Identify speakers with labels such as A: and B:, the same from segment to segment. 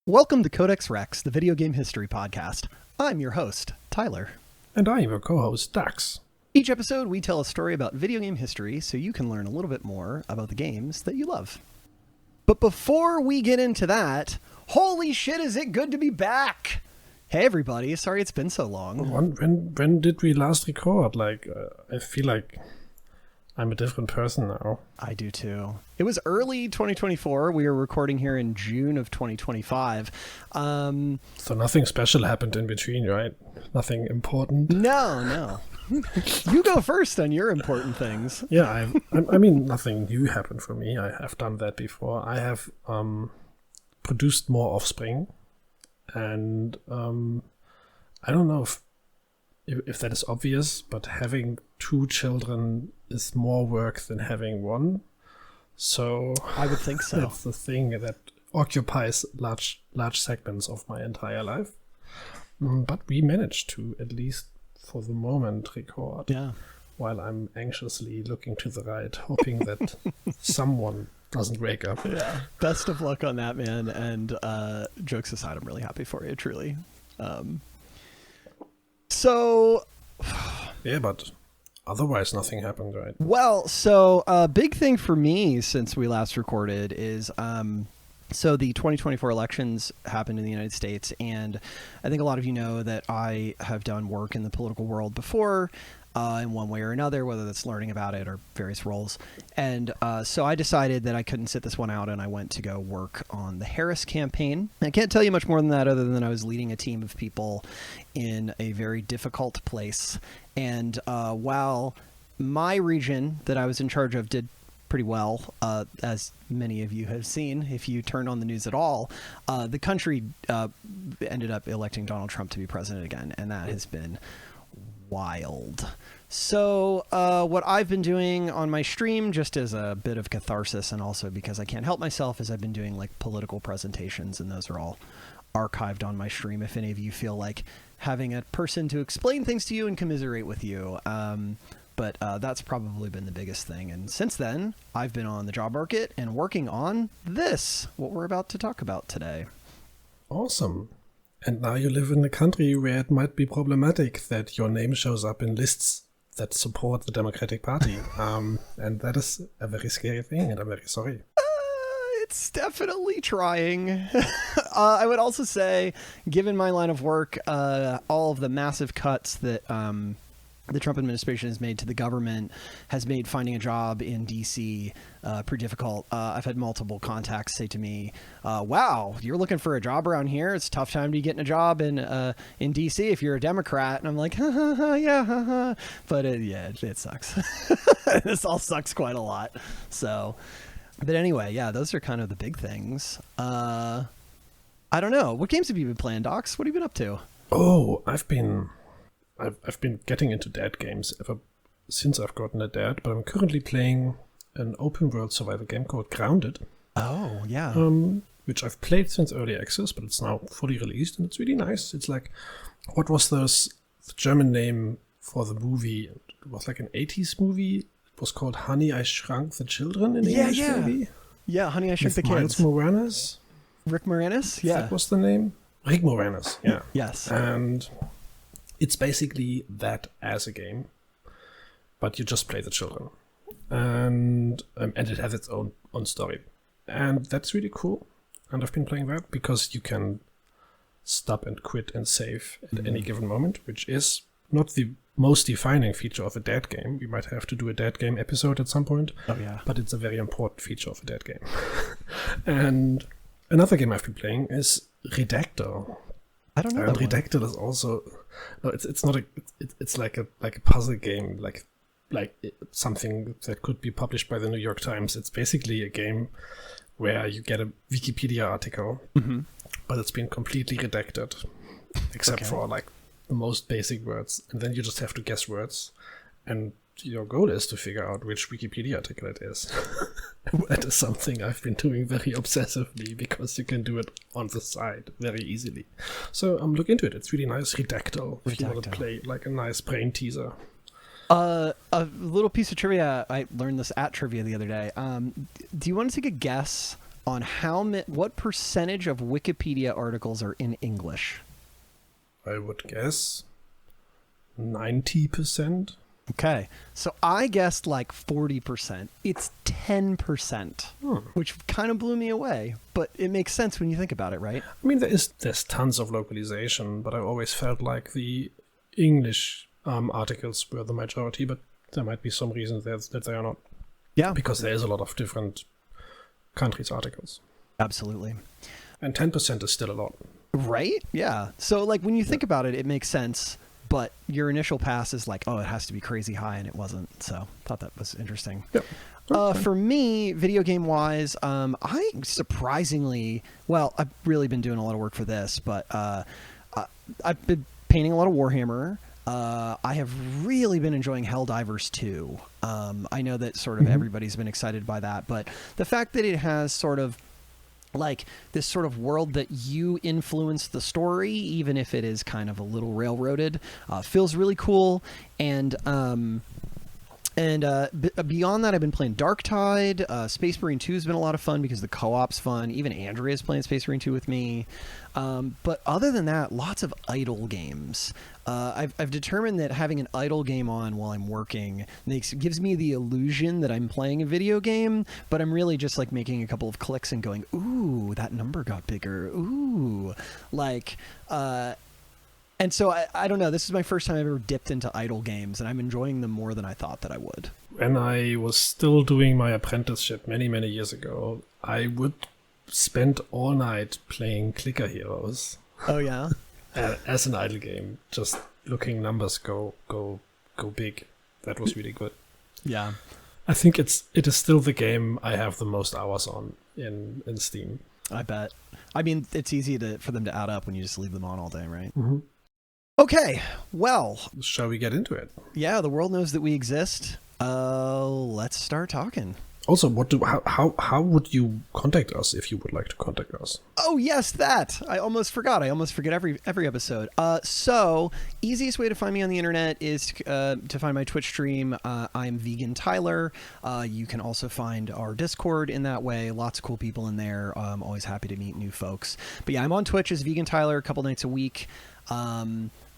A: Welcome to Codex Rex, the video game history podcast. I'm your host, Tyler.
B: And I'm your co-host, Dachz.
A: Each episode, we tell a story about video game history so you can learn a little bit more about the games that you love. But before we get into that, holy shit, is it good to be back! Hey everybody, sorry it's been so long.
B: When did we last record? I feel like I'm a different person now.
A: I do too. It was early 2024. We were recording here in June of 2025.
B: So nothing special happened in between, right? Nothing important?
A: No. You go first on your important things.
B: Yeah, I mean, nothing new happened for me. I have done that before. I have produced more offspring. And I don't know if that is obvious, but having two children is more work than having one. So
A: I would think so.
B: That's the thing that occupies large segments of my entire life. But we managed to, at least for the moment, record.
A: Yeah.
B: While I'm anxiously looking to the right, hoping that someone doesn't wake up.
A: Yeah. Best of luck on that, man. And jokes aside, I'm really happy for you, truly.
B: Yeah, but otherwise nothing happened, right?
A: Well, so a big thing for me since we last recorded is so the 2024 elections happened in the United States, and I think a lot of you know that I have done work in the political world before in one way or another, whether that's learning about it or various roles. And so I decided that I couldn't sit this one out, and I went to go work on the Harris campaign. I can't tell you much more than that other than I was leading a team of people in a very difficult place. And while my region that I was in charge of did pretty well, as many of you have seen, if you turn on the news at all, the country ended up electing Donald Trump to be president again, and that has been wild. So what I've been doing on my stream, just as a bit of catharsis and also because I can't help myself, is I've been doing like political presentations, and those are all archived on my stream if any of you feel like having a person to explain things to you and commiserate with you. But that's probably been the biggest thing. And since then, I've been on the job market and working on this, what we're about to talk about today. Awesome.
B: And now you live in a country where it might be problematic that your name shows up in lists that support the Democratic Party. And that is a very scary thing, and I'm very sorry.
A: It's definitely trying. I would also say, given my line of work, all of the massive cuts that the Trump administration has made to the government has made finding a job in D.C. Pretty difficult. I've had multiple contacts say to me, wow, you're looking for a job around here? It's a tough time to be getting a job in D.C. if you're a Democrat. And I'm like, yeah. But it sucks. This all sucks quite a lot. So, but anyway, yeah, those are kind of the big things. I don't know. What games have you been playing, Dachz? What have you been up to?
B: Oh, I've been getting into dad games ever since I've gotten a dad, but I'm currently playing an open world survival game called Grounded.
A: Oh, yeah.
B: Which I've played since early access, but it's now fully released, and it's really nice. It's like, what was the German name for the movie? It was like an 80s movie. It was called Honey, I Shrunk the Children in English, maybe?
A: Yeah, Honey, I Shrunk the
B: Miles
A: Kids.
B: Moranis?
A: Rick Moranis? Yeah.
B: That was the name? Rick Moranis, yeah.
A: Yes.
B: And it's basically that as a game, but you just play the children, and it has its own story, and that's really cool. And I've been playing that because you can stop and quit and save at any given moment, which is not the most defining feature of a dad game. We might have to do a dad game episode at some point.
A: Oh yeah,
B: but it's a very important feature of a dad game. And another game I've been playing is Redactor.
A: I don't know.
B: And Redacted is also it's not it's like a puzzle game, like something that could be published by the New York Times. It's basically a game where you get a Wikipedia article, but it's been completely redacted except for like the most basic words, and then you just have to guess words, and your goal is to figure out which Wikipedia article it is. That is something I've been doing very obsessively because you can do it on the side very easily. So I'm looking into it. It's really nice. Redactyl, if you want to play like a nice brain teaser.
A: A little piece of trivia. I learned this at trivia the other day. Do you want to take a guess on what percentage of Wikipedia articles are in English?
B: I would guess 90%.
A: Okay, so I guessed like 40%. It's 10%, which kind of blew me away. But it makes sense when you think about it, right?
B: I mean, there's tons of localization, but I always felt like the English articles were the majority, but there might be some reasons that they are not.
A: Yeah.
B: Because there is a lot of different countries' articles.
A: Absolutely.
B: And 10% is still a lot.
A: Right? Yeah. So like when you think about it, it makes sense. But your initial pass is like, oh, it has to be crazy high, and it wasn't. So I thought that was interesting.
B: Yep.
A: For me, video game wise, I surprisingly, well, I've really been doing a lot of work for this, but I've been painting a lot of Warhammer. I have really been enjoying Helldivers 2. I know that sort of everybody's been excited by that, but the fact that it has sort of like this sort of world that you influence the story, even if it is kind of a little railroaded, feels really cool. And beyond that, I've been playing Darktide. Space Marine 2 has been a lot of fun because the co-op's fun. Even Andrea's playing Space Marine 2 with me. But other than that, lots of idle games. I've determined that having an idle game on while I'm working gives me the illusion that I'm playing a video game, but I'm really just like making a couple of clicks and going, ooh, that number got bigger. Ooh, like, and so I don't know. This is my first time I've ever dipped into idle games, and I'm enjoying them more than I thought that I would.
B: When I was still doing my apprenticeship many, many years ago, I would spend all night playing Clicker Heroes.
A: Oh, yeah?
B: As an idle game, just looking numbers go big. That was really good.
A: Yeah.
B: I think it is still the game I have the most hours on in Steam.
A: I bet. I mean, it's easy for them to add up when you just leave them on all day, right?
B: Mm-hmm.
A: Okay, well.
B: Shall we get into it?
A: Yeah, the world knows that we exist. Let's start talking.
B: Also, how would you contact us if you would like to contact us?
A: Oh, yes, that. I almost forgot. I almost forget every episode. So, easiest way to find me on the internet is to find my Twitch stream. I'm Vegan Tyler. You can also find our Discord in that way. Lots of cool people in there. I'm always happy to meet new folks. But yeah, I'm on Twitch as Vegan Tyler a couple nights a week.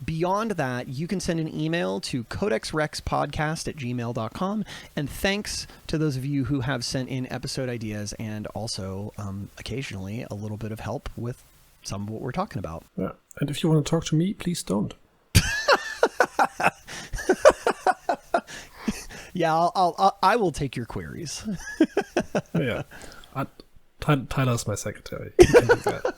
A: Beyond that, you can send an email to codexrexpodcast@gmail.com. And thanks to those of you who have sent in episode ideas and also occasionally a little bit of help with some of what we're talking about.
B: Yeah. And if you want to talk to me, please don't.
A: Yeah, I will take your queries.
B: Yeah. Tyler's my secretary. You can do that.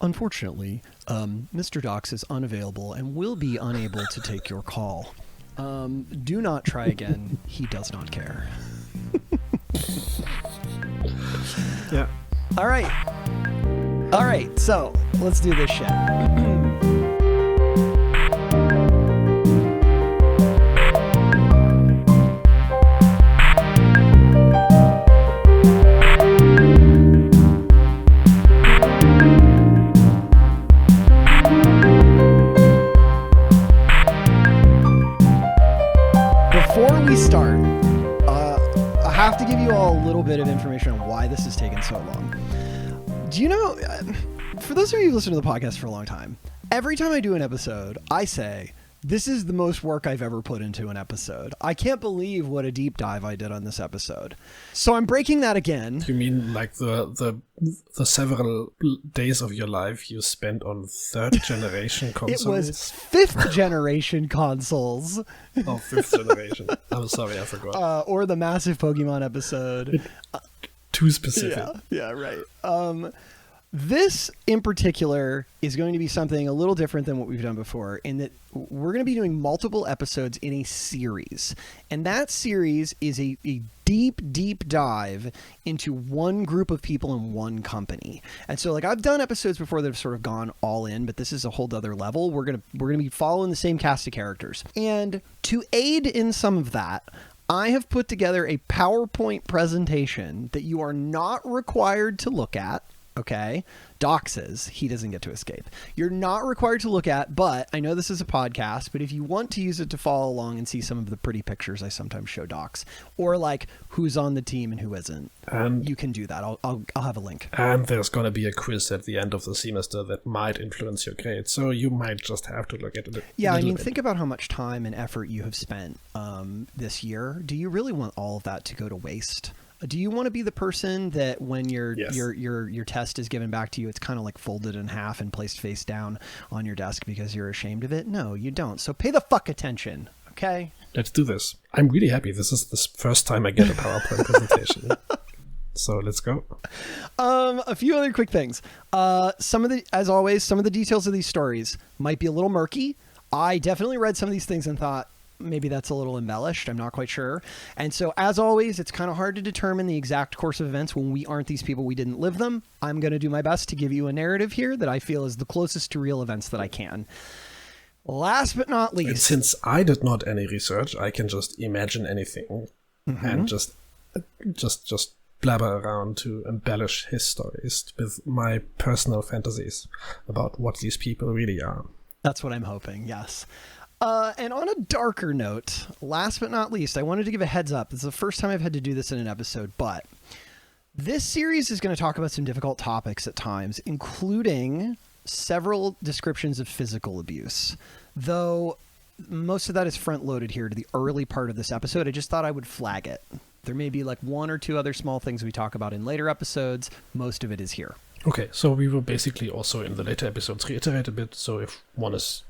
A: Unfortunately, Mr. Dachz is unavailable and will be unable to take your call. Do not try again. He does not care.
B: Yeah.
A: All right. So let's do this shit. Before we start, I have to give you all a little bit of information on why this has taken so long. Do you know, for those of you who listen to the podcast for a long time, every time I do an episode, I say, this is the most work I've ever put into an episode. I can't believe what a deep dive I did on this episode. So I'm breaking that again.
B: You mean like the several days of your life you spent on third generation consoles?
A: It was fifth generation consoles.
B: Oh, fifth generation. I'm sorry, I forgot.
A: Or the massive Pokemon episode.
B: Too specific.
A: Yeah, right. This in particular is going to be something a little different than what we've done before, in that we're going to be doing multiple episodes in a series. And that series is a deep dive into one group of people in one company. And so like I've done episodes before that have sort of gone all in, but this is a whole other level. We're going to be following the same cast of characters. And to aid in some of that, I have put together a PowerPoint presentation that you are not required to look at. Okay. Dachz, he doesn't get to escape. You're not required to look at, but I know this is a podcast, but if you want to use it to follow along and see some of the pretty pictures I sometimes show Dachz, or like who's on the team and who isn't, you can do that. I'll have a link.
B: And there's going to be a quiz at the end of the semester that might influence your grade, so you might just have to look at it.
A: Yeah, I mean, think about how much time and effort you have spent this year. Do you really want all of that to go to waste? Do you want to be the person that when your test is given back to you, it's kind of like folded in half and placed face down on your desk because you're ashamed of it? No, you don't. So pay the fuck attention, okay?
B: Let's do this. I'm really happy. This is the first time I get a PowerPoint presentation. So let's go.
A: A few other quick things. As always, some of the details of these stories might be a little murky. I definitely read some of these things and thought, maybe that's a little embellished. I'm not quite sure. And so, as always, it's kind of hard to determine the exact course of events when we aren't these people. We didn't live them. I'm going to do my best to give you a narrative here that I feel is the closest to real events that I can. Last but not least,
B: and since I did not any research, I can just imagine anything and just blabber around to embellish his stories with my personal fantasies about what these people really are.
A: That's what I'm hoping, yes. And on a darker note, last but not least, I wanted to give a heads up. This is the first time I've had to do this in an episode, but this series is going to talk about some difficult topics at times, including several descriptions of physical abuse. Though most of that is front-loaded here to the early part of this episode, I just thought I would flag it. There may be like one or two other small things we talk about in later episodes. Most of it is here.
B: Okay, so we will basically also in the later episodes reiterate a bit, so if one is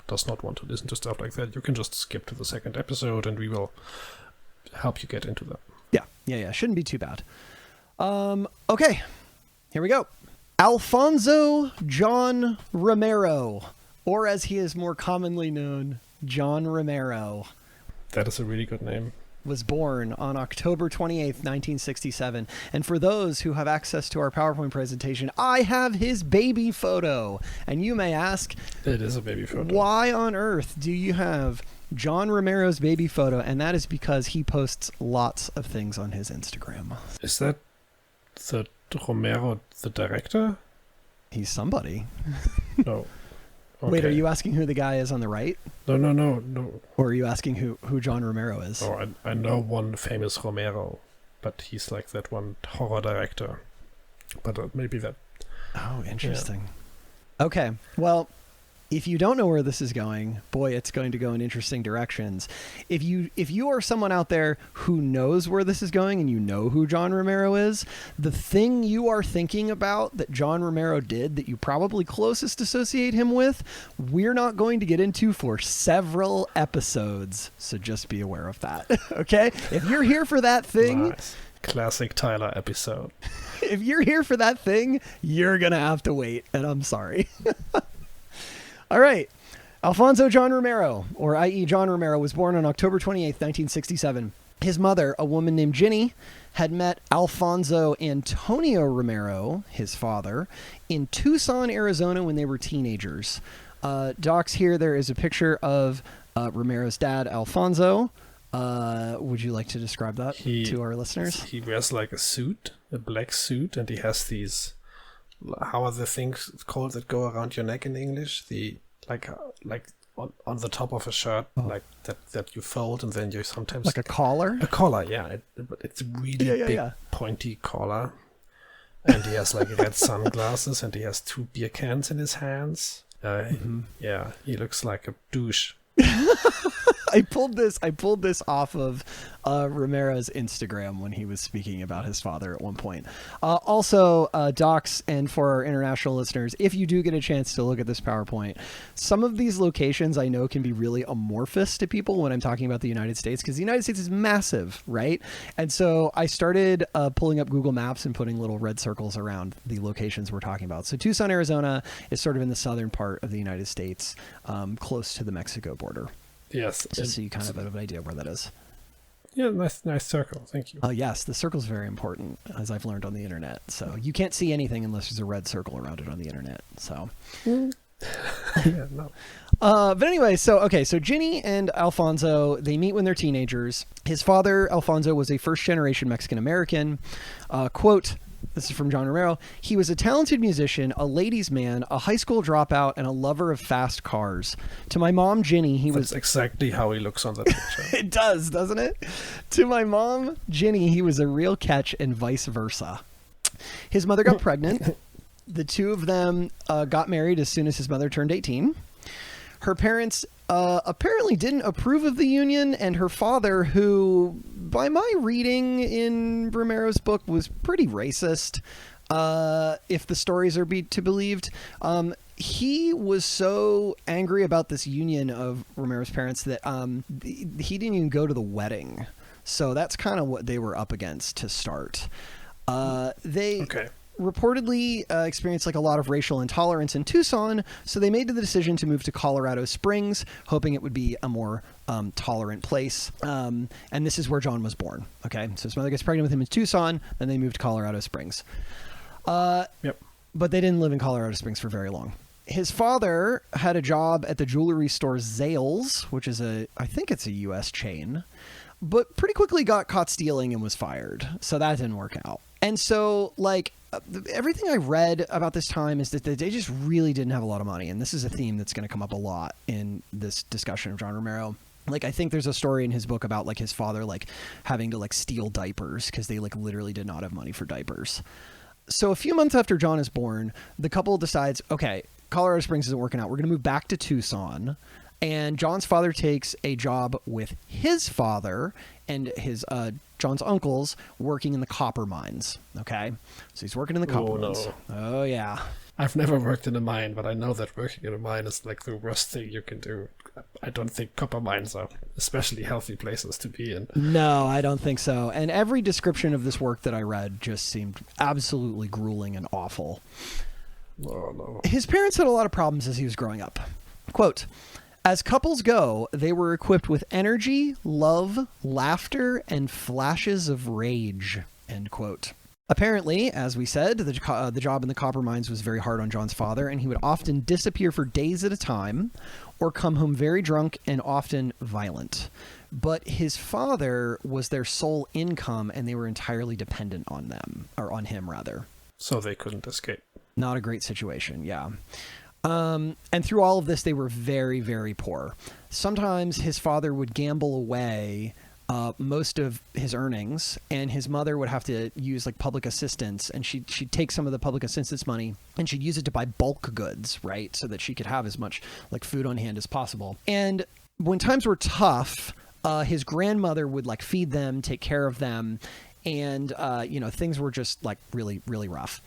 B: does not want to listen to stuff like that, you can just skip to the second episode and we will help you get into that.
A: Yeah. Shouldn't be too bad. Okay, here we go. Alfonso John Romero, or as he is more commonly known, John Romero.
B: That is a really good name.
A: Was born on October 28th, 1967. And for those who have access to our PowerPoint presentation, I have his baby photo. And you may ask,
B: it is a baby photo.
A: Why on earth do you have John Romero's baby photo? And that is because he posts lots of things on his Instagram.
B: Is that the Romero, the director?
A: He's somebody.
B: No.
A: Okay. Wait, are you asking who the guy is on the right?
B: No.
A: Or are you asking who John Romero is?
B: Oh, I know one famous Romero, but he's like that one horror director. But maybe that...
A: Oh, interesting. Yeah. Okay, well, if you don't know where this is going, boy, it's going to go in interesting directions. If you are someone out there who knows where this is going and you know who John Romero is, the thing you are thinking about that John Romero did that you probably closest associate him with, we're not going to get into for several episodes. So just be aware of that. Okay? If you're here for that thing...
B: Nice. Classic Tyler episode.
A: If you're here for that thing, you're going to have to wait, and I'm sorry. All right. Alfonso John Romero, or i.e. John Romero, was born on October 28th, 1967. His mother, a woman named Ginny, had met Alfonso Antonio Romero, his father, in Tucson, Arizona when they were teenagers. Dachz, here there is a picture of Romero's dad, Alfonso. Would you like to describe that to our listeners?
B: He wears like a suit, a black suit, and he has these... How are the things called that go around your neck in English? The like on the top of a shirt, like that you fold and then you sometimes
A: like a collar.
B: A collar, yeah. It's a really big pointy collar, and he has like red sunglasses and he has 2 beer cans in his hands. Yeah, he looks like a douche.
A: I pulled this off of Romero's Instagram when he was speaking about his father at one point. Also, Dachz, and for our international listeners, if you do get a chance to look at this PowerPoint, some of these locations I know can be really amorphous to people when I'm talking about the United States, because the United States is massive, right? And so I started pulling up Google Maps and putting little red circles around the locations we're talking about. So Tucson, Arizona is sort of in the southern part of the United States, close to the Mexico border.
B: Yes.
A: Just so you kind of have an idea where that is.
B: Yeah, nice circle. Thank you.
A: Yes, the circle's very important, as I've learned on the internet. So you can't see anything unless there's a red circle around it on the internet. So.
B: Yeah, no.
A: But anyway, so Ginny and Alfonso, they meet when they're teenagers. His father, Alfonso, was a first-generation Mexican-American. Quote, This is from John Romero. He was a talented musician, a ladies' man, a high school dropout, and a lover of fast cars. To my mom, Ginny,
B: That's exactly how he looks on that picture.
A: It does, doesn't it? To my mom, Ginny, he was a real catch, and vice versa. His mother got pregnant. The two of them got married as soon as his mother turned 18. Her parents apparently didn't approve of the union, and her father, who, by my reading in Romero's book, was pretty racist, if the stories are to be believed. He was so angry about this union of Romero's parents that he didn't even go to the wedding. So that's kind of what they were up against to start. They reportedly experienced like a lot of racial intolerance in Tucson, so they made the decision to move to Colorado Springs, hoping it would be a more tolerant place. And this is where John was born. Okay, so his mother gets pregnant with him in Tucson, then they moved to Colorado Springs. But they didn't live in Colorado Springs for very long. His father had a job at the jewelry store Zales, which is I think it's a U.S. chain, but pretty quickly got caught stealing and was fired. So that didn't work out. And so, like, everything I read about this time is that they just really didn't have a lot of money. And this is a theme that's going to come up a lot in this discussion of John Romero. Like, I think there's a story in his book about, like, his father, like, having to, like, steal diapers because they, like, literally did not have money for diapers. So a few months after John is born, the couple decides, okay, Colorado Springs isn't working out. We're going to move back to Tucson. And John's father takes a job with his father and his John's uncles working in the copper mines. Okay, so he's working in the copper mines. Oh yeah.
B: I've never worked in a mine, but I know that working in a mine is like the worst thing you can do. I don't think copper mines are especially healthy places to be in.
A: No, I don't think so. And every description of this work that I read just seemed absolutely grueling and awful.
B: Oh no.
A: His parents had a lot of problems as he was growing up. Quote, as couples go, they were equipped with energy, love, laughter, and flashes of rage, end quote. Apparently, as we said, the job in the copper mines was very hard on John's father, and he would often disappear for days at a time or come home very drunk and often violent. But his father was their sole income, and they were entirely dependent on them, or on him, rather.
B: So they couldn't escape.
A: Not a great situation, yeah. And through all of this, they were very, very poor. Sometimes his father would gamble away most of his earnings, and his mother would have to use like public assistance, and she'd take some of the public assistance money and she'd use it to buy bulk goods, right? So that she could have as much like food on hand as possible. And when times were tough, his grandmother would like feed them, take care of them, and things were just like really, really rough.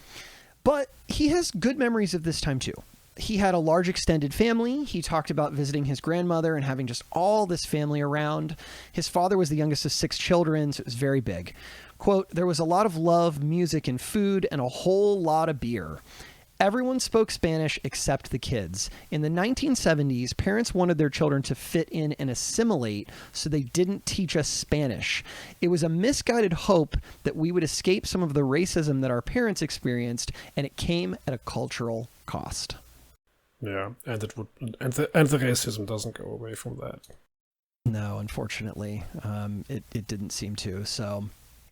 A: But he has good memories of this time too. He had a large extended family. He talked about visiting his grandmother and having just all this family around. His father was the youngest of 6 children, so it was very big. Quote, there was a lot of love, music, and food, and a whole lot of beer. Everyone spoke Spanish except the kids. In the 1970s, parents wanted their children to fit in and assimilate, so they didn't teach us Spanish. It was a misguided hope that we would escape some of the racism that our parents experienced, and it came at a cultural cost.
B: Yeah, and the racism doesn't go away from that.
A: No, unfortunately, it didn't seem to. So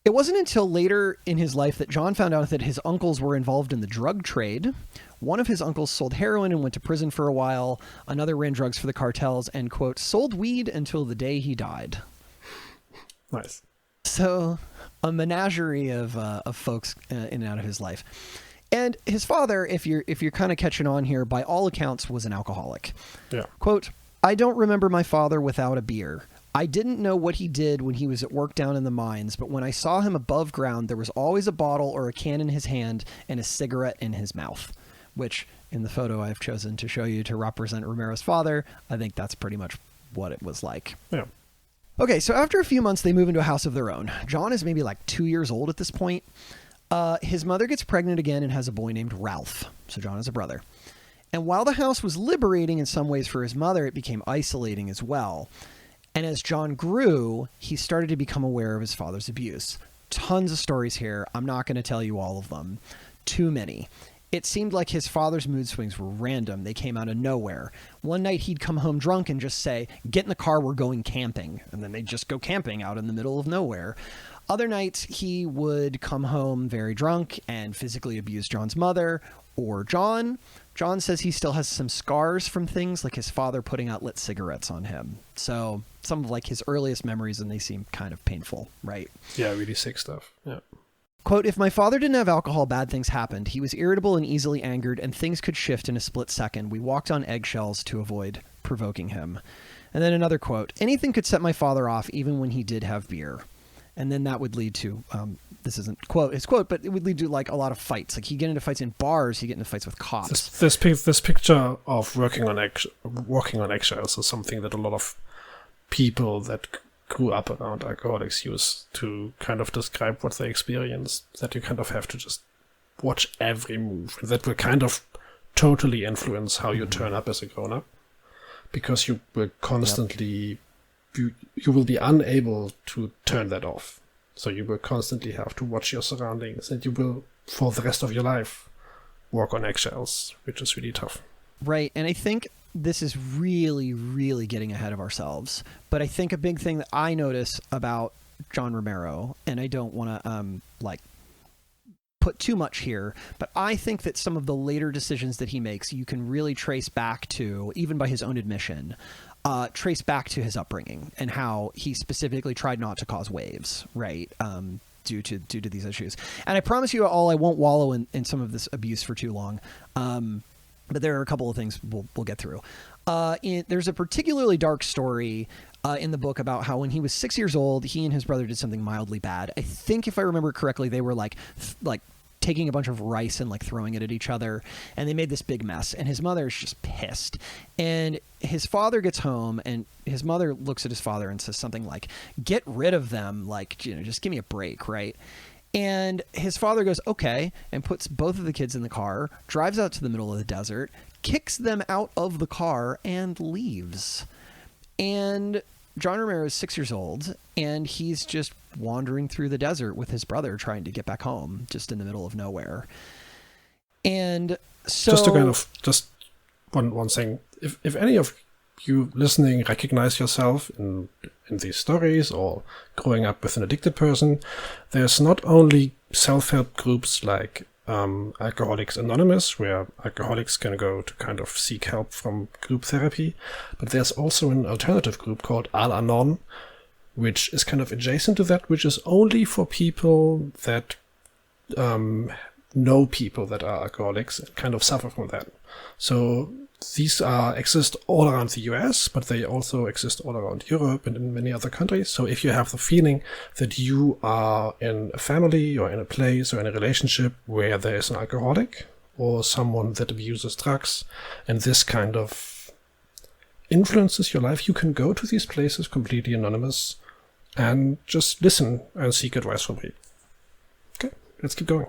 A: it wasn't until later in his life that John found out that his uncles were involved in the drug trade. One of his uncles sold heroin and went to prison for a while. Another ran drugs for the cartels and, quote, sold weed until the day he died.
B: Nice.
A: So a menagerie of folks in and out of his life. And his father, if you're kind of catching on here, by all accounts, was an alcoholic.
B: Yeah.
A: Quote, I don't remember my father without a beer. I didn't know what he did when he was at work down in the mines, but when I saw him above ground, there was always a bottle or a can in his hand and a cigarette in his mouth, which in the photo I've chosen to show you to represent Romero's father, I think that's pretty much what it was like.
B: Yeah.
A: Okay, so after a few months, they move into a house of their own. John is maybe like 2 years old at this point. His mother gets pregnant again and has a boy named Ralph. So John has a brother. And while the house was liberating in some ways for his mother, it became isolating as well. And as John grew, he started to become aware of his father's abuse. Tons of stories here. I'm not going to tell you all of them. Too many. It seemed like his father's mood swings were random. They came out of nowhere. One night he'd come home drunk and just say, get in the car, we're going camping. And then they'd just go camping out in the middle of nowhere. Other nights, he would come home very drunk and physically abuse John's mother or John. John says he still has some scars from things like his father putting out lit cigarettes on him. So some of like his earliest memories, and they seem kind of painful, right?
B: Yeah, really sick stuff. Yeah.
A: Quote, if my father didn't have alcohol, bad things happened. He was irritable and easily angered, and things could shift in a split second. We walked on eggshells to avoid provoking him. And then another quote, anything could set my father off even when he did have beer. And then that would lead to, this isn't quote his quote, but it would lead to like a lot of fights. Like he'd get into fights in bars, he'd get into fights with cops.
B: This picture of walking on eggshells is something that a lot of people that grew up around alcoholics use to kind of describe what they experience, that you kind of have to just watch every move. That will kind of totally influence how you turn up as a grown-up, because you will constantly, you will be unable to turn that off. So you will constantly have to watch your surroundings, and you will, for the rest of your life, walk on eggshells, which is really tough.
A: Right, and I think this is really, really getting ahead of ourselves. But I think a big thing that I notice about John Romero, and I don't want to put too much here, but I think that some of the later decisions that he makes, you can really trace back to, even by his own admission, trace back to his upbringing and how he specifically tried not to cause waves, right? Due to these issues. And I promise you all, I won't wallow in some of this abuse for too long. But there are a couple of things we'll get through. There's a particularly dark story in the book about how when he was 6 years old, he and his brother did something mildly bad. I think if I remember correctly, they were like taking a bunch of rice and like throwing it at each other, and they made this big mess, and his mother is just pissed. And his father gets home, and his mother looks at his father and says something like, get rid of them, like, just give me a break, right? And his father goes, okay, and puts both of the kids in the car, drives out to the middle of the desert, kicks them out of the car, and leaves. And John Romero is 6 years old, and he's just wandering through the desert with his brother trying to get back home, just in the middle of nowhere. And so...
B: Just one thing. If any of you listening recognize yourself in these stories or growing up with an addicted person, there's not only self-help groups like Alcoholics Anonymous, where alcoholics can go to kind of seek help from group therapy, but there's also an alternative group called Al-Anon, which is kind of adjacent to that, which is only for people that know people that are alcoholics and kind of suffer from that. So these exist all around the US, but they also exist all around Europe and in many other countries. So if you have the feeling that you are in a family or in a place or in a relationship where there is an alcoholic or someone that abuses drugs, and this kind of influences your life, you can go to these places completely anonymous and just listen and seek advice from me. Okay, let's keep going.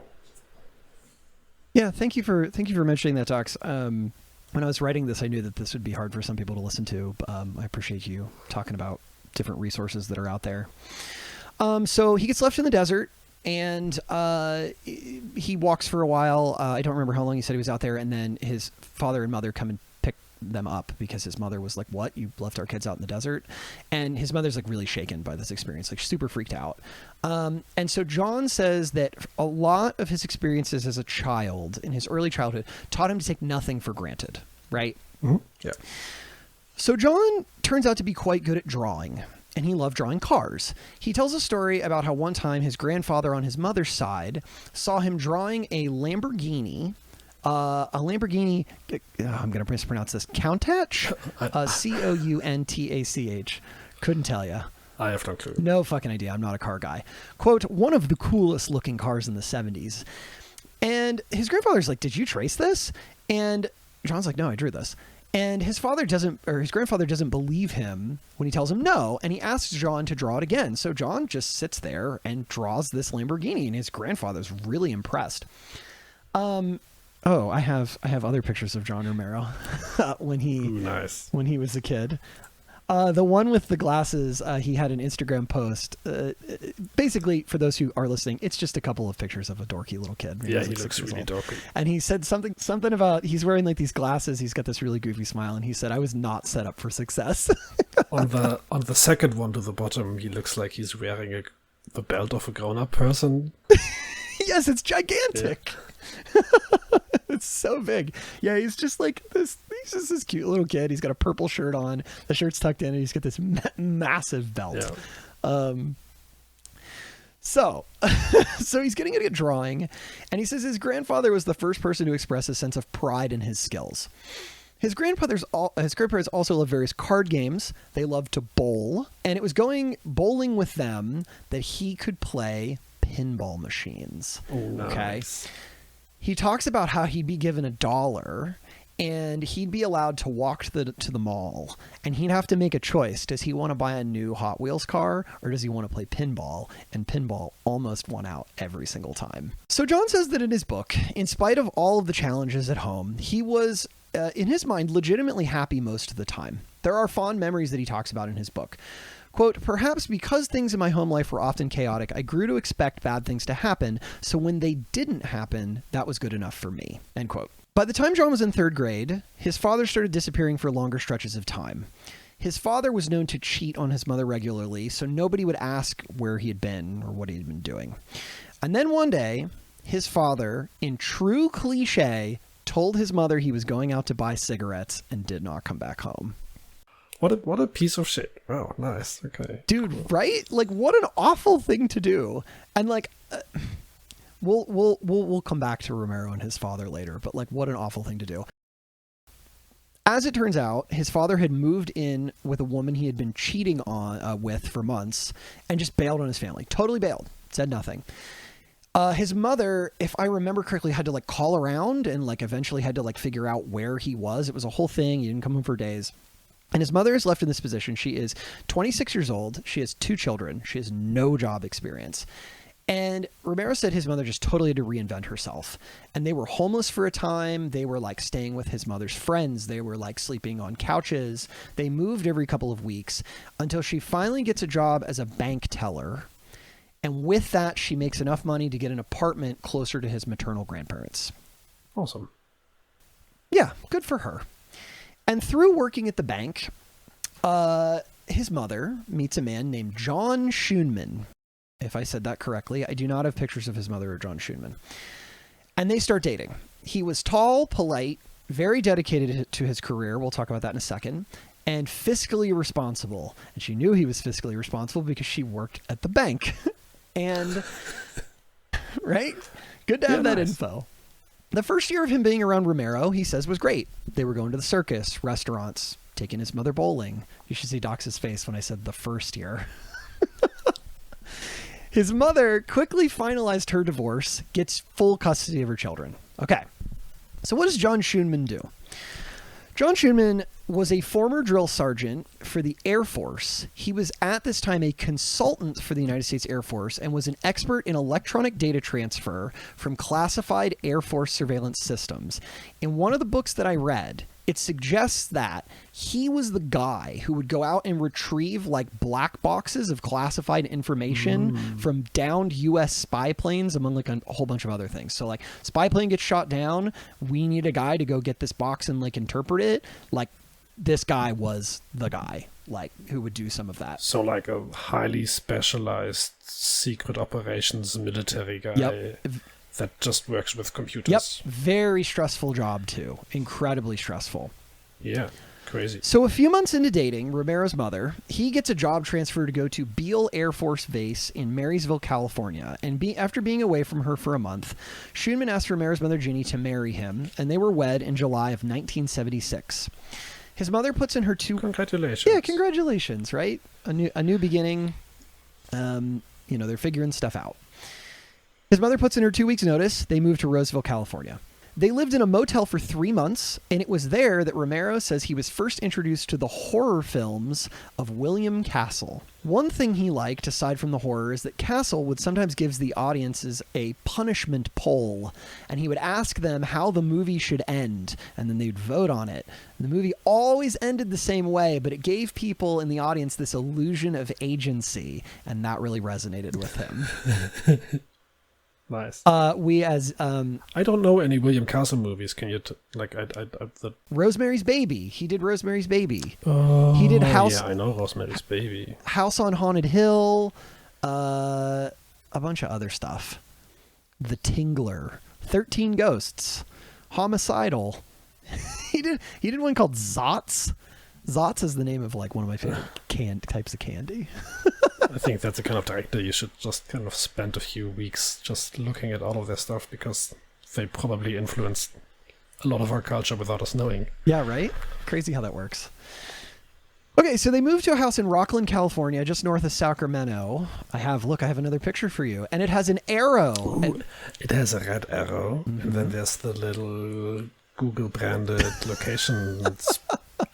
A: Yeah, thank you for mentioning that, Dachz. When I was writing this, I knew that this would be hard for some people to listen to. I appreciate you talking about different resources that are out there. So he gets left in the desert, and he walks for a while. I don't remember how long he said he was out there, and then his father and mother come and pick them up because his mother was like, what? You left our kids out in the desert? And his mother's like really shaken by this experience, like super freaked out. And so John says that a lot of his experiences as a child, in his early childhood, taught him to take nothing for granted, right?
B: Mm-hmm. Yeah.
A: So John turns out to be quite good at drawing, and he loved drawing cars. He tells a story about how one time his grandfather on his mother's side saw him drawing a Lamborghini, I'm going to mispronounce this, Countach? Countach. Couldn't tell you.
B: I have no clue.
A: No fucking idea. I'm not a car guy. Quote, one of the coolest looking cars in the 70s. And his grandfather's like, did you trace this? And John's like, no, I drew this. And his grandfather doesn't believe him when he tells him no, and he asks John to draw it again. So John just sits there and draws this Lamborghini, and his grandfather's really impressed. I have other pictures of John Romero when he was a kid. The one with the glasses, he had an Instagram post. Basically, for those who are listening, it's just a couple of pictures of a dorky little kid.
B: Yeah, he looks really dorky.
A: And he said something about he's wearing like these glasses. He's got this really goofy smile, and he said, "I was not set up for success."
B: on the second one to the bottom, he looks like he's wearing the belt of a grown-up person.
A: Yes, it's gigantic. It's so big. Yeah, he's just like this. He's just this cute little kid. He's got a purple shirt on. The shirt's tucked in, and he's got this massive belt.
B: Yeah.
A: So he's getting a drawing, and he says his grandfather was the first person to express a sense of pride in his skills. His grandparents also loved various card games. They loved to bowl, and it was going bowling with them that he could play pinball machines.
B: Ooh,
A: okay.
B: Nice.
A: He talks about how he'd be given $1 and he'd be allowed to walk to the mall, and he'd have to make a choice. Does he want to buy a new Hot Wheels car, or does he want to play pinball? And pinball almost won out every single time. So John says that in his book, in spite of all of the challenges at home, he was, in his mind, legitimately happy most of the time. There are fond memories that he talks about in his book. Quote, perhaps because things in my home life were often chaotic, I grew to expect bad things to happen, so when they didn't happen, that was good enough for me, end quote. By the time John was in 3rd grade, his father started disappearing for longer stretches of time. His father was known to cheat on his mother regularly, so nobody would ask where he had been or what he had been doing. And then one day, his father, in true cliche, told his mother he was going out to buy cigarettes and did not come back home.
B: What a piece of shit. Oh, nice. Okay.
A: Dude, cool. Right? Like, what an awful thing to do. And like, we'll come back to Romero and his father later, but like, what an awful thing to do. As it turns out, his father had moved in with a woman he had been cheating on with for months and just bailed on his family. Totally bailed. Said nothing. His mother, if I remember correctly, had to like call around and like eventually had to like figure out where he was. It was a whole thing. He didn't come home for days. And his mother is left in this position. She is 26 years old. She has 2 children. She has no job experience. And Romero said his mother just totally had to reinvent herself. And they were homeless for a time. They were like staying with his mother's friends. They were like sleeping on couches. They moved every couple of weeks until she finally gets a job as a bank teller. And with that, she makes enough money to get an apartment closer to his maternal grandparents.
B: Awesome.
A: Yeah, good for her. And through working at the bank, his mother meets a man named John Schoenman. If I said that correctly, I do not have pictures of his mother or John Schoenman. And they start dating. He was tall, polite, very dedicated to his career. We'll talk about that in a second. And fiscally responsible. And she knew he was fiscally responsible because she worked at the bank. And, right? Good to have that info. The first year of him being around Romero, he says, was great. They were going to the circus, restaurants, taking his mother bowling. You should see Dachz's face when I said the first year. His mother quickly finalized her divorce, gets full custody of her children. Okay, so what does John Schoenman do? John Schoenman was a former drill sergeant for the Air Force. He was at this time a consultant for the United States Air Force and was an expert in electronic data transfer from classified Air Force surveillance systems. In one of the books that I read, it suggests that he was the guy who would go out and retrieve like black boxes of classified information from downed U.S. spy planes, among like a whole bunch of other things. So like spy plane gets shot down, we need a guy to go get this box and like interpret it. Like this guy was the guy like who would do some of that.
B: So like a highly specialized secret operations military guy.
A: Yep.
B: That just works with computers.
A: Yep. Very stressful job, too. Incredibly stressful.
B: Yeah. Crazy.
A: So a few months into dating Romero's mother, he gets a job transfer to go to Beale Air Force Base in Marysville, California. And after being away from her for a month, Schoenman asked Romero's mother, Ginny, to marry him. And they were wed in July of 1976. His mother puts in her
B: Congratulations.
A: Yeah, congratulations, right? A new beginning. They're figuring stuff out. His mother puts in her 2 weeks' notice. They moved to Roseville, California. They lived in a motel for 3 months, and it was there that Romero says he was first introduced to the horror films of William Castle. One thing he liked, aside from the horror, is that Castle would sometimes give the audiences a punishment poll, and he would ask them how the movie should end, and then they'd vote on it. And the movie always ended the same way, but it gave people in the audience this illusion of agency, and that really resonated with him.
B: Nice.
A: I
B: don't know any William Castle movies. Can you
A: Rosemary's Baby. He did Rosemary's Baby.
B: Oh,
A: he did House.
B: Yeah, I know Rosemary's Baby.
A: House on Haunted Hill. A bunch of other stuff. The Tingler, 13 Ghosts, Homicidal. He did one called Dachz. Dachz is the name of like one of my favorite types of candy.
B: I think that's the kind of director you should just kind of spend a few weeks just looking at all of their stuff, because they probably influenced a lot of our culture without us knowing.
A: Yeah, right? Crazy how that works. Okay, so they moved to a house in Rockland, California, just north of Sacramento. I have another picture for you. And it has an arrow.
B: Ooh, it has a red arrow, and then there's the little Google-branded location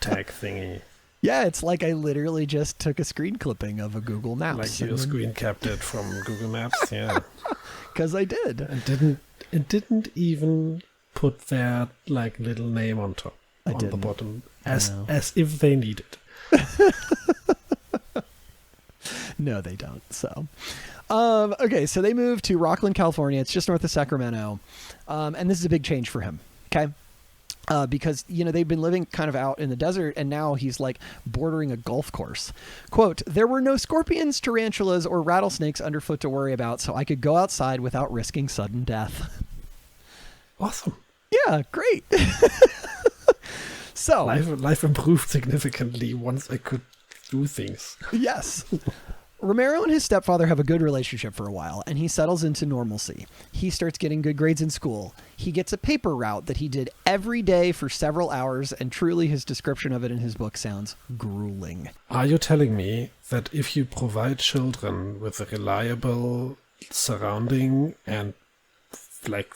B: tag thingy.
A: Yeah, it's like I literally just took a screen clipping of a Google Maps.
B: Like you screen capped it from Google Maps, yeah.
A: Because I did.
B: And didn't even put their like little name on top, on the bottom, as if they need it.
A: No, they don't. So, okay, so they moved to Rockland, California. It's just north of Sacramento, and this is a big change for him. Okay. Because, they've been living kind of out in the desert, and now he's like bordering a golf course. Quote, "There were no scorpions, tarantulas, or rattlesnakes underfoot to worry about, so I could go outside without risking sudden death."
B: Awesome.
A: Yeah, great. So
B: life improved significantly once I could do things.
A: Yes. Romero and his stepfather have a good relationship for a while, and he settles into normalcy. He starts getting good grades in school. He gets a paper route that he did every day for several hours, and truly his description of it in his book sounds grueling.
B: Are you telling me that if you provide children with a reliable surrounding and like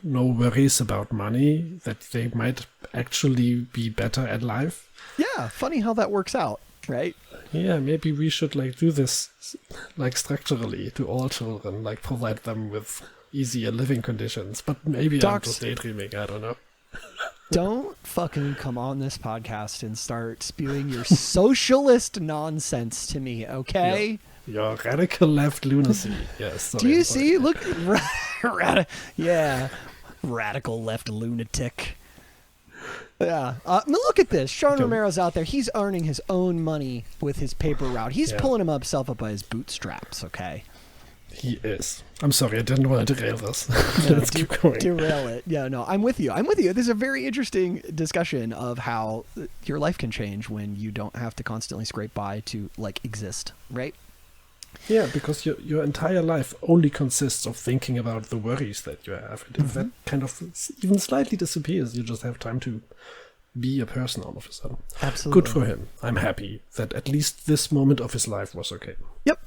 B: no worries about money, that they might actually be better at life?
A: Yeah, funny how that works out, right?
B: Yeah, maybe we should like do this like structurally to all children, like provide them with easier living conditions. But maybe I'm just daydreaming, I don't know.
A: Don't fucking come on this podcast and start spewing your socialist nonsense to me, okay?
B: Your radical left lunacy. Yes. Sorry,
A: do you see? Look, radical left lunatic. Yeah. Look at this. Sean Romero's out there. He's earning his own money with his paper route. He's pulling himself up by his bootstraps, okay?
B: He is. I'm sorry, I didn't want to derail this. Let's keep going.
A: Derail it. Yeah, no, I'm with you. This is a very interesting discussion of how your life can change when you don't have to constantly scrape by to, like, exist, right?
B: Yeah, because your entire life only consists of thinking about the worries that you have. And if that kind of even slightly disappears, you just have time to be a person all of a sudden.
A: Absolutely.
B: Good for him. I'm happy that at least this moment of his life was okay.
A: Yep.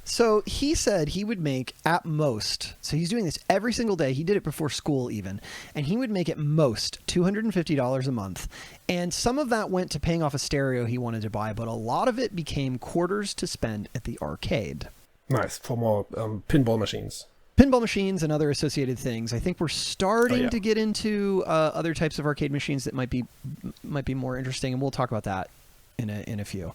A: So he said he would make at most, so he's doing this every single day. He did it before school even. And he would make at most $250 a month. And some of that went to paying off a stereo he wanted to buy, but a lot of it became quarters to spend at the arcade.
B: Nice. For more pinball machines.
A: Pinball machines and other associated things. I think we're starting to get into other types of arcade machines that might be more interesting, and we'll talk about that in a few.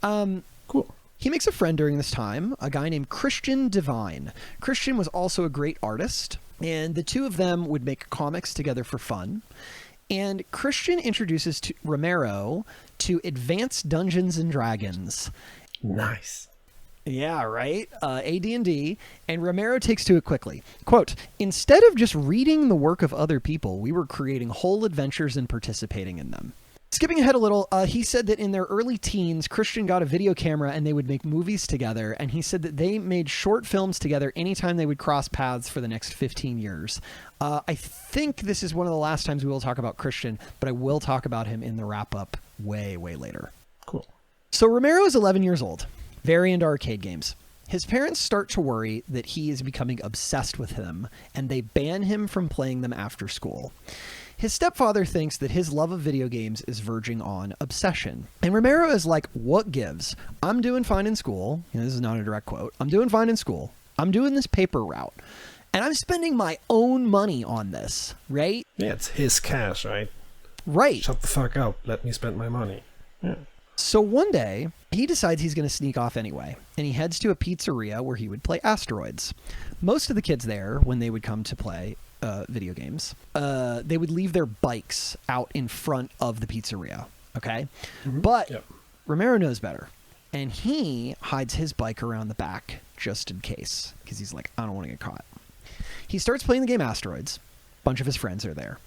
B: Cool.
A: He makes a friend during this time, a guy named Christian Devine. Christian was also a great artist, and the two of them would make comics together for fun. And Christian introduces Romero to Advanced Dungeons and Dragons.
B: Nice.
A: Yeah, right? AD&D, and Romero takes to it quickly. Quote, "Instead of just reading the work of other people, we were creating whole adventures and participating in them." Skipping ahead a little, he said that in their early teens, Christian got a video camera and they would make movies together. And he said that they made short films together anytime they would cross paths for the next 15 years. I think this is one of the last times we will talk about Christian, but I will talk about him in the wrap-up way, way later.
B: Cool.
A: So Romero is 11 years old, very into arcade games. His parents start to worry that he is becoming obsessed with them, and they ban him from playing them after school. His stepfather thinks that his love of video games is verging on obsession. And Romero is like, what gives? I'm doing fine in school. This is not a direct quote. I'm doing fine in school. I'm doing this paper route. And I'm spending my own money on this, right?
B: Yeah, it's his cash, right?
A: Right.
B: Shut the fuck up. Let me spend my money. Yeah.
A: So one day, he decides he's going to sneak off anyway, and he heads to a pizzeria where he would play Asteroids. Most of the kids there, when they would come to play video games, they would leave their bikes out in front of the pizzeria, okay? But Romero knows better, and he hides his bike around the back just in case, because he's like, I don't want to get caught. He starts playing the game Asteroids. A bunch of his friends are there.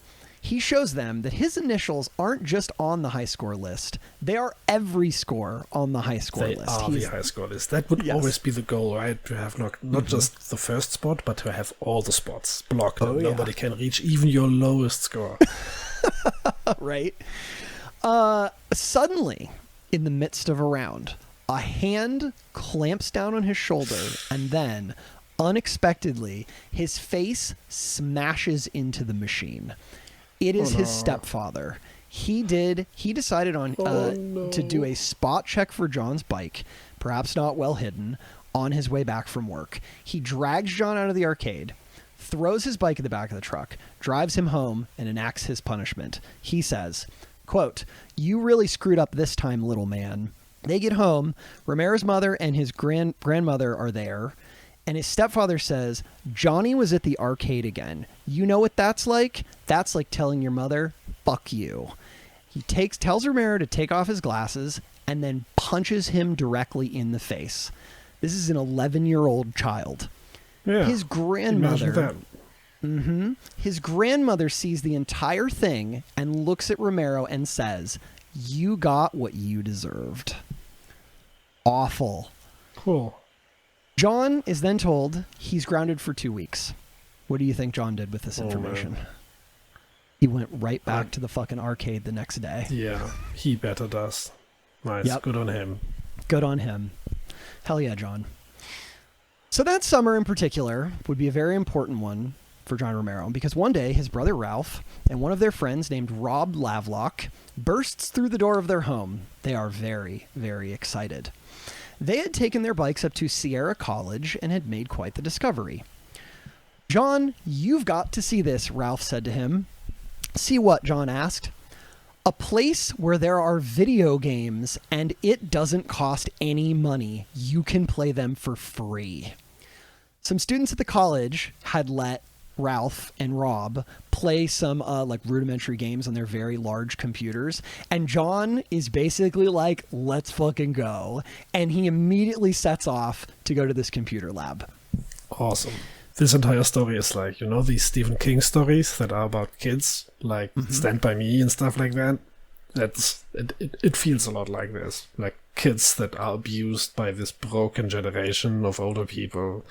A: He shows them that his initials aren't just on the high score list. They are every score on the high score list.
B: They are the high score list. That would always be the goal, right? To have not just the first spot, but to have all the spots blocked. And nobody can reach even your lowest score.
A: Right? Suddenly, in the midst of a round, a hand clamps down on his shoulder, and then, unexpectedly, his face smashes into the machine. It is his stepfather. He decided on to do a spot check for John's bike, perhaps not well hidden, on his way back from work. He drags John out of the arcade, throws his bike in the back of the truck, drives him home, and enacts his punishment. He says, quote, "You really screwed up this time, little man." They get home. Romero's mother and his grandmother are there. And his stepfather says, "Johnny was at the arcade again. You know what that's like? That's like telling your mother, fuck you." He tells Romero to take off his glasses and then punches him directly in the face. This is an 11-year-old child.
B: Yeah,
A: his grandmother...
B: imagine that.
A: His grandmother sees the entire thing and looks at Romero and says, "You got what you deserved." Awful.
B: Cool.
A: John is then told he's grounded for 2 weeks. What do you think John did with this information?
B: Man.
A: He went right back to the fucking arcade the next day.
B: Yeah, he better does. Nice.
A: Yep.
B: Good on him.
A: Good on him. Hell yeah, John. So that summer in particular would be a very important one for John Romero, because one day his brother Ralph and one of their friends named Rob Lavlock bursts through the door of their home. They are very, very excited. They had taken their bikes up to Sierra College and had made quite the discovery. "John, you've got to see this," Ralph said to him. "See what?" John asked. "A place where there are video games and it doesn't cost any money. You can play them for free." Some students at the college had let Ralph and Rob play some like rudimentary games on their very large computers, and John is basically like, "Let's fucking go," and he immediately sets off to go to this computer lab.
B: Awesome. This entire story is like, these Stephen King stories that are about kids, like Stand By Me and stuff like that. It feels a lot like this, like kids that are abused by this broken generation of older people,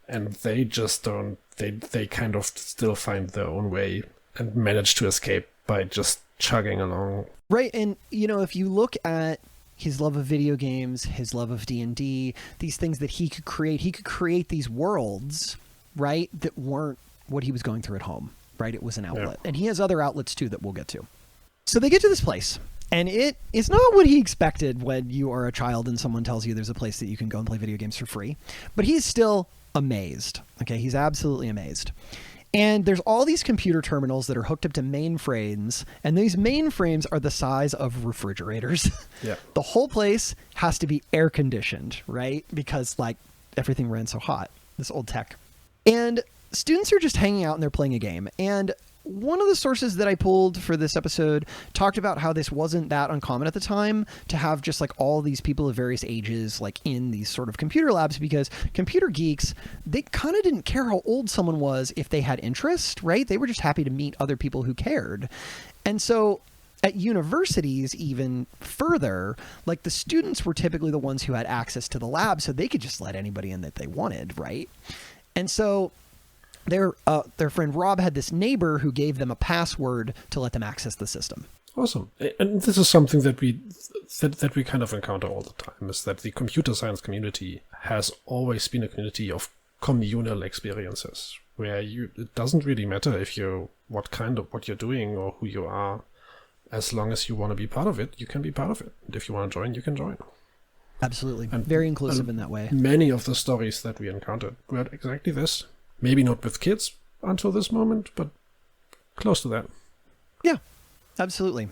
B: and they just don't. They kind of still find their own way and manage to escape by just chugging along.
A: Right, and if you look at his love of video games, his love of D&D, these things that he could create these worlds, right, that weren't what he was going through at home, right? It was an outlet. Yeah. And he has other outlets too that we'll get to. So they get to this place, and it is not what he expected when you are a child and someone tells you there's a place that you can go and play video games for free. But he's still amazed. Okay, he's absolutely amazed. And there's all these computer terminals that are hooked up to mainframes, and these mainframes are the size of refrigerators.
B: Yeah.
A: The whole place has to be air conditioned, right? Because like everything ran so hot, this old tech. And students are just hanging out and they're playing a game. And one of the sources that I pulled for this episode talked about how this wasn't that uncommon at the time to have just like all these people of various ages like in these sort of computer labs, because computer geeks, they kind of didn't care how old someone was if they had interest, right? They were just happy to meet other people who cared. And so at universities, even further, like the students were typically the ones who had access to the lab, so they could just let anybody in that they wanted, right? And so their friend Rob had this neighbor who gave them a password to let them access the system.
B: Awesome. And this is something that we kind of encounter all the time, is that the computer science community has always been a community of communal experiences, where it doesn't really matter what you're doing or who you are. As long as you want to be part of it, you can be part of it. And if you want to join, you can join.
A: Absolutely. And very inclusive in that way.
B: Many of the stories that we encountered were exactly this. Maybe not with kids until this moment, but close to that.
A: Yeah, absolutely.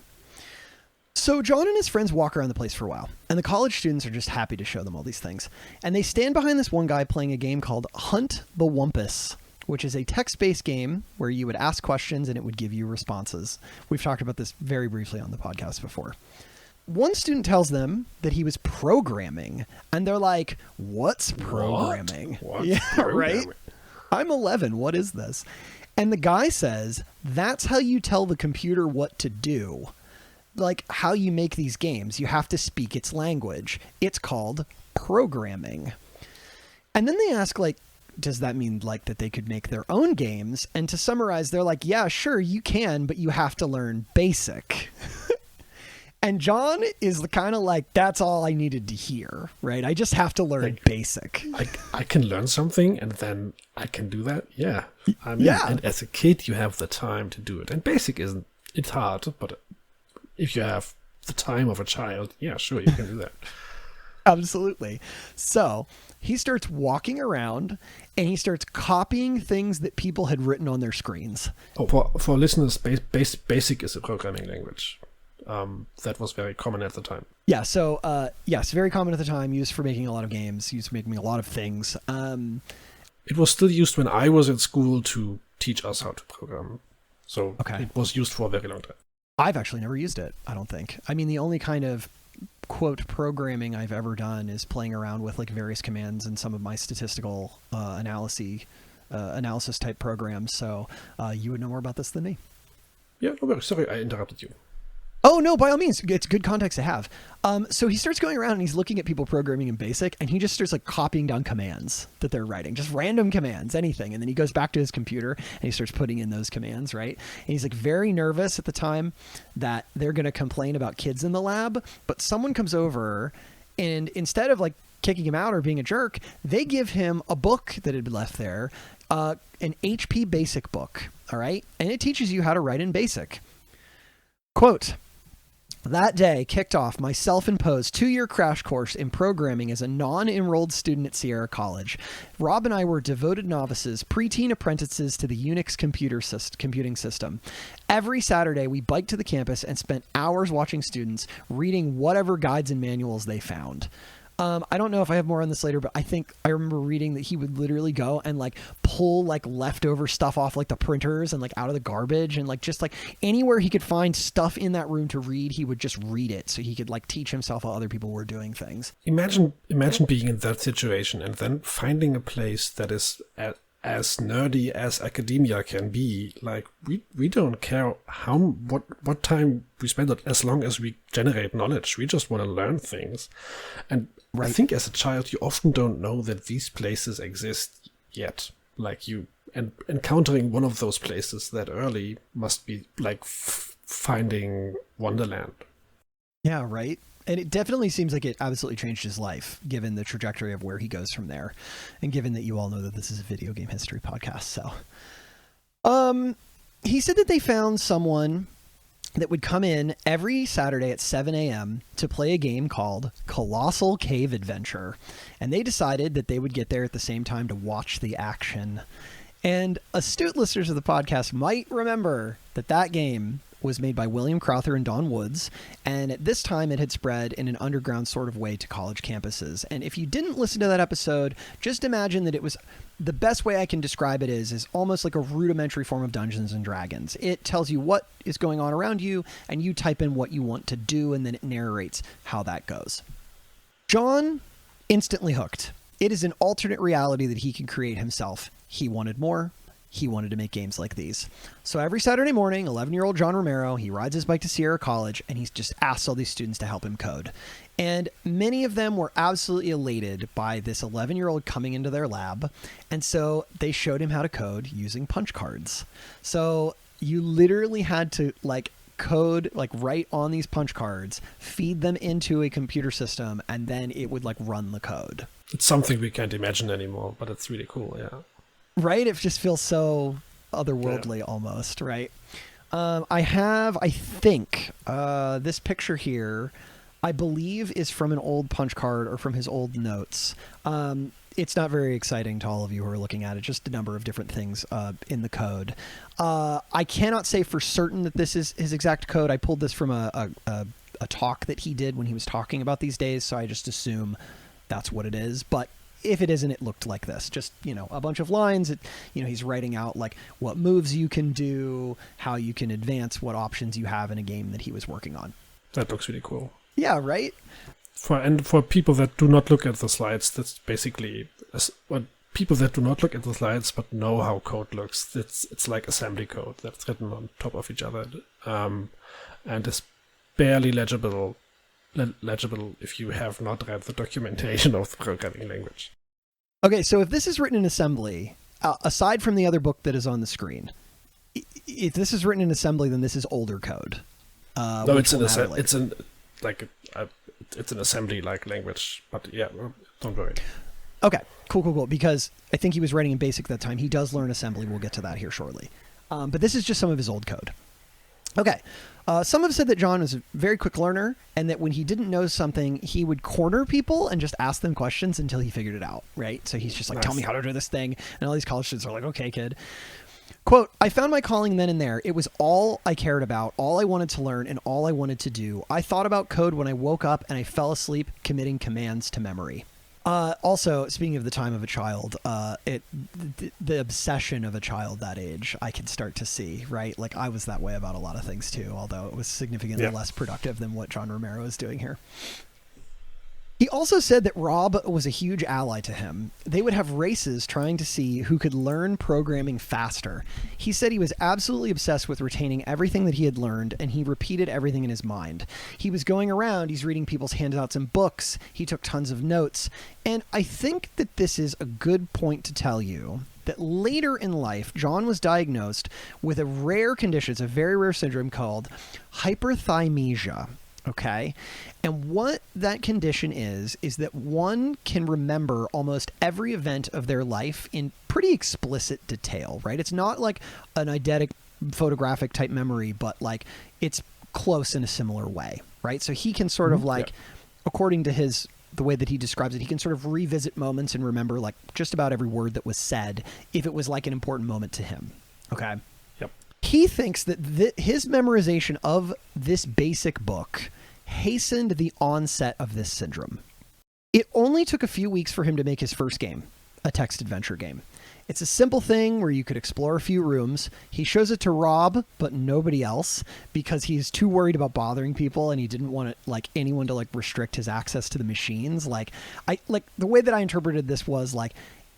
A: So John and his friends walk around the place for a while, and the college students are just happy to show them all these things. And they stand behind this one guy playing a game called Hunt the Wumpus, which is a text-based game where you would ask questions and it would give you responses. We've talked about this very briefly on the podcast before. one student tells them that he was programming, and they're like, what's programming?
B: What?
A: Yeah,
B: Programming?
A: right? I'm 11. What is this? And the guy says, that's how you tell the computer what to do. Like how you make these games. You have to speak its language. It's called programming. And then they ask, like, does that mean like that they could make their own games? And to summarize, they're like, yeah, sure, you can, but you have to learn BASIC. And John is the kind of like, that's all I needed to hear, right? I just have to learn like, BASIC.
B: I can learn something and then I can do that. Yeah. I mean,
A: yeah.
B: And as a kid, you have the time to do it. And BASIC it's hard, but if you have the time of a child, yeah, sure, you can do that.
A: Absolutely. So he starts walking around and he starts copying things that people had written on their screens.
B: Oh, for listeners, BASIC is a programming language. That was very common at the time.
A: Yeah, so yes, very common at the time, used for making a lot of games, used for making a lot of things.
B: It was still used when I was at school to teach us how to program. So It was used for a very long time.
A: I've actually never used it, I don't think. I mean, the only kind of quote programming I've ever done is playing around with like various commands in some of my statistical analysis type programs. So you would know more about this than me.
B: Yeah, no, sorry, I interrupted you.
A: Oh, no, by all means. It's good context to have. So he starts going around and he's looking at people programming in BASIC, and he just starts like copying down commands that they're writing, just random commands, anything. And then he goes back to his computer and he starts putting in those commands, right? And he's like very nervous at the time that they're going to complain about kids in the lab, but someone comes over and instead of like kicking him out or being a jerk, they give him a book that had been left there, an HP BASIC book, all right? And it teaches you how to write in BASIC. Quote, that day kicked off my self-imposed 2-year crash course in programming as a non-enrolled student at Sierra College. Rob and I were devoted novices, preteen apprentices to the Unix computing system. Every Saturday, we biked to the campus and spent hours watching students reading whatever guides and manuals they found. I don't know if I have more on this later, but I think I remember reading that he would literally go and like pull like leftover stuff off like the printers and like out of the garbage and like just like anywhere he could find stuff in that room to read, he would just read it so he could like teach himself how other people were doing things.
B: Imagine being in that situation and then finding a place that is as nerdy as academia can be. Like we don't care what time we spend it, as long as we generate knowledge. We just want to learn things. And right. I think as a child you often don't know that these places exist yet. Like and encountering one of those places that early must be like finding Wonderland.
A: Yeah, right. And it definitely seems like it absolutely changed his life, given the trajectory of where he goes from there. And given that you all know that this is a video game history podcast. So he said that they found someone that would come in every Saturday at 7 a.m. to play a game called Colossal Cave Adventure. And they decided that they would get there at the same time to watch the action. And astute listeners of the podcast might remember that game was made by William Crowther and Don Woods, and at this time it had spread in an underground sort of way to college campuses. And if you didn't listen to that episode, just imagine that it was, the best way I can describe it is almost like a rudimentary form of Dungeons and Dragons. It tells you what is going on around you, and you type in what you want to do, and then it narrates how that goes. John instantly hooked. It is an alternate reality that he can create himself. He wanted more. He wanted to make games like these. So every Saturday morning, 11-year-old John Romero, he rides his bike to Sierra College, and he's just asked all these students to help him code. And many of them were absolutely elated by this 11-year-old coming into their lab. And so they showed him how to code using punch cards. So you literally had to code, write on these punch cards, feed them into a computer system, and then it would run the code.
B: It's something we can't imagine anymore, but it's really cool. Yeah.
A: Right? It just feels so otherworldly almost, right? I think this picture here, I believe, is from an old punch card or from his old notes. It's not very exciting to all of you who are looking at it, just a number of different things in the code. I cannot say for certain that this is his exact code. I pulled this from a talk that he did when he was talking about these days, so I just assume that's what it is. But if it isn't, it looked like this. Just, a bunch of lines. He's writing out what moves you can do, how you can advance, what options you have in a game that he was working on.
B: That looks really cool.
A: Yeah, right?
B: For people that do not look at the slides, that's basically what people that do not look at the slides but know how code looks. It's like assembly code that's written on top of each other, and is barely legible if you have not read the documentation of the programming language.
A: Okay, so if this is written in assembly, aside from the other book that is on the screen, if this is written in assembly, then this is older code.
B: No, it's an assembly-like language, but yeah, don't worry.
A: Okay, cool. Because I think he was writing in BASIC at that time. He does learn assembly. We'll get to that here shortly. But this is just some of his old code. Okay. Some have said that John was a very quick learner and that when he didn't know something, he would corner people and just ask them questions until he figured it out, right? So he's just like, Tell me how to do this thing. And all these college students are like, okay, kid. Quote, I found my calling then and there. It was all I cared about, all I wanted to learn, and all I wanted to do. I thought about code when I woke up and I fell asleep committing commands to memory. Also, speaking of the time of a child, the obsession of a child that age, I can start to see, right? Like I was that way about a lot of things too, although it was significantly less productive than what John Romero is doing here. He also said that Rob was a huge ally to him. They would have races trying to see who could learn programming faster. He said he was absolutely obsessed with retaining everything that he had learned, and he repeated everything in his mind. He was going around, he's reading people's handouts and books, he took tons of notes, and I think that this is a good point to tell you that later in life, John was diagnosed with a rare condition, it's a very rare syndrome called hyperthymesia. Okay. And what that condition is that one can remember almost every event of their life in pretty explicit detail, right? It's not like an eidetic photographic type memory, but like it's close in a similar way, right? So he can sort of like, according to the way that he describes it, he can sort of revisit moments and remember like just about every word that was said if it was like an important moment to him. Okay.
B: Yep.
A: He thinks that his memorization of this basic book hastened the onset of this syndrome. It only took a few weeks for him to make his first game, a text adventure game. It's a simple thing where you could explore a few rooms. He shows it to Rob, but nobody else, because he's too worried about bothering people and he didn't want anyone to restrict his access to the machines. The way that I interpreted this was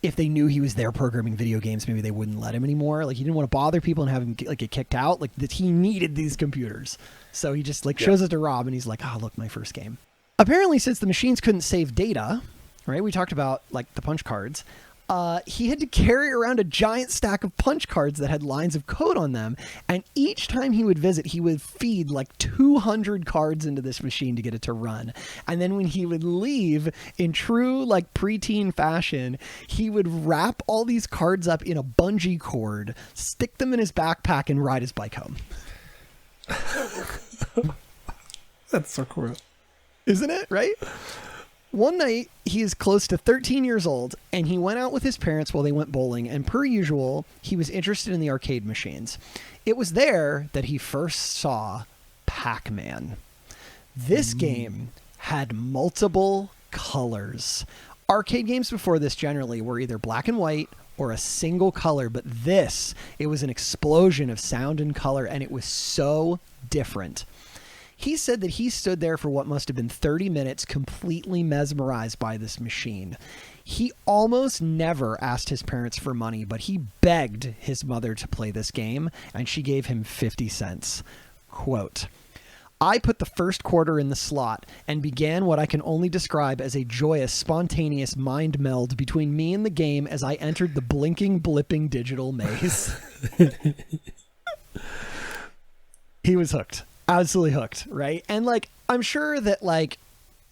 A: if they knew he was there programming video games, maybe they wouldn't let him anymore. He didn't want to bother people and have him get kicked out. That he needed these computers. So he just shows it to Rob and he's like, look, my first game. Apparently, since the machines couldn't save data, right? We talked about the punch cards. He had to carry around a giant stack of punch cards that had lines of code on them. And each time he would visit, he would feed 200 cards into this machine to get it to run. And then when he would leave, in true preteen fashion, he would wrap all these cards up in a bungee cord, stick them in his backpack, and ride his bike home.
B: That's so cool.
A: Isn't it? Right? One night, he is close to 13 years old, and he went out with his parents while they went bowling, and per usual, he was interested in the arcade machines. It was there that he first saw Pac-Man. This game had multiple colors. Arcade games before this generally were either black and white or a single color, but it was an explosion of sound and color, and it was so different. He said that he stood there for what must have been 30 minutes, completely mesmerized by this machine. He almost never asked his parents for money, but he begged his mother to play this game, and she gave him 50 cents. Quote, I put the first quarter in the slot and began what I can only describe as a joyous, spontaneous mind meld between me and the game as I entered the blinking, blipping digital maze. He was hooked. Absolutely hooked, right? And I'm sure that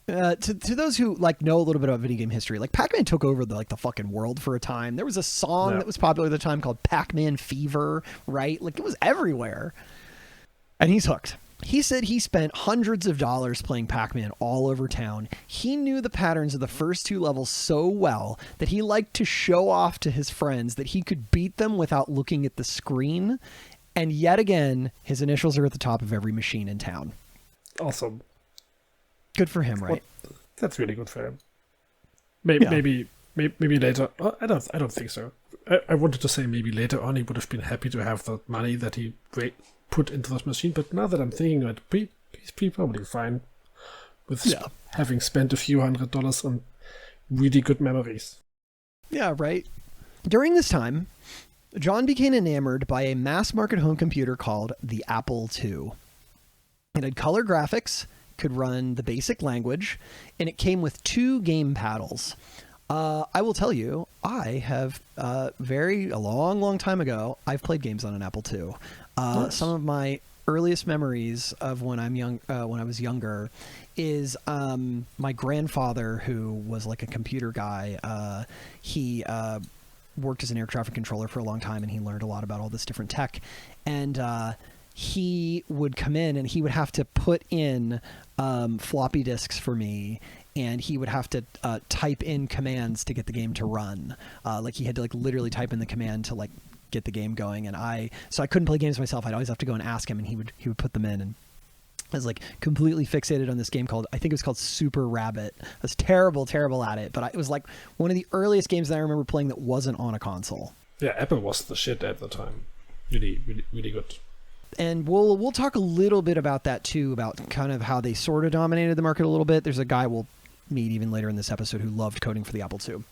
A: to those who know a little bit about video game history, Pac-Man took over the fucking world for a time. There was a song that was popular at the time called Pac-Man Fever, right? It was everywhere. And he's hooked. He said he spent hundreds of dollars playing Pac-Man all over town. He knew the patterns of the first two levels so well that he liked to show off to his friends that he could beat them without looking at the screen. And yet again, his initials are at the top of every machine in town.
B: Awesome.
A: Good for him, right?
B: Well, that's really good for him. Maybe later. I don't think so. I wanted to say maybe later on he would have been happy to have the money that he put into this machine. But now that I'm thinking it, he's probably fine with having spent a few $100 on really good memories.
A: Yeah, right. During this time, John became enamored by a mass-market home computer called the Apple II. It had color graphics, could run the basic language, and it came with 2 game paddles. I will tell you, I have a long time ago, I've played games on an Apple II.
B: Nice.
A: Some of my earliest memories of when I was younger is my grandfather, who was like a computer guy. He worked as an air traffic controller for a long time, and he learned a lot about all this different tech. And he would come in and he would have to put in floppy disks for me, and he would have to type in commands to get the game to run. Like he had to like literally type in the command to like get the game going. And so I couldn't play games myself. I'd always have to go and ask him, and he would put them in. And I was like completely fixated on this game I think it was called Super Rabbit. I was terrible at it, but it was like one of the earliest games that I remember playing that wasn't on a console.
B: Yeah, Apple was the shit at the time. Really, really, really good.
A: And we'll talk a little bit about that too, about kind of how they sort of dominated the market a little bit. There's a guy we'll meet even later in this episode who loved coding for the Apple II.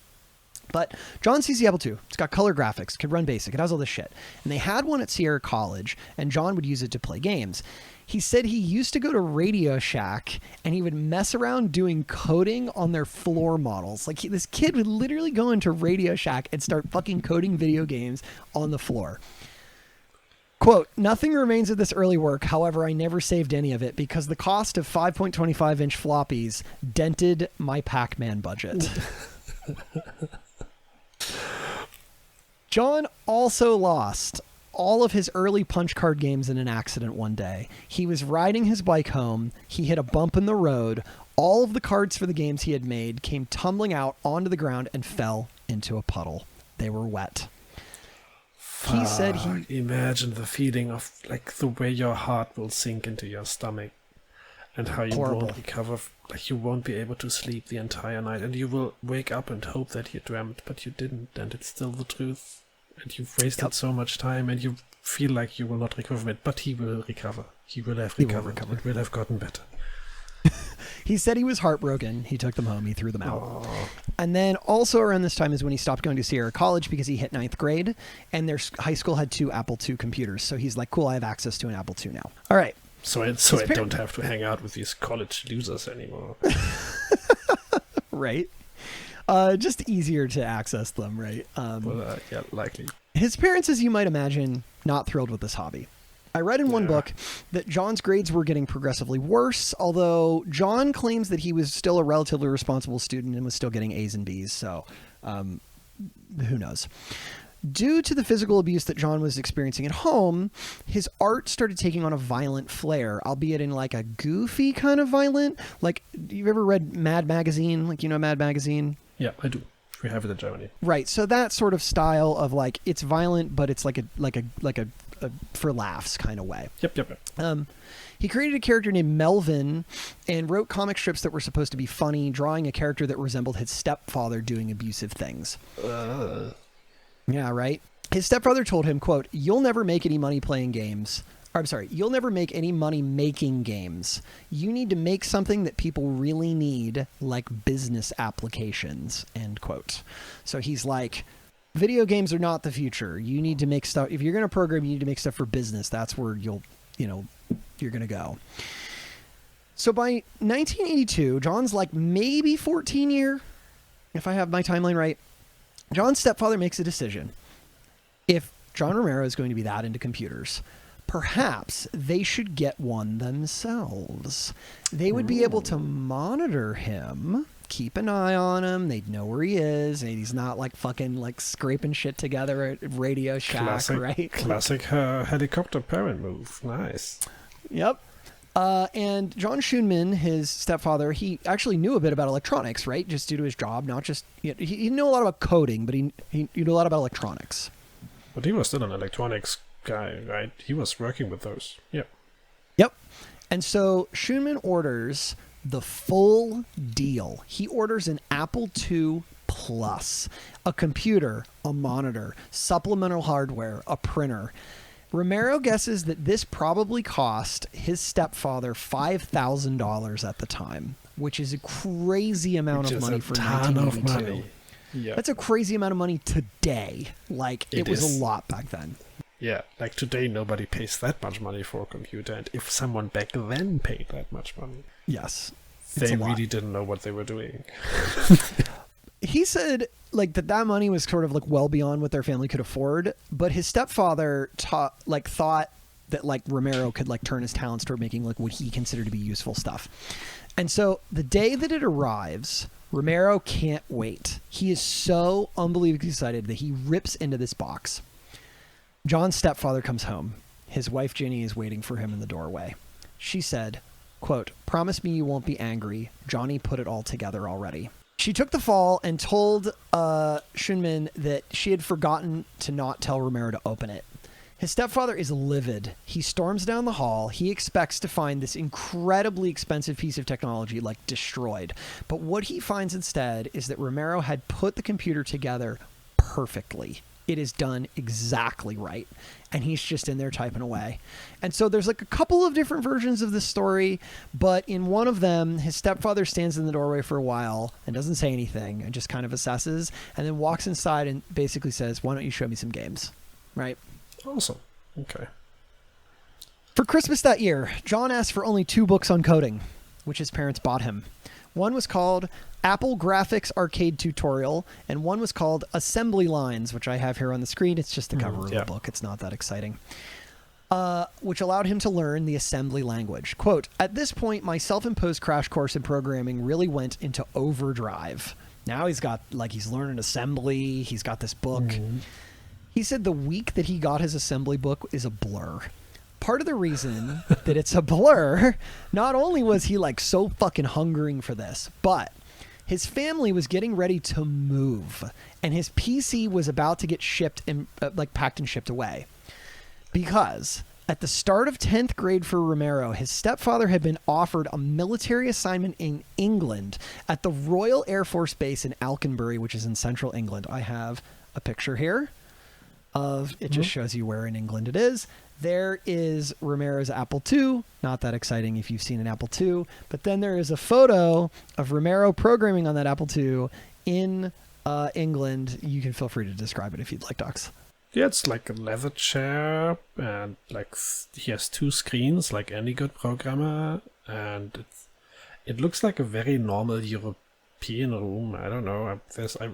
A: But John sees the Apple II. It's got color graphics, could run BASIC, it has all this shit. And they had one at Sierra College, and John would use it to play games. He said he used to go to Radio Shack, and he would mess around doing coding on their floor models. Like this kid would literally go into Radio Shack and start fucking coding video games on the floor. Quote, "Nothing remains of this early work. However, I never saved any of it because the cost of 5.25-inch floppies dented my Pac-Man budget." John also lost all of his early punch card games in an accident one day. He was riding his bike home. He hit a bump in the road. All of the cards for the games he had made came tumbling out onto the ground and fell into a puddle. They were wet. He said
B: imagine the feeling of like the way your heart will sink into your stomach, and how you won't recover. Like you won't be able to sleep the entire night, and you will wake up and hope that you dreamt, but you didn't, and it's still the truth. And you've wasted so much time, and you feel like you will not recover from it. But he will recover. He will have recovered. It will have gotten better.
A: He said he was heartbroken. He took them home. He threw them out.
B: Aww.
A: And then also around this time is when he stopped going to Sierra College because he hit 9th grade, and their high school had 2 Apple II computers. So he's like, cool, I have access to an Apple II now. All right.
B: So I don't have to hang out with these college losers anymore.
A: Right. Just easier to access them, right?
B: Yeah, likely.
A: His parents, as you might imagine, not thrilled with this hobby. I read in one book that John's grades were getting progressively worse, although John claims that he was still a relatively responsible student and was still getting A's and B's, so who knows. Due to the physical abuse that John was experiencing at home, his art started taking on a violent flair, albeit in like a goofy kind of violent. Like, you've ever read Mad Magazine? Like, you know Mad Magazine?
B: Yeah, I do. We have it in Germany.
A: Right. So that sort of style of like, it's violent, but it's like a for laughs kind of way.
B: Yep.
A: He created a character named Melvin and wrote comic strips that were supposed to be funny, drawing a character that resembled his stepfather doing abusive things. Yeah, right. His stepfather told him, quote, "You'll never make any money playing games. You'll never make any money making games. You need to make something that people really need, like business applications," end quote. So he's like, video games are not the future. You need to make stuff. If you're going to program, you need to make stuff for business. That's where you're going to go. So by 1982, John's like maybe 14 year, if I have my timeline right. John's stepfather makes a decision. If John Romero is going to be that into computers, perhaps they should get one themselves. They would be able to monitor him, keep an eye on him. They'd know where he is, and he's not like fucking like scraping shit together at Radio Shack, right?
B: Classic helicopter parent move. Nice.
A: Yep. And John Schoenman, his stepfather, he actually knew a bit about electronics, right? Just due to his job, not just he knew a lot about coding, but he knew a lot about electronics.
B: But he was still an electronics guy, right? He was working with those. Yep.
A: And so Schoenman orders the full deal. He orders an Apple II Plus, a computer, a monitor, supplemental hardware, a printer. Romero guesses that this probably cost his stepfather $5,000 at the time, which is a crazy amount of money for 1982.
B: Yeah.
A: That's a crazy amount of money today. Like, it was a lot back then.
B: Yeah, like today nobody pays that much money for a computer, and if someone back then paid that much money,
A: yes,
B: they really didn't know what they were doing.
A: He said like that money was sort of like well beyond what their family could afford, but his stepfather thought that like Romero could like turn his talents toward making like what he considered to be useful stuff. And so the day that it arrives, Romero can't wait. He is so unbelievably excited that he rips into this box. John's stepfather comes home. His wife Ginny is waiting for him in the doorway. She said, quote, "Promise me you won't be angry. Johnny put it all together already." She took the fall and told Shunmin that she had forgotten to not tell Romero to open it. His stepfather is livid. He storms down the hall. He expects to find this incredibly expensive piece of technology like destroyed. But what he finds instead is that Romero had put the computer together perfectly. It is done exactly right. And he's just in there typing away. And so there's like a couple of different versions of this story, but in one of them, his stepfather stands in the doorway for a while and doesn't say anything and just kind of assesses and then walks inside and basically says, "Why don't you show me some games?" Right?
B: Awesome. Okay.
A: For Christmas that year, John asked for only 2 books on coding, which his parents bought him. One was called Apple Graphics Arcade Tutorial, and one was called Assembly Lines, which I have here on the screen. It's just the cover of the book. It's not that exciting. Which allowed him to learn the assembly language. Quote, "At this point, my self-imposed crash course in programming really went into overdrive. Now he's learning assembly. He's got this book." Mm-hmm. He said the week that he got his assembly book is a blur. Part of the reason that it's a blur, not only was he like so fucking hungering for this, but his family was getting ready to move and his PC was about to get shipped and packed and shipped away. Because at the start of 10th grade for Romero, his stepfather had been offered a military assignment in England at the Royal Air Force Base in Alconbury, which is in central England. I have a picture here of it. Just shows you where in England it is. There is Romero's Apple II. Not that exciting if you've seen an Apple II. But then there is a photo of Romero programming on that Apple II in England. You can feel free to describe it if you'd like, Dachz.
B: Yeah, it's like a leather chair, and like he has 2 screens, like any good programmer, and it looks like a very normal European room. I don't know.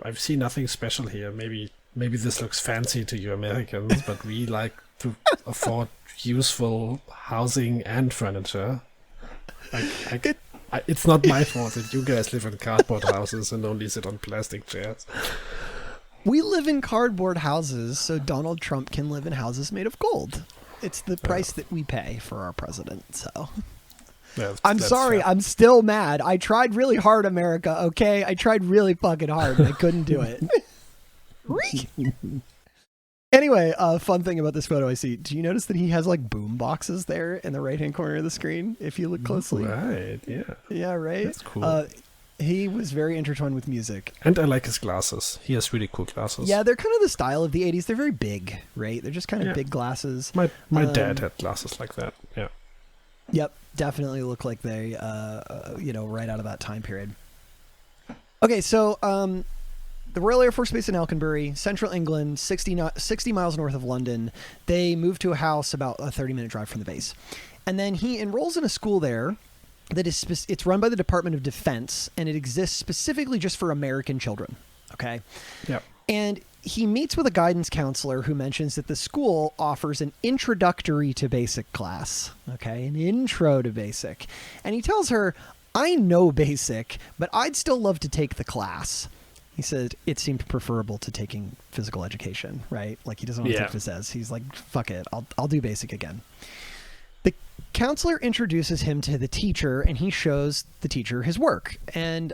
B: I've seen nothing special here. Maybe this looks fancy to you Americans, but we like to afford useful housing and furniture. It's not my fault that you guys live in cardboard houses and only sit on plastic chairs.
A: We live in cardboard houses so Donald Trump can live in houses made of gold. It's the price that we pay for our president, so...
B: Yeah,
A: I'm sorry,
B: fair.
A: I'm still mad. I tried really hard, America, okay? I tried really fucking hard, and I couldn't do it. Anyway, fun thing about this photo I see. Do you notice that he has like boom boxes there in the right-hand corner of the screen, if you look closely?
B: Right, yeah.
A: Yeah, right?
B: That's cool.
A: He was very intertwined with music.
B: And I like his glasses. He has really cool glasses.
A: Yeah, they're kind of the style of the 80s. They're very big, right? They're just kind of big glasses.
B: My dad had glasses like that, yeah.
A: Yep, definitely look like they, right out of that time period. Okay, so the Royal Air Force Base in Alconbury, central England, 60 miles north of London. They moved to a house about a 30-minute drive from the base. And then he enrolls in a school there that is it's run by the Department of Defense, and it exists specifically just for American children. Okay?
B: Yeah.
A: And he meets with a guidance counselor who mentions that the school offers an introductory to basic class. Okay? An intro to basic. And he tells her, "I know basic, but I'd still love to take the class." He said it seemed preferable to taking physical education, right? Like he doesn't want to take phys ed. He's like, fuck it, I'll do basic again. The counselor introduces him to the teacher, and he shows the teacher his work. And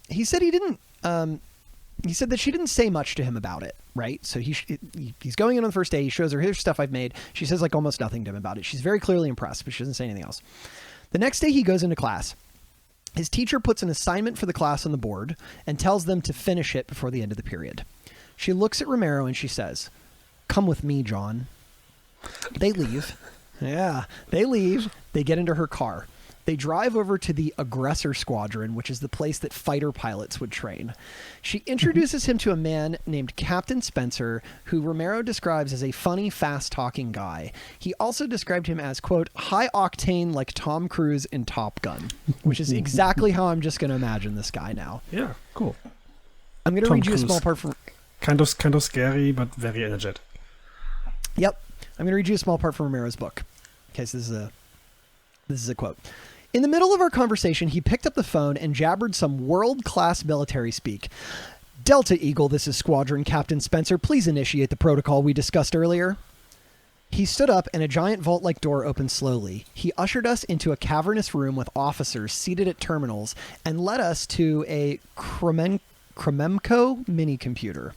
A: he said he didn't. He said that she didn't say much to him about it, right? So he's going in on the first day. He shows her, "Here's stuff I've made." She says like almost nothing to him about it. She's very clearly impressed, but she doesn't say anything else. The next day he goes into class. His teacher puts an assignment for the class on the board and tells them to finish it before the end of the period. She looks at Romero and she says, "Come with me, John." They leave. Yeah, they leave. They get into her car. They drive over to the Aggressor Squadron, which is the place that fighter pilots would train. She introduces him to a man named Captain Spencer, who Romero describes as a funny, fast-talking guy. He also described him as, quote, high-octane like Tom Cruise in Top Gun, which is exactly how I'm just going to imagine this guy now.
B: Yeah, cool.
A: I'm going to read you a small part from...
B: Kind of scary, but very energetic.
A: Yep. I'm going to read you a small part from Romero's book. Okay, so this is a quote. In the middle of our conversation, he picked up the phone and jabbered some world-class military speak. Delta Eagle, this is Squadron Captain Spencer. Please initiate the protocol we discussed earlier. He stood up and a giant vault-like door opened slowly. He ushered us into a cavernous room with officers seated at terminals and led us to a Krememco mini-computer.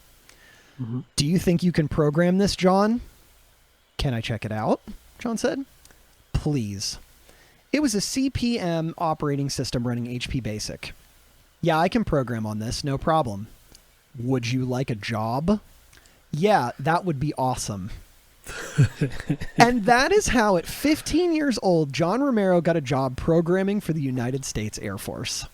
A: Mm-hmm. Do you think you can program this, John? Can I check it out? John said. Please. It was a CPM operating system running HP Basic. Yeah, I can program on this, no problem. Would you like a job? Yeah, that would be awesome. And that is how, at 15 years old, John Romero got a job programming for the United States Air Force.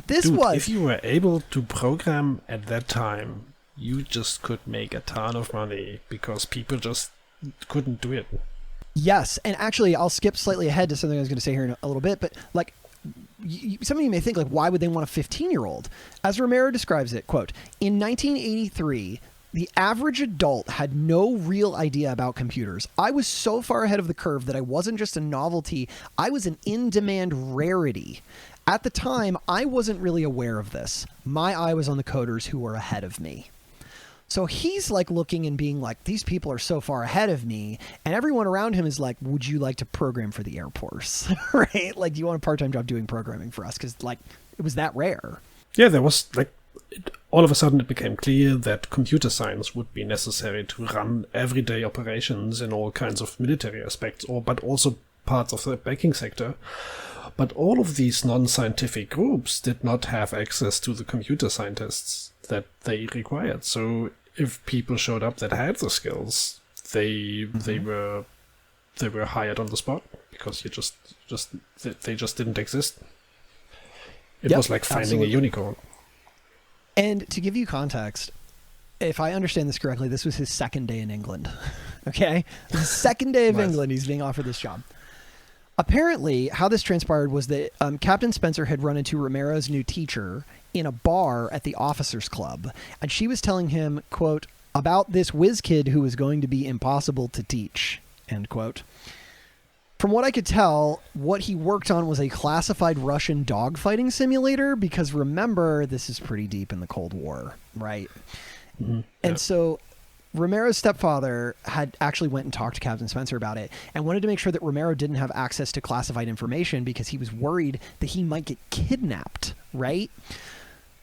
B: If you were able to program at that time, you just could make a ton of money because people just couldn't do it.
A: Yes, and actually, I'll skip slightly ahead to something I was going to say here in a little bit, but like, some of you may think, like, why would they want a 15-year-old? As Romero describes it, quote, in 1983, the average adult had no real idea about computers. I was so far ahead of the curve that I wasn't just a novelty, I was an in-demand rarity. At the time, I wasn't really aware of this. My eye was on the coders who were ahead of me. So he's like looking and being like, these people are so far ahead of me. And everyone around him is like, would you like to program for the Air Force? Right? Like, do you want a part-time job doing programming for us? Because like, it was that rare.
B: Yeah, there was like, all of a sudden it became clear that computer science would be necessary to run everyday operations in all kinds of military aspects, but also parts of the banking sector. But all of these non-scientific groups did not have access to the computer scientists that they required. So if people showed up that had the skills, they were hired on the spot because they just didn't exist. It was like finding a unicorn.
A: And to give you context, if I understand this correctly, this was his second day in England. Okay? The second day of England, he's being offered this job. Apparently, how this transpired was that Captain Spencer had run into Romero's new teacher in a bar at the officers' club, and she was telling him, quote, about this whiz kid who was going to be impossible to teach, end quote. From what I could tell, what he worked on was a classified Russian dogfighting simulator, because remember, this is pretty deep in the Cold War, right? Mm-hmm. And so Romero's stepfather had actually went and talked to Captain Spencer about it and wanted to make sure that Romero didn't have access to classified information because he was worried that he might get kidnapped, right?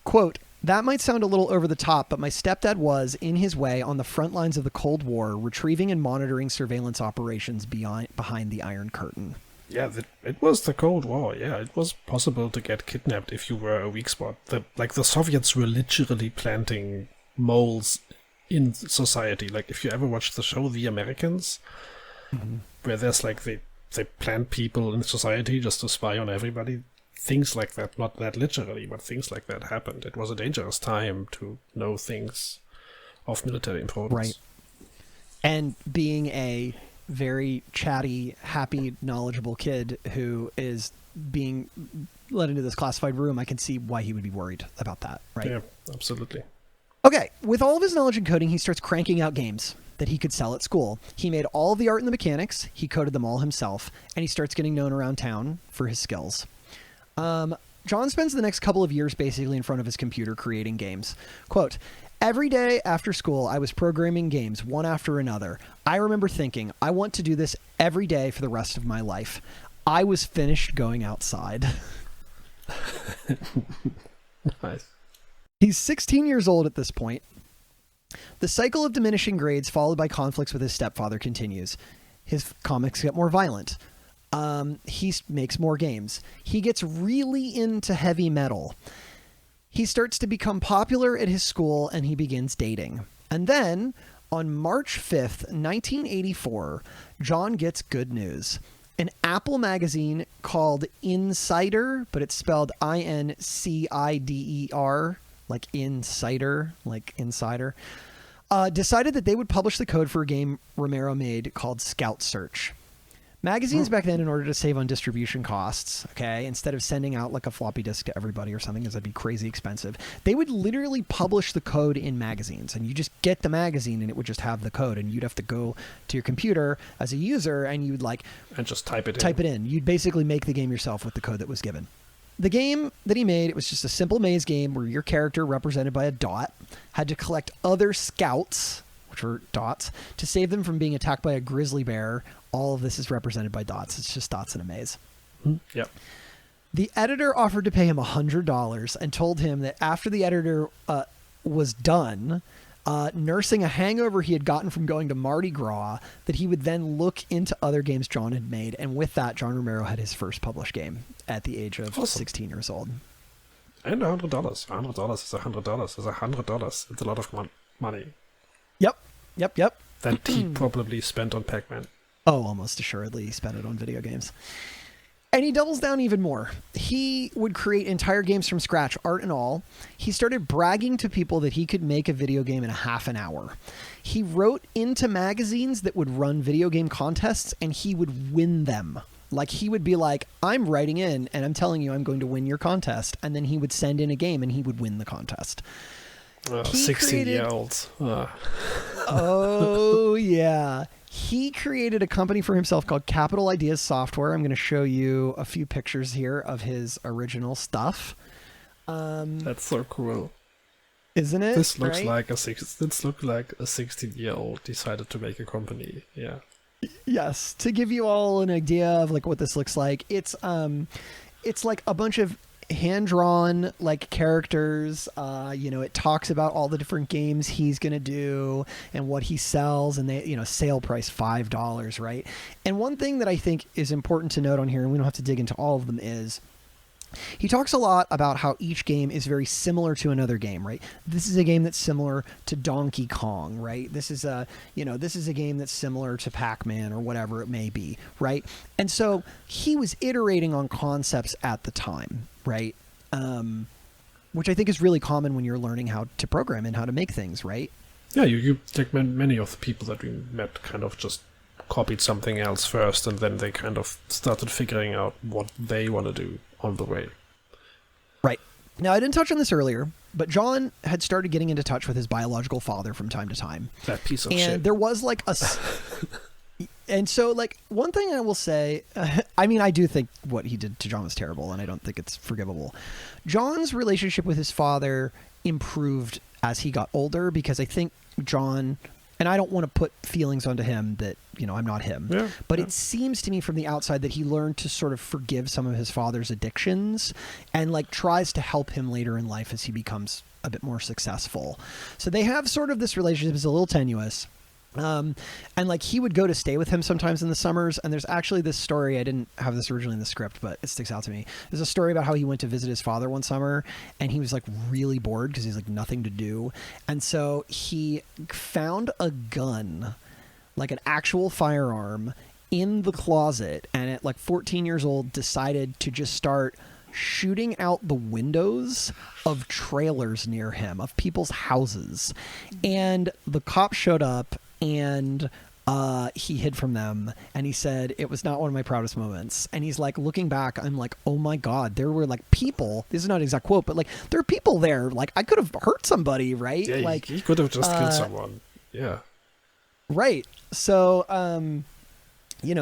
A: Quote, that might sound a little over the top, but my stepdad was, in his way, on the front lines of the Cold War, retrieving and monitoring surveillance operations behind the Iron Curtain.
B: Yeah, it was the Cold War. Yeah, it was possible to get kidnapped if you were a weak spot. The Soviets were literally planting moles in society. Like, if you ever watched the show The Americans, mm-hmm. where there's like they plant people in society just to spy on everybody. Things like that, not that literally, but things like that happened. It was a dangerous time to know things of military importance.
A: Right. And being a very chatty, happy, knowledgeable kid who is being let into this classified room, I can see why he would be worried about that, right?
B: Yeah, absolutely.
A: Okay, with all of his knowledge in coding, he starts cranking out games that he could sell at school. He made all of the art and the mechanics, he coded them all himself, and he starts getting known around town for his skills. John spends the next couple of years basically in front of his computer creating games. Quote, every day after school, I was programming games one after another. I remember thinking, I want to do this every day for the rest of my life. I was finished going outside.
B: Nice.
A: He's 16 years old at this point. The cycle of diminishing grades followed by conflicts with his stepfather continues. His comics get more violent. He makes more games. He gets really into heavy metal. He starts to become popular at his school and he begins dating. And then, On March 5th, 1984, John gets good news. An Apple magazine called Insider, but it's spelled INCIDER, like insider, like insider, decided that they would publish the code for a game Romero made called Scout Search. Magazines back then, in order to save on distribution costs, okay, instead of sending out like a floppy disk to everybody or something, because that'd be crazy expensive, they would literally publish the code in magazines, and you just get the magazine and it would just have the code, and you'd have to go to your computer as a user and you'd
B: and just type it
A: in. You'd basically make the game yourself with the code that was given. The game that he made, it was just a simple maze game where your character, represented by a dot, had to collect other scouts, which were dots, to save them from being attacked by a grizzly bear. All of this is represented by dots. It's just dots in a maze.
B: Yep.
A: The editor offered to pay him $100 and told him that after the editor was done nursing a hangover he had gotten from going to Mardi Gras, that he would then look into other games John had made. And with that, John Romero had his first published game at the age of 16 years old.
B: And $100. $100 is $100. Is $100. It's a lot of money.
A: Yep.
B: That he probably spent on Pac-Man.
A: Oh, almost assuredly he spent it on video games. And he doubles down even more. He would create entire games from scratch, art and all. He started bragging to people that he could make a video game in a half an hour. He wrote into magazines that would run video game contests, and he would win them. Like, he would be like, I'm writing in, and I'm telling you I'm going to win your contest. And then he would send in a game, and he would win the contest.
B: 16-year-olds.
A: Oh, yeah. He created a company for himself called Capital Ideas Software. I'm going to show you a few pictures here of his original stuff.
B: That's so cool.
A: Isn't it?
B: This looks
A: right?
B: like a 16-year-old decided to make a company. Yeah.
A: Yes. To give you all an idea of like what this looks like, it's like a bunch of hand-drawn like characters. It talks about all the different games he's gonna do and what he sells, and they, sale price $5, right? And one thing that I think is important to note on here, and we don't have to dig into all of them, is he talks a lot about how each game is very similar to another game, right? This is a game that's similar to Donkey Kong, right? This is a game that's similar to Pac-Man or whatever it may be, right? And so he was iterating on concepts at the time, right? Which I think is really common when you're learning how to program and how to make things, right?
B: Yeah, you like many of the people that we met kind of just copied something else first, and then they kind of started figuring out what they want to do on the way.
A: Right. Now, I didn't touch on this earlier, but John had started getting into touch with his biological father from time to time.
B: That piece of
A: shit. And there was like a... And so, like, one thing I will say, I do think what he did to John was terrible, and I don't think it's forgivable. John's relationship with his father improved as he got older, because I think John... And I don't want to put feelings onto him that, I'm not him. Yeah, but it seems to me from the outside that he learned to sort of forgive some of his father's addictions and like tries to help him later in life as he becomes a bit more successful. So they have sort of this relationship is a little tenuous. And like he would go to stay with him sometimes in the summers. And there's actually this story, I didn't have this originally in the script, but it sticks out to me. There's a story about how he went to visit his father one summer and he was like really bored because he's like nothing to do. And so he found a gun, like an actual firearm, in the closet. And at like 14 years old, decided to just start shooting out the windows of trailers near him, of people's houses. And the cops showed up, and he hid from them, and he said it was not one of my proudest moments. And he's like, looking back, I'm like, oh my God, there were like people, this is not an exact quote, but like there are people there, like I could have hurt somebody, right?
B: Yeah,
A: like
B: he could have just killed someone. Yeah. Right.
A: So,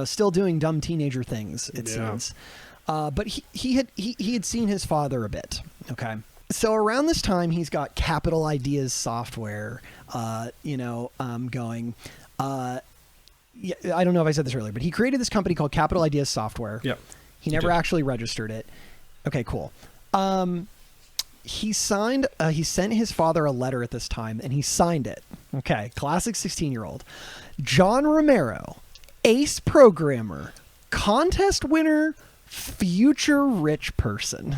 A: still doing dumb teenager things, it seems. But he had seen his father a bit. Okay. So around this time, he's got Capital Ideas Software, going. I don't know if I said this earlier, but he created this company called Capital Ideas Software.
B: Yeah.
A: He never actually registered it. Okay, cool. He sent his father a letter at this time, and he signed it. Okay, classic 16-year-old. John Romero, ace programmer, contest winner, future rich person.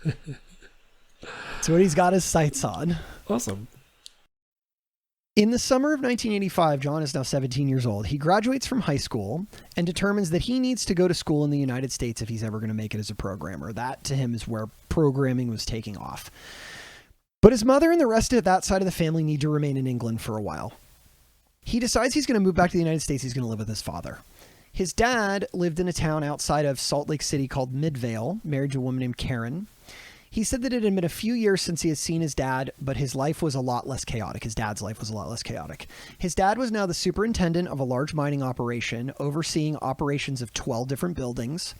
A: That's what he's got his sights on.
B: Awesome.
A: In the summer of 1985, John is now 17 years old. He graduates from high school and determines that he needs to go to school in the United States if he's ever going to make it as a programmer. That, to him, is where programming was taking off. But his mother and the rest of that side of the family need to remain in England for a while. He decides he's going to move back to the United States. He's going to live with his father. His dad lived in a town outside of Salt Lake City called Midvale, married to a woman named Karen. He said that it had been a few years since he had seen his dad, but his life was a lot less chaotic. His dad's life was a lot less chaotic. His dad was now the superintendent of a large mining operation, overseeing operations of 12 different buildings.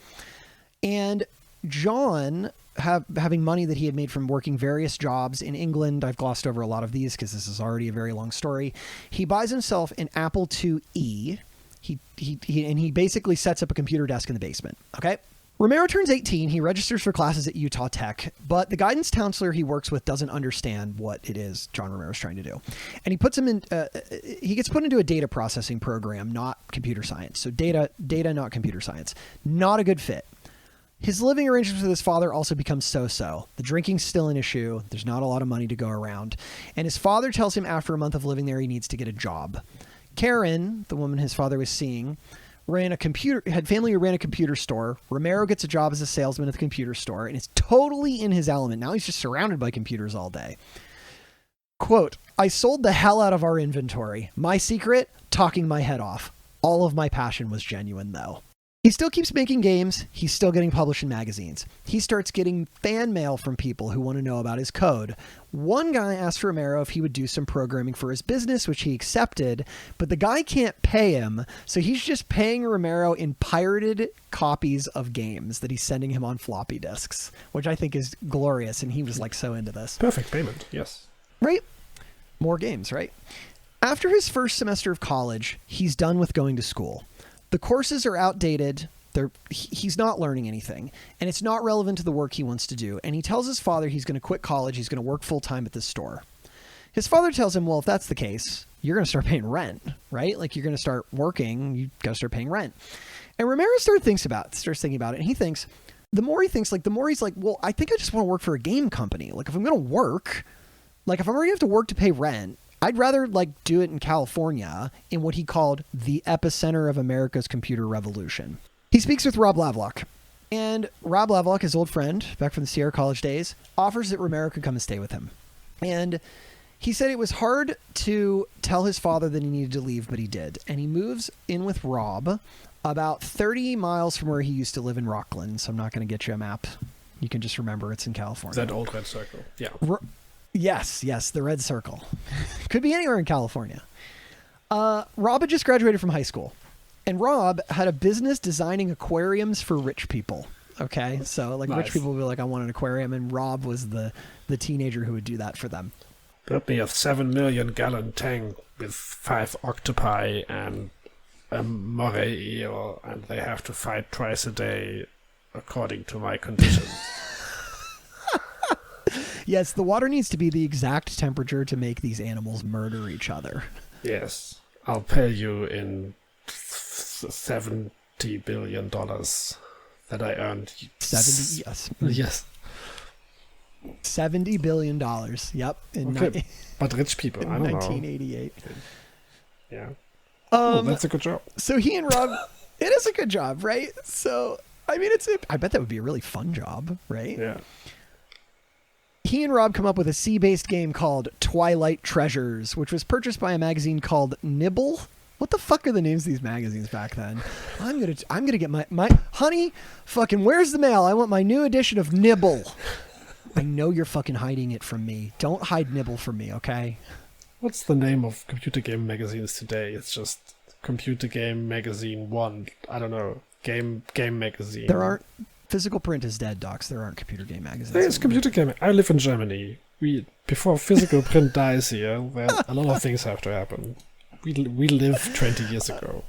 A: And John, having money that he had made from working various jobs in England, I've glossed over a lot of these because this is already a very long story. He buys himself an Apple IIe. He basically sets up a computer desk in the basement. Okay. Romero turns 18. He registers for classes at Utah Tech, but the guidance counselor he works with doesn't understand what it is John Romero's trying to do. And he puts him in, he gets put into a data processing program, not computer science. So data, not computer science. Not a good fit. His living arrangements with his father also become so-so. The drinking's still an issue. There's not a lot of money to go around. And his father tells him after a month of living there, he needs to get a job. Karen, the woman his father was seeing, had family who ran a computer store. Romero gets a job as a salesman at the computer store and is totally in his element. Now he's just surrounded by computers all day. Quote, "I sold the hell out of our inventory. My secret, talking my head off. All of my passion was genuine though." He still keeps making games. He's still getting published in magazines. He starts getting fan mail from people who want to know about his code. One guy asked Romero if he would do some programming for his business, which he accepted, but the guy can't pay him, so he's just paying Romero in pirated copies of games that he's sending him on floppy disks, which I think is glorious, and he was like so into this.
B: Perfect payment, yes.
A: Right? More games, right? After his first semester of college, he's done with going to school. The courses are outdated. He's not learning anything, and it's not relevant to the work he wants to do. And he tells his father he's going to quit college. He's going to work full time at this store. His father tells him, well, if that's the case, you're going to start paying rent, right? Like you're going to start working. You got to start paying rent. And Romero starts thinking about it. And he thinks, the more he's like, well, I think I just want to work for a game company. Like if I'm going to work, like if I'm already have to work to pay rent, I'd rather like do it in California in what he called the epicenter of America's computer revolution. He speaks with Rob Lavlock, and Rob Lavlock, his old friend back from the Sierra College days, offers that Romero could come and stay with him. And he said it was hard to tell his father that he needed to leave, but he did. And he moves in with Rob about 30 miles from where he used to live in Rockland. So I'm not going to get you a map. You can just remember it's in California.
B: That old red circle. Yeah.
A: Yes, the red circle. Could be anywhere in California. Rob had just graduated from high school, and Rob had a business designing aquariums for rich people. Okay, so like nice. Rich people would be like, I want an aquarium, and Rob was the teenager who would do that for them.
B: Built me a 7 million gallon tank with 5 octopi and a moray eel, and they have to fight twice a day according to my conditions.
A: Yes, the water needs to be the exact temperature to make these animals murder each other.
B: Yes, I'll pay you in $70 billion that I earned.
A: 70, yes.
B: Yes.
A: $70 billion, yep.
B: But rich people, I don't
A: 1988.
B: know. Yeah. That's a good job.
A: So he and Rob, it is a good job, right? So, I mean, I bet that would be a really fun job, right?
B: Yeah.
A: He and Rob come up with a C-based game called Twilight Treasures, which was purchased by a magazine called Nibble. What the fuck are the names of these magazines back then? I'm gonna get my honey, fucking where's the mail? I want my new edition of Nibble. I know you're fucking hiding it from me. Don't hide Nibble from me, okay?
B: What's the name of computer game magazines today? It's just Computer Game Magazine 1. I don't know. Game Magazine.
A: There aren't. Physical print is dead, Dachz. There aren't computer game magazines.
B: There's computer game. I live in Germany. Before physical print dies here, a lot of things have to happen. We lived 20 years ago.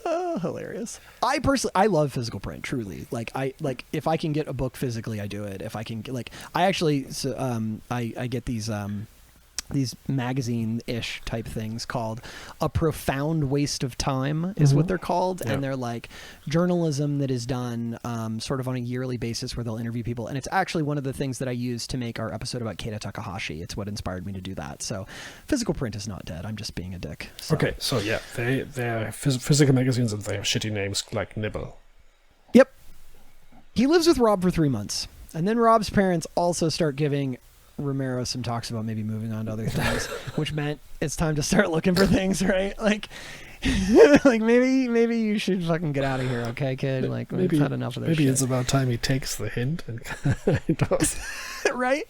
A: Oh, hilarious. I love physical print, truly. If I can get a book physically, I do it. If I can I get these these magazine-ish type things called A Profound Waste of Time is what they're called.
B: Yeah.
A: And they're like journalism that is done sort of on a yearly basis where they'll interview people. And it's actually one of the things that I used to make our episode about Keita Takahashi. It's what inspired me to do that. So physical print is not dead. I'm just being a dick. So.
B: Okay, so yeah, they're physical magazines and they have shitty names like Nibble.
A: Yep. He lives with Rob for 3 months. And then Rob's parents also start giving Romero some talks about maybe moving on to other things, which meant it's time to start looking for things, right? Like, like maybe you should fucking get out of here, okay, kid? Like, we've had enough of this
B: Maybe
A: shit.
B: it's about time he takes the hint and
A: right?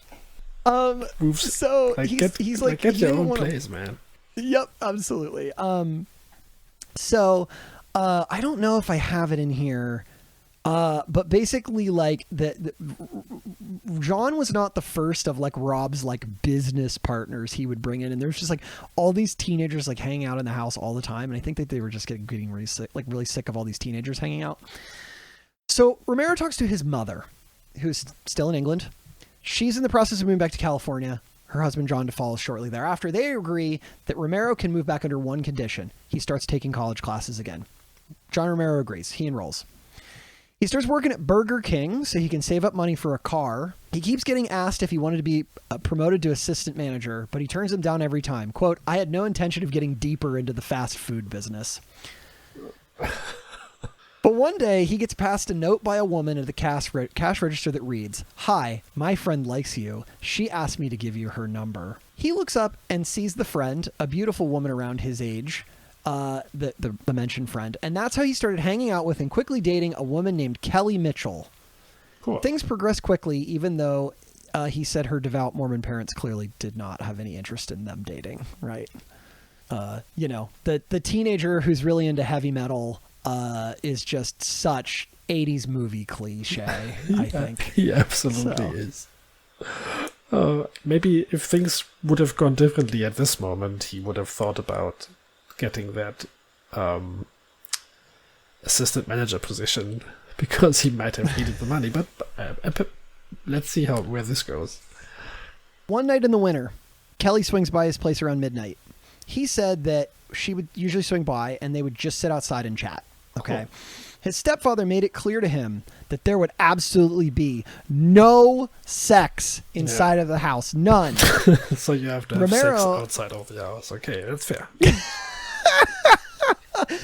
B: moves.
A: So
B: Like,
A: he's like,
B: get
A: he
B: your
A: didn't
B: own
A: wanna-
B: place, man.
A: Yep, absolutely. So I don't know if I have it in here. But basically, like the John was not the first of like Rob's like business partners he would bring in, and there's just like all these teenagers like hanging out in the house all the time, and I think that they were just getting really sick of all these teenagers hanging out. So Romero talks to his mother, who's still in England. She's in the process of moving back to California. Her husband John to follow shortly thereafter. They agree that Romero can move back under one condition: he starts taking college classes again. John Romero agrees. He enrolls. He starts working at Burger King so he can save up money for a car. He keeps getting asked if he wanted to be promoted to assistant manager, but he turns them down every time. Quote, I had no intention of getting deeper into the fast food business. But one day he gets passed a note by a woman at the cash register that reads, Hi, my friend likes you. She asked me to give you her number. He looks up and sees the friend, a beautiful woman around his age, the mentioned friend, and that's how he started hanging out with and quickly dating a woman named Kelly Mitchell.
B: Cool.
A: Things progress quickly, even though he said her devout Mormon parents clearly did not have any interest in them dating, right? You know, the teenager who's really into heavy metal is just such 80s movie cliche, I think.
B: He absolutely is. Maybe if things would have gone differently at this moment, he would have thought about getting that assistant manager position because he might have needed the money. But let's see where this goes.
A: One night in the winter, Kelly swings by his place around midnight. He said that she would usually swing by and they would just sit outside and chat. Okay. Cool. His stepfather made it clear to him that there would absolutely be no sex inside of the house. None.
B: So you have to have
A: Romero,
B: sex outside of the house. Okay, that's fair.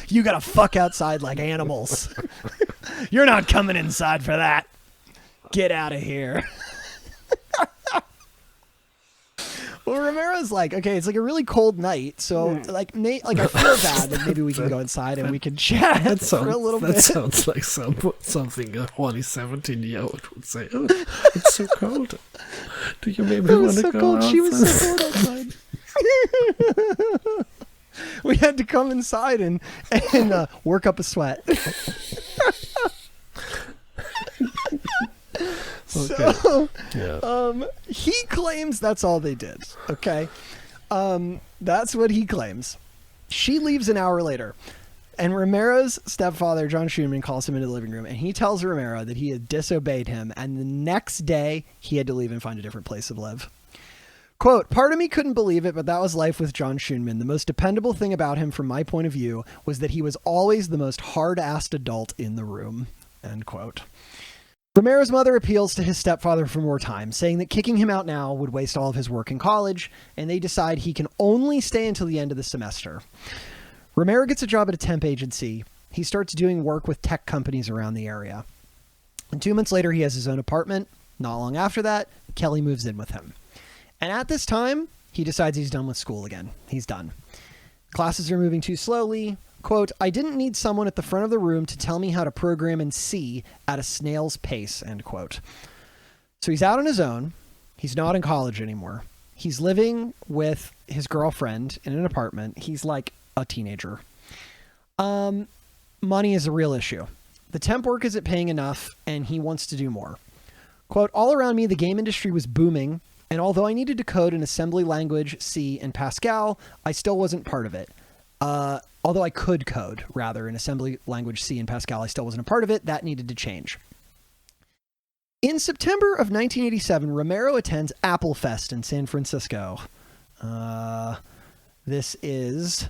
A: You gotta fuck outside like animals. You're not coming inside for that. Get out of here. Well, Romero's like, okay, it's like a really cold night, so like I feel bad that maybe we can go inside and we can chat for a little bit.
B: That sounds like something a horny 17-year-old would say. Oh, it's so cold. Do you maybe want to go outside?
A: She was so cold outside. We had to come inside and work up a sweat. So, he claims that's all they did. Okay. That's what he claims. She leaves an hour later, and Romero's stepfather, John Schoenman, calls him into the living room, and he tells Romero that he had disobeyed him, and the next day he had to leave and find a different place to live. Quote, part of me couldn't believe it, but that was life with John Schoenman. The most dependable thing about him from my point of view was that he was always the most hard-assed adult in the room. End quote. Romero's mother appeals to his stepfather for more time, saying that kicking him out now would waste all of his work in college, and they decide he can only stay until the end of the semester. Romero gets a job at a temp agency. He starts doing work with tech companies around the area. And 2 months later, he has his own apartment. Not long after that, Kelly moves in with him. And at this time, he decides he's done with school again. He's done. Classes are moving too slowly. Quote, I didn't need someone at the front of the room to tell me how to program in C at a snail's pace, end quote. So he's out on his own. He's not in college anymore. He's living with his girlfriend in an apartment. He's like a teenager. Money is a real issue. The temp work isn't paying enough, and he wants to do more. Quote, all around me, the game industry was booming, and although I needed to code in assembly language C and Pascal, I still wasn't part of it. Although I could code, rather, in assembly language C and Pascal, I still wasn't a part of it. That needed to change. In September of 1987, Romero attends Apple Fest in San Francisco. This is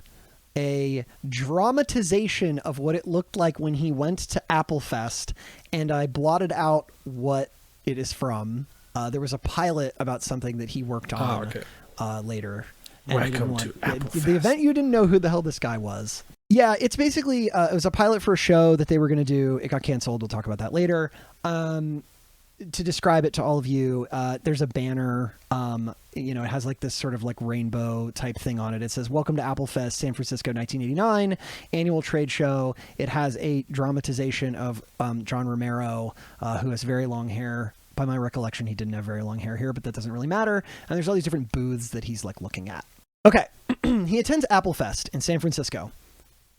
A: a dramatization of what it looked like when he went to Applefest, and I blotted out what it is from. There was a pilot about something that he worked on later.
B: Welcome to Applefest.
A: The event you didn't know who the hell this guy was. Yeah, it's basically, it was a pilot for a show that they were going to do. It got canceled. We'll talk about that later. To describe it to all of you, there's a banner, it has like this sort of like rainbow type thing on it. It says, "Welcome to Applefest, San Francisco 1989, annual trade show." It has a dramatization of John Romero, who has very long hair. By my recollection, he didn't have very long hair here, but that doesn't really matter. And there's all these different booths that he's like looking at. Okay. He attends Applefest in San Francisco.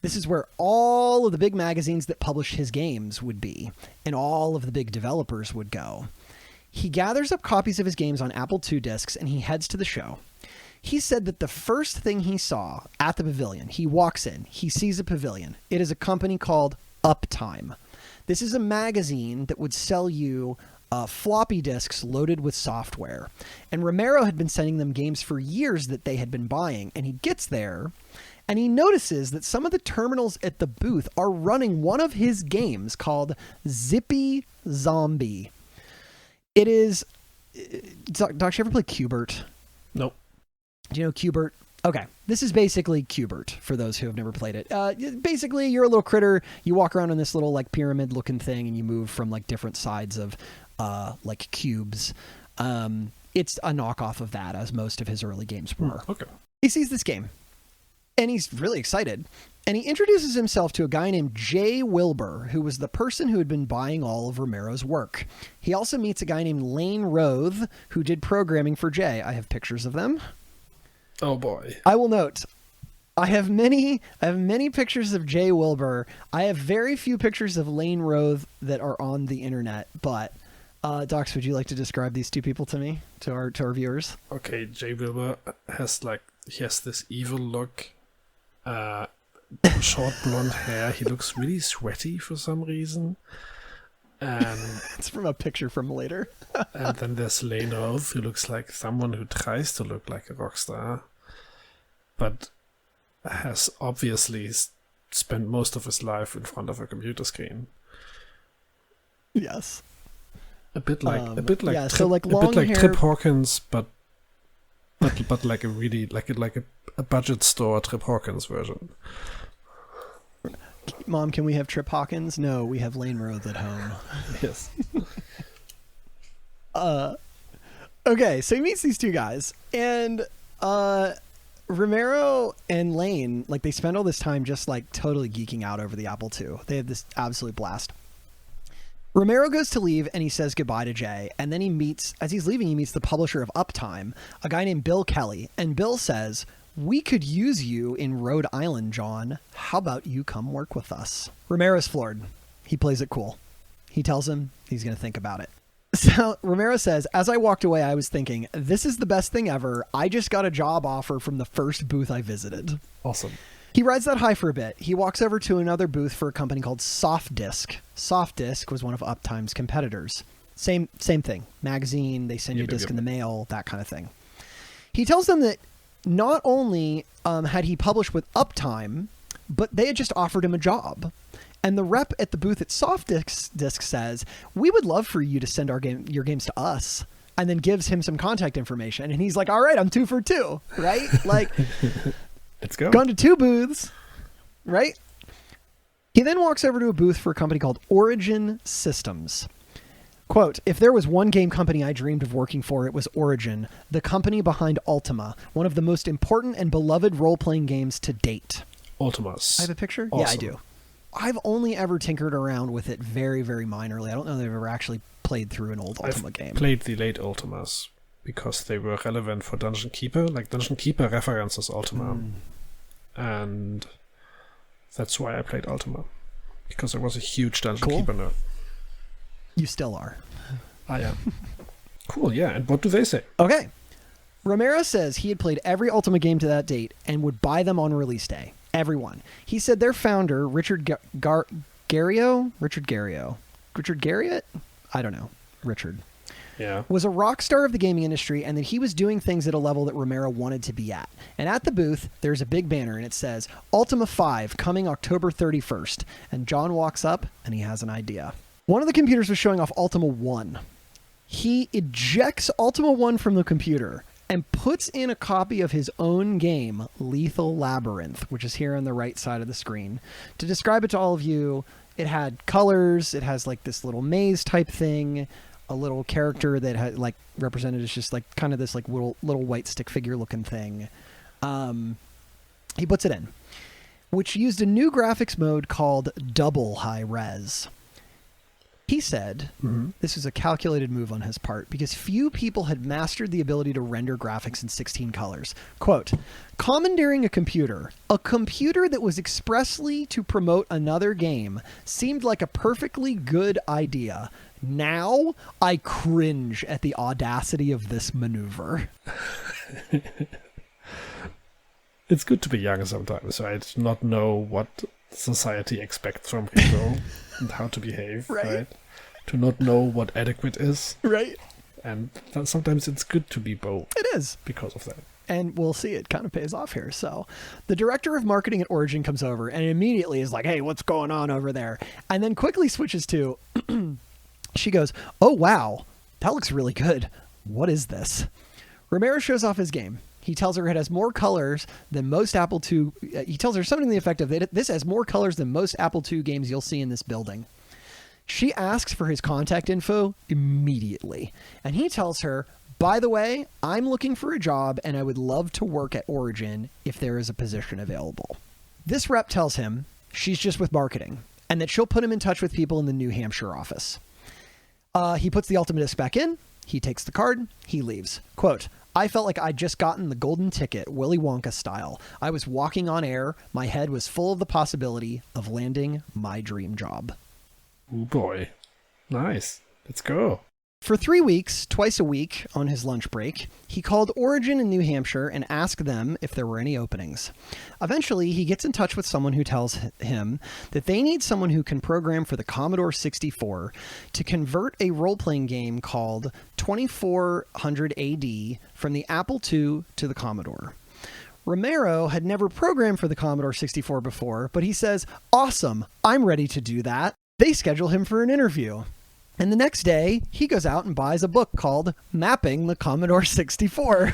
A: This is where all of the big magazines that publish his games would be, and all of the big developers would go. He gathers up copies of his games on Apple II discs, and he heads to the show. He said that the first thing he saw at the pavilion, he walks in, he sees a pavilion. It is a company called Uptime. This is a magazine that would sell you floppy disks loaded with software. And Romero had been sending them games for years that they had been buying, and he gets there, and he notices that some of the terminals at the booth are running one of his games called Zippy Zombie. It is... Doc, you ever play Qbert?
B: Nope.
A: Do you know Qbert? Okay. This is basically Qbert, for those who have never played it. Basically, you're a little critter. You walk around on this little like pyramid-looking thing, and you move from like different sides of like cubes. It's a knockoff of that, as most of his early games were.
B: Okay.
A: He sees this game, and he's really excited. And he introduces himself to a guy named Jay Wilbur, who was the person who had been buying all of Romero's work. He also meets a guy named Lane Roth, who did programming for Jay. I have pictures of them.
B: Oh boy.
A: I will note, I have many pictures of Jay Wilbur. I have very few pictures of Lane Roth that are on the internet, but Dachz, would you like to describe these two people to me, to our viewers?
B: Okay, Jay Wilbur has this evil look, short blonde hair. He looks really sweaty for some reason. And
A: it's from a picture from later.
B: And then there's Lane Roth, who looks like someone who tries to look like a rock star, but has obviously spent most of his life in front of a computer screen.
A: Yes.
B: A bit like
A: hair...
B: Trip Hawkins, but like a really like a budget store Trip Hawkins version.
A: Mom, can we have Trip Hawkins? No, we have Lane Roth at home.
B: Yes.
A: Okay, so he meets these two guys, and Romero and Lane, like, they spend all this time just like totally geeking out over the Apple II. They have this absolute blast. Romero goes to leave, and he says goodbye to Jay, and then as he's leaving, he meets the publisher of Uptime, a guy named Bill Kelly, and Bill says, "We could use you in Rhode Island, John. How about you come work with us?" Romero's floored. He plays it cool. He tells him he's going to think about it. So Romero says, "As I walked away, I was thinking, this is the best thing ever. I just got a job offer from the first booth I visited."
B: Awesome.
A: He rides that high for a bit. He walks over to another booth for a company called Softdisk. Softdisk was one of Uptime's competitors. Same thing. Magazine, they send you a disc in the mail, that kind of thing. He tells them that not only had he published with Uptime, but they had just offered him a job. And the rep at the booth at Softdisk says, "We would love for you to send your games to us," and then gives him some contact information. And he's like, "All right, I'm 2 for 2, right?" Like,
B: let's go.
A: Gone to 2 booths, right? He then walks over to a booth for a company called Origin Systems. Quote, "If there was one game company I dreamed of working for, it was Origin, the company behind Ultima, one of the most important and beloved role-playing games to date."
B: Ultimas.
A: I have a picture?
B: Awesome.
A: Yeah, I do. I've only ever tinkered around with it very, very minorly. I don't know that I've ever actually played through an old Ultima game.
B: I've played the late Ultimas because they were relevant for Dungeon Keeper. Like, Dungeon Keeper references Ultima. And that's why I played Ultima. Because I was a huge Dungeon Keeper nerd.
A: You still are.
B: I am. Cool, yeah. And what do they say?
A: Okay. Romero says he had played every Ultima game to that date and would buy them on release day. Everyone. He said their founder, Richard Garriott? I don't know. Richard.
B: Yeah.
A: was a rock star of the gaming industry and that he was doing things at a level that Romero wanted to be at. And at the booth, there's a big banner and it says, Ultima 5 coming October 31st. And John walks up and he has an idea. One of the computers was showing off Ultima 1. He ejects Ultima 1 from the computer and puts in a copy of his own game, Lethal Labyrinth, which is here on the right side of the screen. To describe it to all of you, it had colors, it has like this little maze type thing, a little character that had like represented as just like kind of this like little white stick figure looking thing. He puts it in, which used a new graphics mode called double high res. He said this was a calculated move on his part because few people had mastered the ability to render graphics in 16 colors. Quote, commandeering a computer that was expressly to promote another game seemed like a perfectly good idea. Now I cringe at the audacity of this maneuver.
B: It's good to be young sometimes, right? To not know what society expects from people and how to behave, right? To not know what adequate is.
A: Right.
B: And sometimes it's good to be bold.
A: It is.
B: Because of that.
A: And we'll see, it kind of pays off here. So the director of marketing at Origin comes over and immediately is like, hey, what's going on over there? And then quickly switches to, she goes, oh, wow, that looks really good. What is this? Romero shows off his game. He tells her it has more colors than most Apple II. He tells her something to the effect of, this has more colors than most Apple II games you'll see in this building. She asks for his contact info immediately. And he tells her, by the way, I'm looking for a job and I would love to work at Origin if there is a position available. This rep tells him she's just with marketing and that she'll put him in touch with people in the New Hampshire office. He puts the Ultima disc back in. He takes the card. He leaves. Quote, I felt like I'd just gotten the golden ticket, Willy Wonka style. I was walking on air. My head was full of the possibility of landing my dream job.
B: Oh boy. Nice. Let's go.
A: For 3 weeks, twice a week on his lunch break, he called Origin in New Hampshire and asked them if there were any openings. Eventually, he gets in touch with someone who tells him that they need someone who can program for the Commodore 64 to convert a role-playing game called 2400 AD from the Apple II to the Commodore. Romero had never programmed for the Commodore 64 before, but he says, awesome, I'm ready to do that. They schedule him for an interview. And the next day, he goes out and buys a book called Mapping the Commodore 64.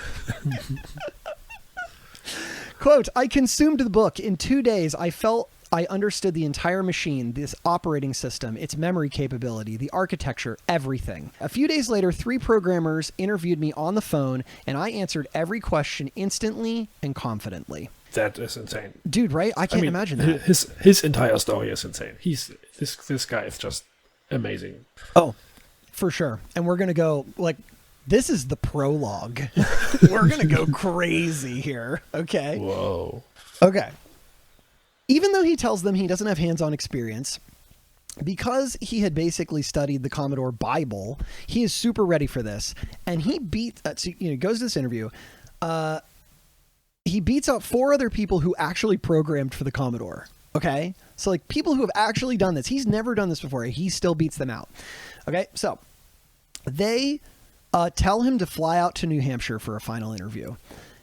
A: Quote, I consumed the book. In 2 days, I felt I understood the entire machine, this operating system, its memory capability, the architecture, everything. A few days later, 3 programmers interviewed me on the phone, and I answered every question instantly and confidently.
B: That is insane.
A: Dude, right? I can't imagine that.
B: His entire story is insane. This guy is just amazing.
A: Oh, for sure. And we're going to go, like, this is the prologue. We're going to go crazy here. Okay.
B: Whoa.
A: Okay. Even though he tells them he doesn't have hands-on experience, because he had basically studied the Commodore Bible, he is super ready for this. And he goes to this interview. He beats out 4 other people who actually programmed for the Commodore. Okay. So like people who have actually done this, he's never done this before. He still beats them out. Okay. So they tell him to fly out to New Hampshire for a final interview.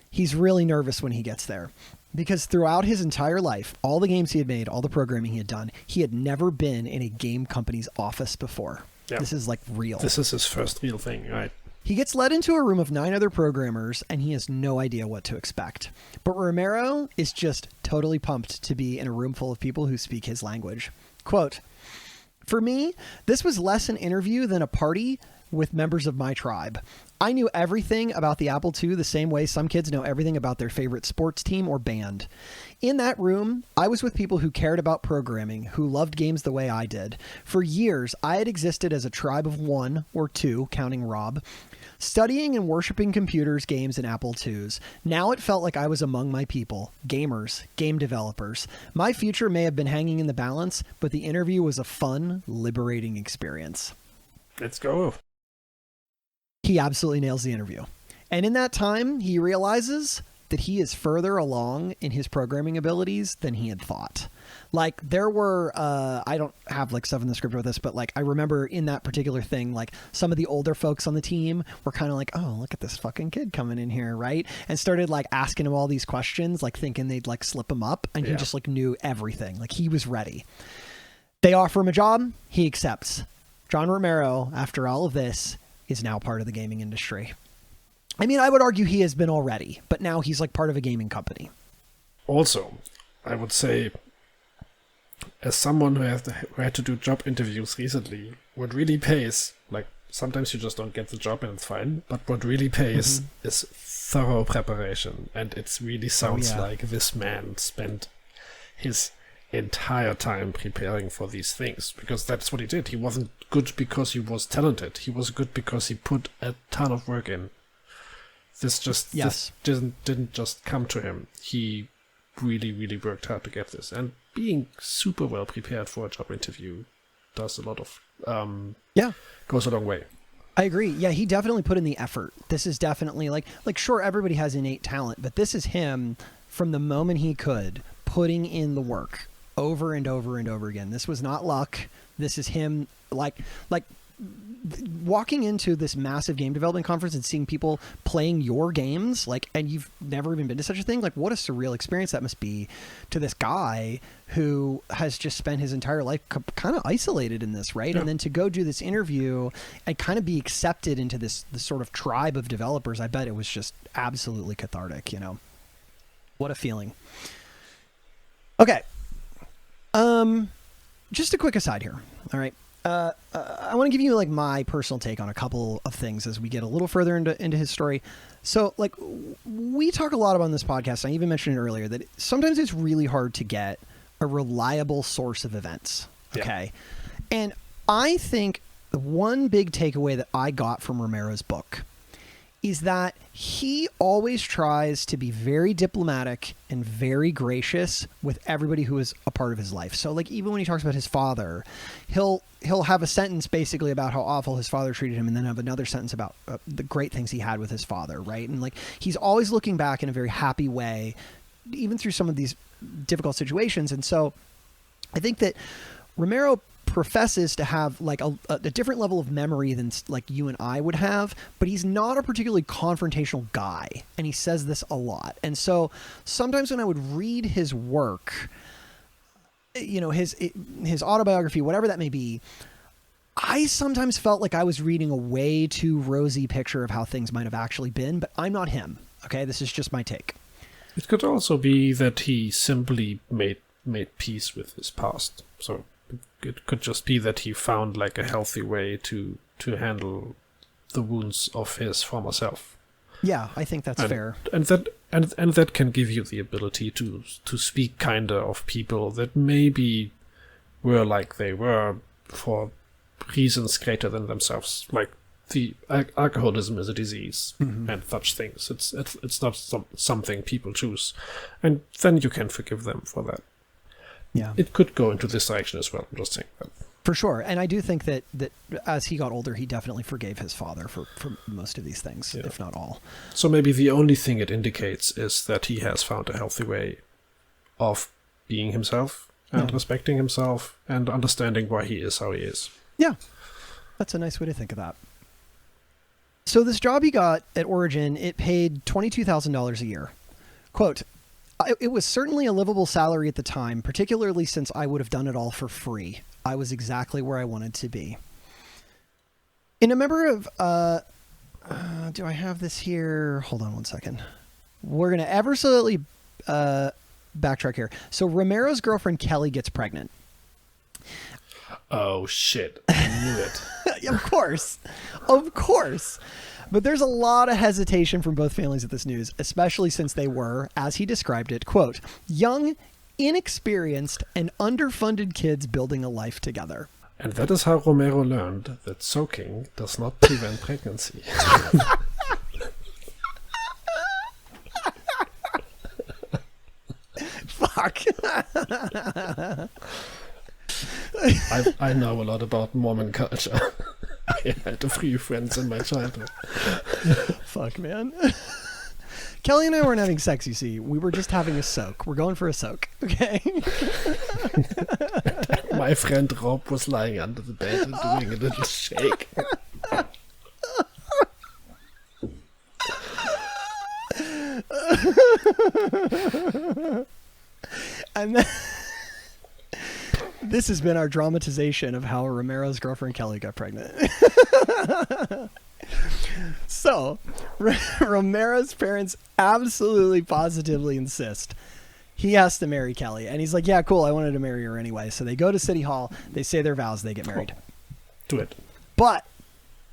A: He's really nervous when he gets there because throughout his entire life, all the games he had made, all the programming he had done, he had never been in a game company's office before. Yeah. This is like real.
B: This is his first real thing, right?
A: He gets led into a room of 9 other programmers, and he has no idea what to expect. But Romero is just totally pumped to be in a room full of people who speak his language. Quote, for me, this was less an interview than a party with members of my tribe. I knew everything about the Apple II the same way some kids know everything about their favorite sports team or band. In that room, I was with people who cared about programming, who loved games the way I did. For years, I had existed as a tribe of 1 or 2, counting Rob, studying and worshiping computers, games, and Apple IIs. Now it felt like I was among my people, gamers, game developers. My future may have been hanging in the balance, but the interview was a fun, liberating experience.
B: Let's go.
A: He absolutely nails the interview. And in that time, he realizes that he is further along in his programming abilities than he had thought. Like there were, I don't have like stuff in the script with this, but like I remember in that particular thing, like some of the older folks on the team were kind of like, oh, look at this fucking kid coming in here, right? And started like asking him all these questions, like thinking they'd like slip him up, and he just like knew everything. Like he was ready. They offer him a job, he accepts. John Romero, after all of this, is now part of the gaming industry. I mean, I would argue he has been already, but now he's like part of a gaming company.
B: Also, I would say, as someone who had to do job interviews recently, what really pays, like sometimes you just don't get the job and it's fine, but what really pays is thorough preparation. And it really sounds like this man spent his entire time preparing for these things, because that's what he did. He wasn't good because he was talented. He was good because he put a ton of work in. This didn't just come to him. He really, really worked hard to get this. And being super well prepared for a job interview does a lot of goes a long way.
A: I agree. Yeah, he definitely put in the effort. This is definitely like sure, everybody has innate talent, but this is him from the moment he could putting in the work over and over and over again. This was not luck. This is him like walking into this massive game development conference and seeing people playing your games, like, and you've never even been to such a thing. Like, what a surreal experience that must be to this guy who has just spent his entire life kind of isolated in this, right? Yeah. And then to go do this interview and kind of be accepted into this sort of tribe of developers, I bet it was just absolutely cathartic, you know? What a feeling. Okay. Just a quick aside here. All right. I want to give you like my personal take on a couple of things as we get a little further into his story. So like we talk a lot about on this podcast. I even mentioned it earlier that sometimes it's really hard to get a reliable source of events. Okay. Yeah. And I think the one big takeaway that I got from Romero's book is that he always tries to be very diplomatic and very gracious with everybody who is a part of his life. So like even when he talks about his father, he'll have a sentence basically about how awful his father treated him, and then have another sentence about the great things he had with his father, right? And like he's always looking back in a very happy way, even through some of these difficult situations. And so I think that Romero professes to have like a different level of memory than like you and I would have, but he's not a particularly confrontational guy, and he says this a lot. And so sometimes when I would read his work, you know, his autobiography, whatever that may be, I sometimes felt like I was reading a way too rosy picture of how things might have actually been, but I'm not him. Okay, this is just my take.
B: It could also be that he simply made peace with his past. So it could just be that he found like a healthy way to handle the wounds of his former self.
A: Yeah, I think that's fair.
B: And that can give you the ability to speak kinder of people that maybe were like they were for reasons greater than themselves. Like the alcoholism is a disease and such things. It's not something people choose, and then you can forgive them for that. Yeah, it could go into this direction as well. I'm just saying that.
A: For sure. And I do think that as he got older, he definitely forgave his father for most of these things, if not all.
B: So maybe the only thing it indicates is that he has found a healthy way of being himself and respecting himself and understanding why he is how he is.
A: Yeah, that's a nice way to think of that. So this job he got at Origin, it paid $22,000 a year. Quote, "It was certainly a livable salary at the time, particularly since I would have done it all for free. I was exactly where I wanted to be." In a member of, do I have this here? Hold on one second. We're going to ever so slightly backtrack here. So Romero's girlfriend, Kelly, gets pregnant.
B: Oh, shit. I knew it.
A: Of course. Of course. But there's a lot of hesitation from both families at this news, especially since they were, as he described it, quote, "young, inexperienced, and underfunded kids building a life together."
B: And that is how Romero learned that soaking does not prevent pregnancy.
A: Fuck.
B: I know a lot about Mormon culture. I had a few friends in my childhood.
A: Fuck, man. Kelly and I weren't having sex, you see. We were just having a soak. We're going for a soak, okay?
B: My friend Rob was lying under the bed and doing a little shake.
A: And then, this has been our dramatization of how Romero's girlfriend Kelly got pregnant. So, Romero's parents absolutely positively insist he has to marry Kelly. And he's like, yeah, cool, I wanted to marry her anyway. So they go to City Hall, they say their vows, they get married.
B: Do it.
A: But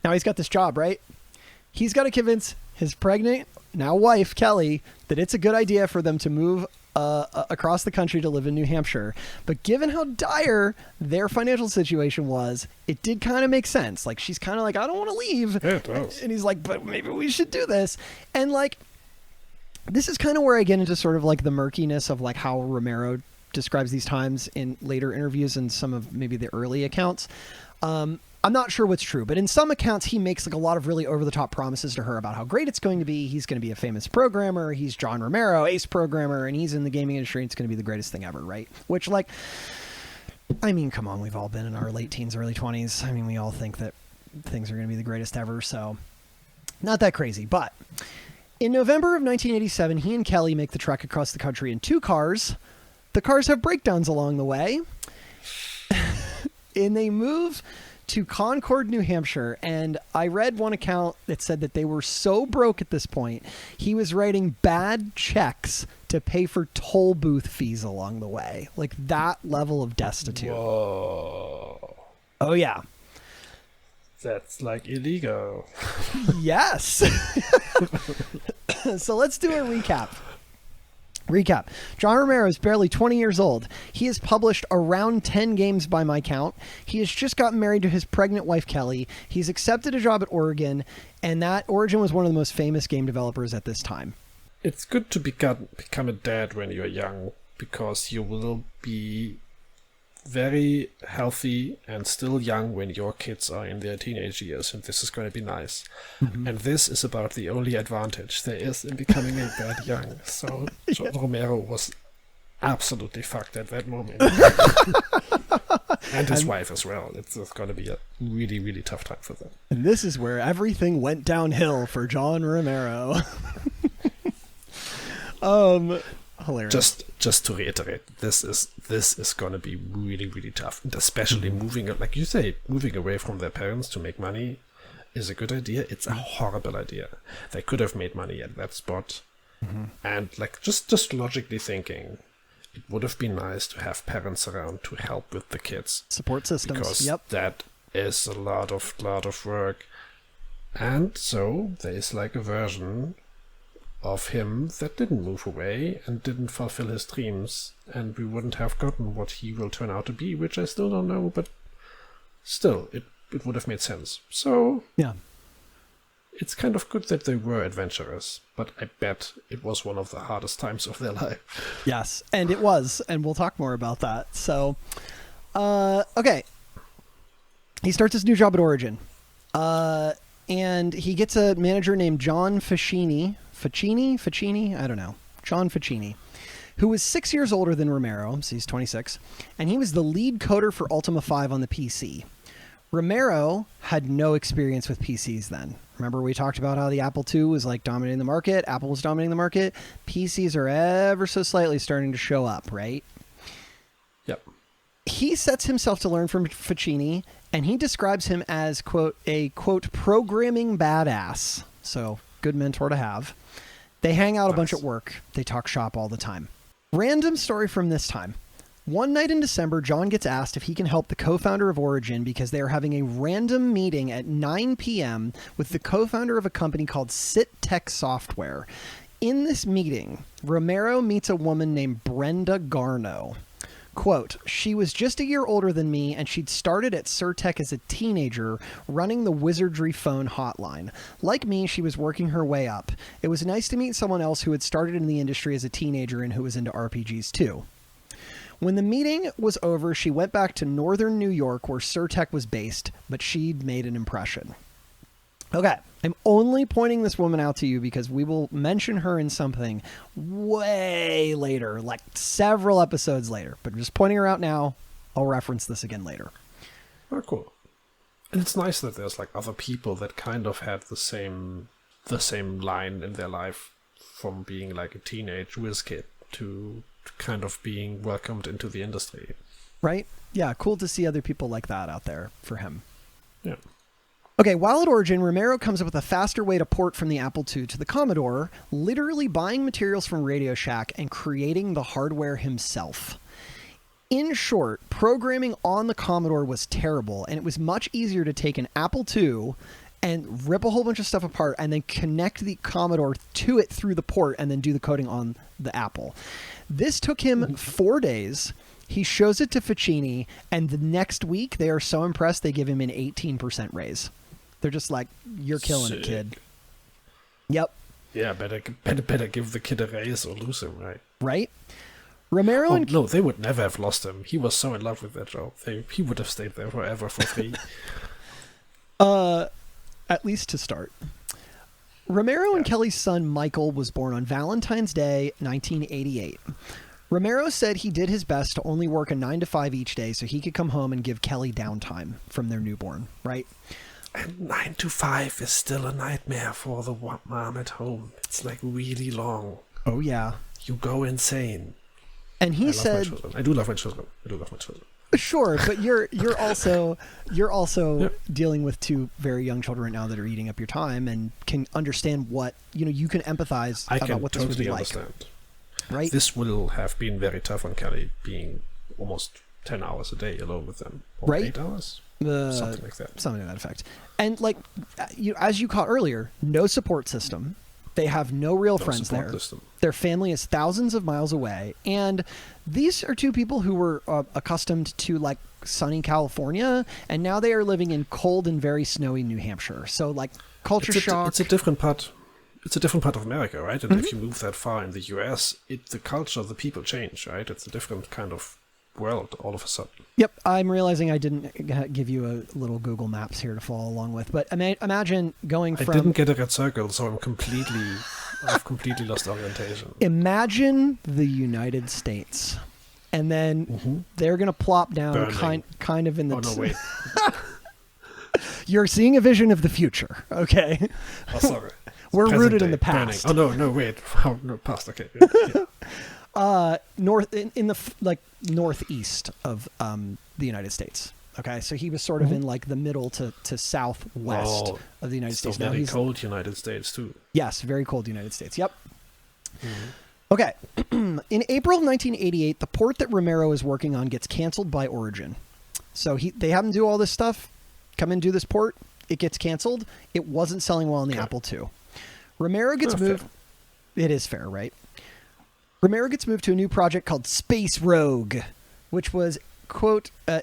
A: now he's got this job, right? He's got to convince his pregnant, now wife, Kelly, that it's a good idea for them to move across the country to live in New Hampshire. But given how dire their financial situation was, it did kind of make sense. Like, she's kind of like, I don't want to leave.
B: Yeah, it does.
A: And he's like, but maybe we should do this. And like, this is kind of where I get into sort of like the murkiness of like how Romero describes these times in later interviews and some of maybe the early accounts. I'm not sure what's true, but in some accounts, he makes like a lot of really over-the-top promises to her about how great it's going to be. He's going to be a famous programmer. He's John Romero, ace programmer, and he's in the gaming industry. And it's going to be the greatest thing ever, right? Which, like, I mean, come on, we've all been in our late teens, early 20s. I mean, we all think that things are going to be the greatest ever, so not that crazy. But in November of 1987, he and Kelly make the trek across the country in 2 cars. The cars have breakdowns along the way, and they move to Concord, New Hampshire, and I read one account that said that they were so broke at this point, he was writing bad checks to pay for toll booth fees along the way. Like, that level of destitute.
B: Whoa.
A: Oh, yeah.
B: That's like illegal.
A: Yes. So let's do a recap. John Romero is barely 20 years old. He has published around 10 games by my count. He has just gotten married to his pregnant wife, Kelly. He's accepted a job at Origin, and that Origin was one of the most famous game developers at this time.
B: It's good to become a dad when you're young, because you will be very healthy and still young when your kids are in their teenage years, and this is going to be nice. Mm-hmm. And this is about the only advantage there is in becoming a dad young. So John Romero was absolutely fucked at that moment. And his wife as well. It's going to be a really, really tough time for them.
A: And this is where everything went downhill for John Romero. Hilarious.
B: Just to reiterate, this is going to be really, really tough, and especially moving, like you say, moving away from their parents to make money is a good idea. It's a horrible idea. They could have made money at that spot, and like just logically thinking, it would have been nice to have parents around to help with the kids.
A: Support systems.
B: Because that is a lot of work, and so there is like a version of him that didn't move away and didn't fulfill his dreams, and we wouldn't have gotten what he will turn out to be, which I still don't know, but still, it would have made sense. So,
A: yeah,
B: it's kind of good that they were adventurous, but I bet it was one of the hardest times of their life.
A: Yes, and it was, and we'll talk more about that. So, okay. He starts his new job at Origin, and he gets a manager named John Ficini, I don't know. John Ficini, who was 6 years older than Romero, so he's 26, and he was the lead coder for Ultima 5 on the PC. Romero had no experience with PCs then. Remember we talked about how the Apple II was like dominating the market, Apple was dominating the market, PCs are ever so slightly starting to show up, right?
B: Yep.
A: He sets himself to learn from Ficini, and he describes him as, quote, a, quote, programming badass. So, good mentor to have. They hang out a bunch at work. They talk shop all the time. Random story from this time. One night in December, John gets asked if he can help the co-founder of Origin because they are having a random meeting at 9 p.m. with the co-founder of a company called Sit Tech Software. In this meeting, Romero meets a woman named Brenda Garno. Quote, she was just a year older than me, and she'd started at Surtech as a teenager, running the Wizardry phone hotline. Like me, she was working her way up. It was nice to meet someone else who had started in the industry as a teenager and who was into RPGs too. When the meeting was over, she went back to northern New York where Surtech was based, but she'd made an impression. Okay, I'm only pointing this woman out to you because we will mention her in something way later, like several episodes later. But just pointing her out now, I'll reference this again later.
B: Oh, cool. And it's nice that there's like other people that kind of had the same line in their life, from being like a teenage whiz kid to kind of being welcomed into the industry.
A: Right? Yeah, cool to see other people like that out there for him.
B: Yeah.
A: Okay, while at Origin, Romero comes up with a faster way to port from the Apple II to the Commodore, literally buying materials from Radio Shack and creating the hardware himself. In short, programming on the Commodore was terrible, and it was much easier to take an Apple II and rip a whole bunch of stuff apart and then connect the Commodore to it through the port and then do the coding on the Apple. This took him 4 days. He shows it to Ficini, and the next week they are so impressed they give him an 18% raise. They're just like, "You're killing it, kid." Yep.
B: Yeah, better give the kid a raise or lose him, right?
A: Right? Romero and...
B: No, they would never have lost him. He was so in love with that job. He would have stayed there forever for free.
A: At least to start. Romero and Kelly's son Michael was born on Valentine's Day, 1988. Romero said he did his best to only work a 9 to 5 each day so he could come home and give Kelly downtime from their newborn, right?
B: And 9 to 5 is still a nightmare for the mom at home. It's like really long.
A: Oh, yeah.
B: You go insane.
A: And he said...
B: I do love my children.
A: Sure, but you're also
B: Yep.
A: dealing with two very young children right now that are eating up your time and can understand what, you can empathize about what this would be like. Right?
B: This will have been very tough on Kelly, being almost 10 hours a day alone with them. Or
A: Right.
B: 8 hours? Something like that.
A: Something to that effect. And like, as you caught earlier, no support system. They have no real friends there.
B: System.
A: Their family is thousands of miles away. And these are two people who were accustomed to like sunny California, and now they are living in cold and very snowy New Hampshire. So like culture shock.
B: It's a different part. It's a different part of America, right? And if you move that far in the US, the culture, the people change, right? It's a different kind of world all of a sudden.
A: Yep, I'm realizing I didn't give you a little Google Maps here to follow along with, but imagine going from...
B: I didn't get a red circle, so I've completely lost orientation.
A: Imagine the United States, and then they're going to plop down kind of in the...
B: Oh, no, wait.
A: You're seeing a vision of the future, okay?
B: Oh, sorry.
A: We're
B: Present
A: rooted
B: day,
A: in the past.
B: Burning. Oh, no, wait. Oh, no, past, okay. Yeah.
A: North in the northeast of the United States. Okay, so he was sort of in like the middle to southwest of the United States.
B: Still very cold United States too.
A: Yes, very cold United States. Yep. Okay. In April of 1988, the port that Romero is working on gets canceled by Origin. So they have him do all this stuff, come in, do this port. It gets canceled. It wasn't selling well on the Apple II. Romero gets moved. Fair. It is fair, right? Romero gets moved to a new project called Space Rogue, which was, quote, a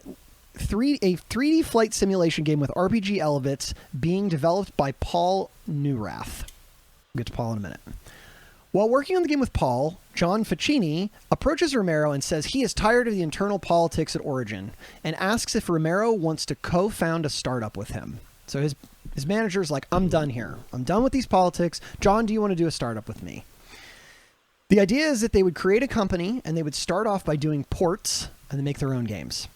A: 3D flight simulation game with RPG elements being developed by Paul Neurath. We'll get to Paul in a minute. While working on the game with Paul, John Ficini approaches Romero and says he is tired of the internal politics at Origin and asks if Romero wants to co-found a startup with him. So his manager's like, I'm done here. I'm done with these politics. John, do you want to do a startup with me? The idea is that they would create a company and they would start off by doing ports and then make their own games.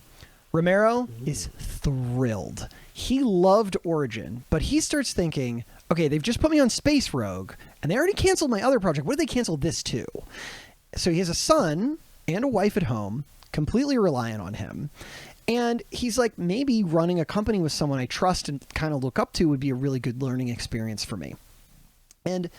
A: Romero is thrilled. He loved Origin, but he starts thinking, okay, they've just put me on Space Rogue and they already canceled my other project. What if they cancel this too? So he has a son and a wife at home, completely reliant on him. And he's like, maybe running a company with someone I trust and kind of look up to would be a really good learning experience for me. And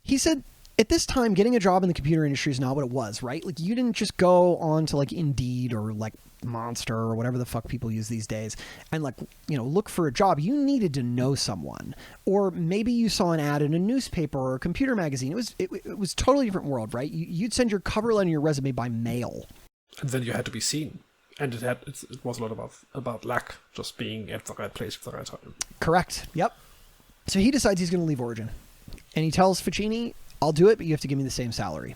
A: he said, at this time, getting a job in the computer industry is not what it was, right? Like, you didn't just go on to like Indeed or like Monster or whatever the fuck people use these days and like, look for a job. You needed to know someone, or maybe you saw an ad in a newspaper or a computer magazine. It was a totally different world, right? You'd send your cover letter and your resume by mail.
B: And then you had to be seen. And it was a lot about luck, just being at the right place at the right time.
A: Correct. Yep. So he decides he's going to leave Origin. And he tells Ficini, I'll do it, but you have to give me the same salary.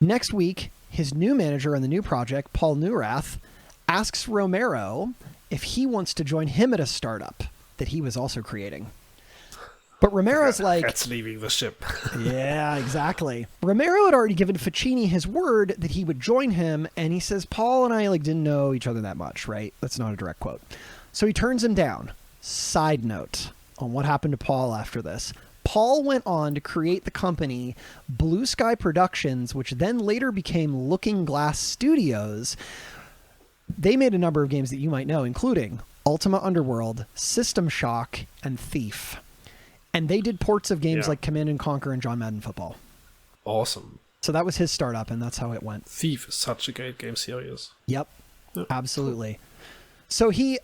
A: Next week, his new manager on the new project, Paul Neurath, asks Romero if he wants to join him at a startup that he was also creating. But Romero's like...
B: That's leaving the ship.
A: Yeah, exactly. Romero had already given Ficini his word that he would join him, and he says, Paul and I didn't know each other that much, right? That's not a direct quote. So he turns him down. Side note on what happened to Paul after this. Paul went on to create the company Blue Sky Productions, which then later became Looking Glass Studios. They made a number of games that you might know, including Ultima Underworld, System Shock, and Thief. And they did ports of games like Command & Conquer and John Madden Football.
B: Awesome.
A: So that was his startup, and that's how it went.
B: Thief is such a great game series.
A: Yep, absolutely. Cool. So he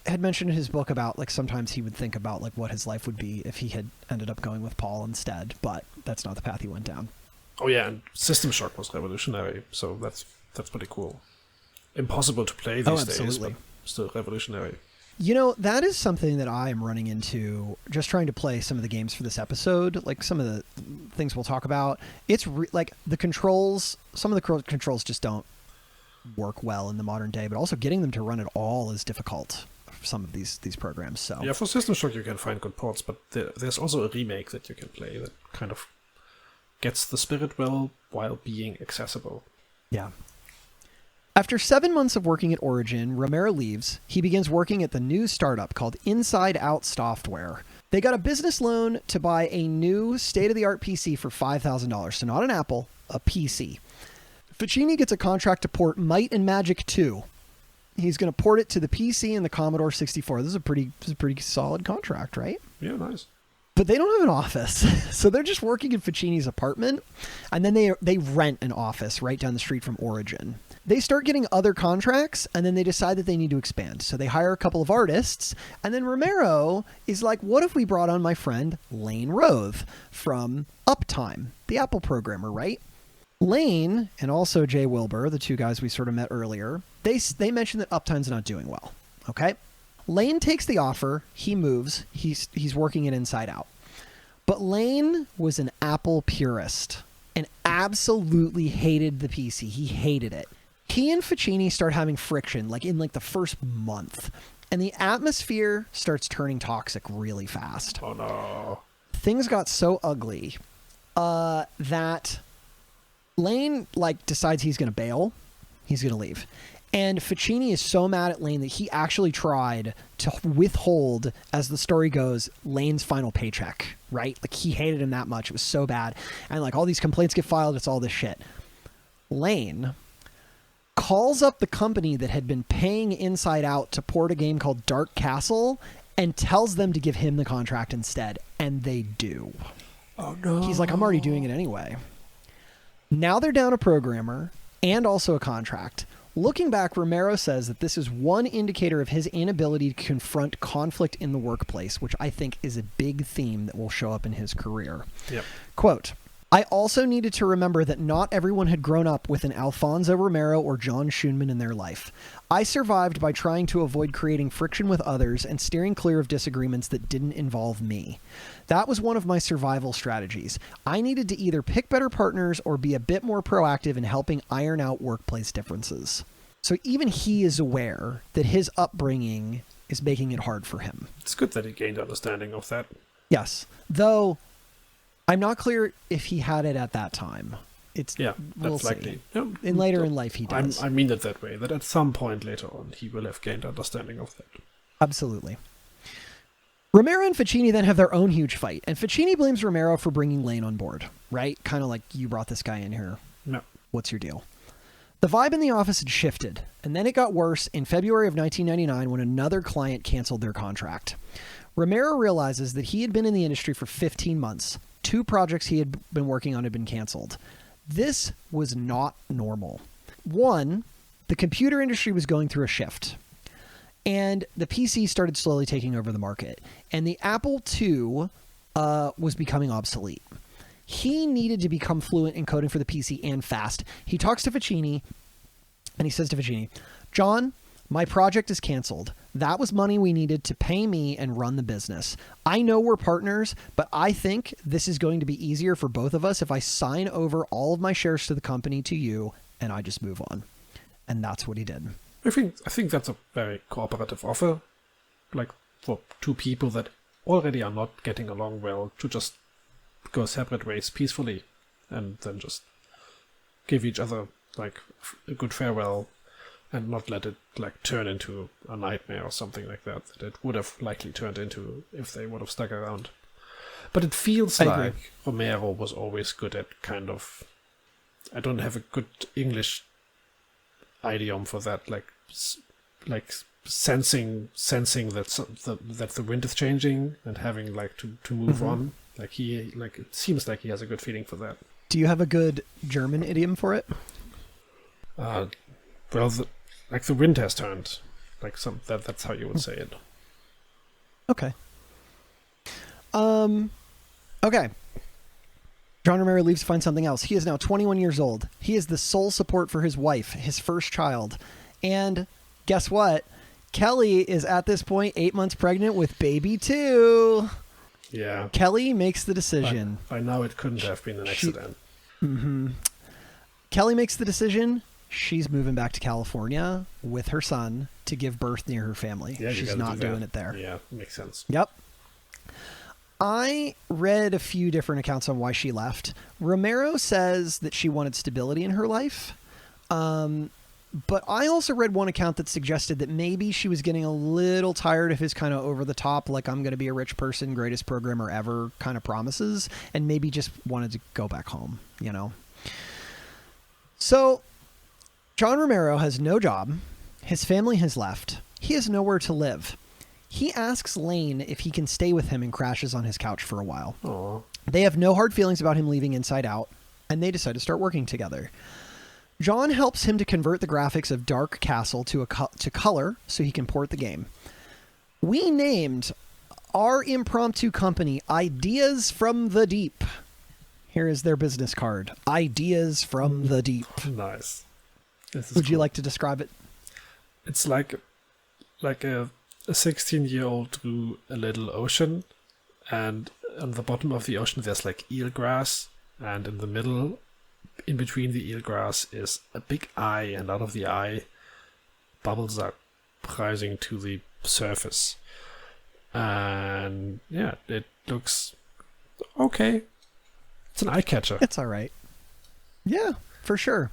A: had mentioned in his book about sometimes he would think about what his life would be if he had ended up going with Paul instead, but that's not the path he went down.
B: Oh yeah, and System Shock was revolutionary, so that's pretty cool. Impossible to play these days, but still revolutionary.
A: That is something that I am running into just trying to play some of the games for this episode, some of the things we'll talk about. It's the controls, some of the controls just don't work well in the modern day, but also getting them to run at all is difficult for some of these programs. So
B: yeah, for System Shock you can find good ports, but there's also a remake that you can play that kind of gets the spirit well while being accessible.
A: Yeah. After 7 months of working at Origin, Romero leaves. He begins working at the new startup called Inside Out Software. They got a business loan to buy a new state-of-the-art PC for $5,000. So not an Apple, a PC. Ficini gets a contract to port Might and Magic 2. He's going to port it to the PC and the Commodore 64. This is a pretty solid contract, right?
B: Yeah, nice.
A: But they don't have an office. So they're just working in Ficini's apartment. And then they rent an office right down the street from Origin. They start getting other contracts, and then they decide that they need to expand. So they hire a couple of artists, and then Romero is like, what if we brought on my friend Lane Roth from Uptime, the Apple programmer, right? Lane, and also Jay Wilbur, the two guys we sort of met earlier, they mentioned that Uptime's not doing well, okay? Lane takes the offer, he moves, he's working at Inside Out. But Lane was an Apple purist and absolutely hated the PC. He hated it. He and Ficini start having friction in the first month, and the atmosphere starts turning toxic really fast.
B: Oh no.
A: Things got so ugly that Lane decides he's going to bail. He's going to leave. And Ficini is so mad at Lane that he actually tried to withhold, as the story goes, Lane's final paycheck, right? He hated him that much. It was so bad. And all these complaints get filed. It's all this shit. Lane calls up the company that had been paying Inside Out to port a game called Dark Castle and tells them to give him the contract instead. And they do.
B: Oh no.
A: He's like, I'm already doing it anyway. Now they're down a programmer and also a contract. Looking back, Romero says that this is one indicator of his inability to confront conflict in the workplace, which I think is a big theme that will show up in his career.
B: Yep.
A: Quote, I also needed to remember that not everyone had grown up with an Alfonso Romero or John Schoenman in their life. I survived by trying to avoid creating friction with others and steering clear of disagreements that didn't involve me. That was one of my survival strategies. I needed to either pick better partners or be a bit more proactive in helping iron out workplace differences. So even he is aware that his upbringing is making it hard for him.
B: It's good that he gained understanding of that.
A: Yes, though I'm not clear if he had it at that time. We'll see.
B: Likely. Yeah,
A: later in life he does.
B: I mean it that way, that at some point later on he will have gained understanding of that.
A: Absolutely. Romero and Ficini then have their own huge fight, and Ficini blames Romero for bringing Lane on board, right? Kind of like, you brought this guy in here.
B: No.
A: What's your deal? The vibe in the office had shifted, and then it got worse in February of 1999 when another client canceled their contract. Romero realizes that he had been in the industry for 15 months. 2 projects he had been working on had been canceled. This was not normal. One, the computer industry was going through a shift, and the PC started slowly taking over the market, and the Apple II was becoming obsolete. He needed to become fluent in coding for the PC and fast. He talks to Ficini, and he says to Ficini, John, my project is canceled. That was money we needed to pay me and run the business. I know we're partners, but I think this is going to be easier for both of us if I sign over all of my shares to the company to you, and I just move on. And that's what he did.
B: I think that's a very cooperative offer, for 2 people that already are not getting along well to just go separate ways peacefully and then just give each other like a good farewell and not let it like turn into a nightmare or something like that it would have likely turned into if they would have stuck around. But it feels like Romero was always good at kind of, I don't have a good English idiom for that, like sensing that the wind is changing and having like to move on. Like it seems like he has a good feeling for that.
A: Do you have a good German idiom for it?
B: Well, the wind has turned. Like that's how you would say it.
A: Okay. Okay. John Romero leaves to find something else. He is now 21 years old. He is the sole support for his wife, his first child. And guess what? Kelly is at this point 8 months pregnant with baby 2.
B: Yeah.
A: Kelly makes the decision.
B: By now it couldn't have been an accident.
A: Kelly makes the decision. She's moving back to California with her son to give birth near her family.
B: Yeah,
A: she's not doing it there.
B: Yeah, makes sense.
A: Yep. I read a few different accounts on why she left. Romero says that she wanted stability in her life. But I also read one account that suggested that maybe she was getting a little tired of his kind of over the top, like I'm going to be a rich person, greatest programmer ever kind of promises, and maybe just wanted to go back home, you know? So John Romero has no job. His family has left. He has nowhere to live. He asks Lane if he can stay with him and crashes on his couch for a while.
B: Aww.
A: They have no hard feelings about him leaving Inside Out, and they decide to start working together. John helps him to convert the graphics of Dark Castle to color so he can port the game. We named our impromptu company Ideas from the Deep. Here is their business card. Ideas from the Deep.
B: Nice.
A: Would you like to describe it?
B: It's like a 16-year-old drew a little ocean, and on the bottom of the ocean there's like eelgrass, and in the middle, in between the eelgrass, is a big eye, and out of the eye, bubbles are rising to the surface. And yeah, it looks okay. It's an eye catcher.
A: It's all right. Yeah, for sure.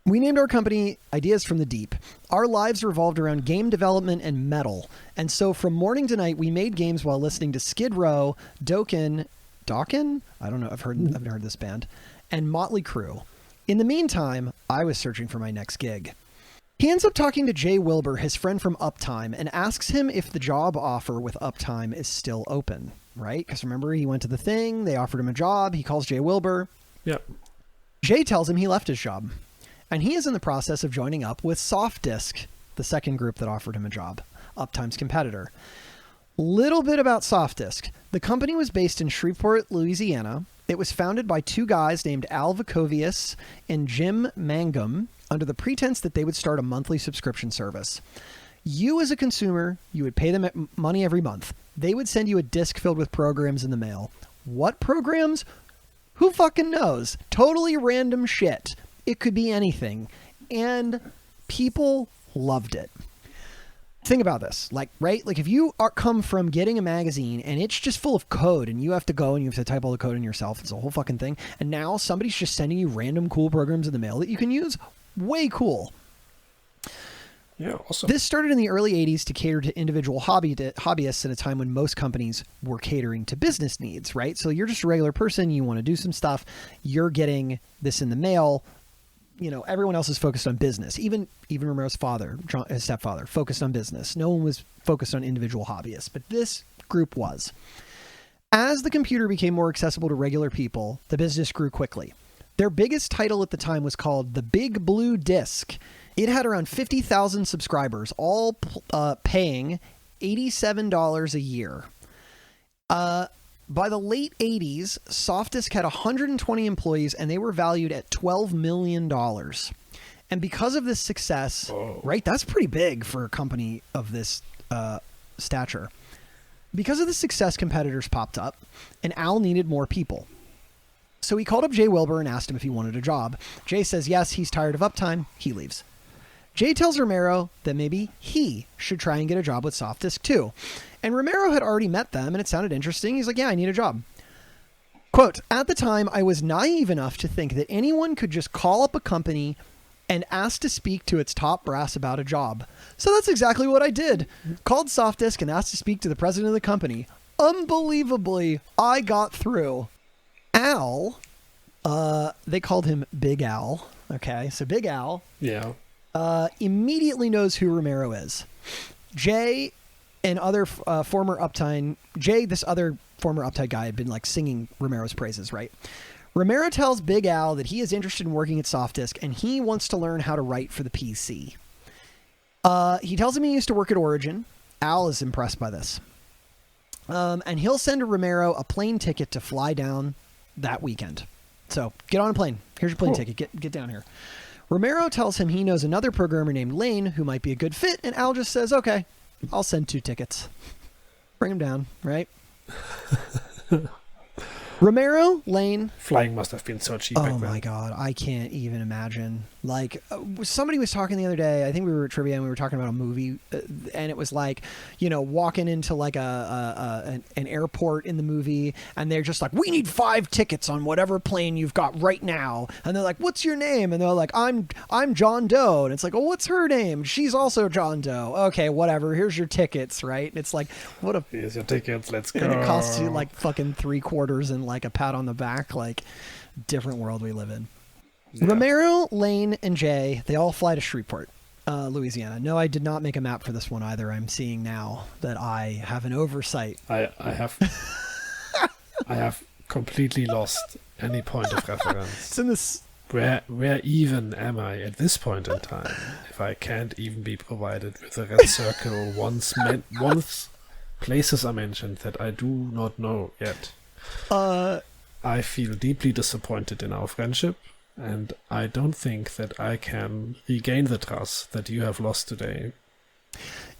A: We named our company Ideas from the Deep. Our lives revolved around game development and metal. And so from morning to night, we made games while listening to Skid Row, Dokken? I don't know. I've never heard this band. And Motley Crue. In the meantime, I was searching for my next gig. He ends up talking to Jay Wilbur, his friend from Uptime, and asks him if the job offer with Uptime is still open, right? Because remember, he went to the thing, they offered him a job, he calls Jay Wilbur.
B: Yep.
A: Jay tells him he left his job. And he is in the process of joining up with Softdisk, the second group that offered him a job, Uptime's competitor. Little bit about Softdisk. The company was based in Shreveport, Louisiana. It was founded by two guys named Al Vacovius and Jim Mangum under the pretense that they would start a monthly subscription service. You as a consumer, you would pay them money every month. They would send you a disk filled with programs in the mail. What programs? Who fucking knows? Totally random shit. It could be anything. And people loved it. Think about this, like, right? Like if you come from getting a magazine and it's just full of code and you have to go and you have to type all the code in yourself, it's a whole fucking thing. And now somebody's just sending you random cool programs in the mail that you can use. Way cool.
B: Yeah, awesome.
A: This started in the early 80s to cater to individual hobbyists at a time when most companies were catering to business needs, right? So you're just a regular person, you want to do some stuff, you're getting this in the mail. You know, everyone else is focused on business. Even Romero's father, his stepfather, focused on business. No one was focused on individual hobbyists, but this group was. As the computer became more accessible to regular people, the business grew quickly. Their biggest title at the time was called The Big Blue Disc. It had around 50,000 subscribers, all paying $87 a year. By the late 80s, Softdisk had 120 employees, and they were valued at $12 million. And because of this success, right, that's pretty big for a company of this stature. Because of the success, competitors popped up, and Al needed more people. So he called up Jay Wilbur and asked him if he wanted a job. Jay says yes, he's tired of Uptime. He leaves. Jay tells Romero that maybe he should try and get a job with Softdisk too. And Romero had already met them and it sounded interesting. He's like, yeah, I need a job. Quote, at the time, I was naive enough to think that anyone could just call up a company and ask to speak to its top brass about a job. So that's exactly what I did. Called Softdisk and asked to speak to the president of the company. Unbelievably, I got through. Al, they called him Big Al. Okay, so Big Al immediately knows who Romero is. Jay and other former Uptime, this other former Uptime guy had been like singing Romero's praises, right? Romero tells Big Al that he is interested in working at Softdisk and he wants to learn how to write for the PC. He tells him he used to work at Origin. Al is impressed by this. And he'll send Romero a plane ticket to fly down that weekend. So get on a plane. Here's your plane ticket. Get down here. Romero tells him he knows another programmer named Lane who might be a good fit, and Al just says, okay, I'll send 2 tickets. Bring him down, right? Romero, Lane.
B: Flying must have been so cheap back then.
A: Oh my God, I can't even imagine. Like, somebody was talking the other day, I think we were at Trivia and we were talking about a movie, and it was like, you know, walking into like an airport in the movie, and they're just like, we need 5 tickets on whatever plane you've got right now. And they're like, what's your name? And they're like, I'm John Doe. And it's like, oh, what's her name? She's also John Doe. Okay, whatever. Here's your tickets, right? And it's like, what a...
B: Here's your tickets, let's go.
A: And it costs you like fucking $3 and like a pat on the back. Like, different world we live in. Yeah. Romero, Lane, and Jay, they all fly to Shreveport, Louisiana. No, I did not make a map for this one either. I'm seeing now that I have an oversight.
B: I have completely lost any point of reference.
A: It's in this...
B: Where even am I at this point in time if I can't even be provided with a red circle once places are mentioned that I do not know yet? I feel deeply disappointed in our friendship, and I don't think that I can regain the trust that you have lost today.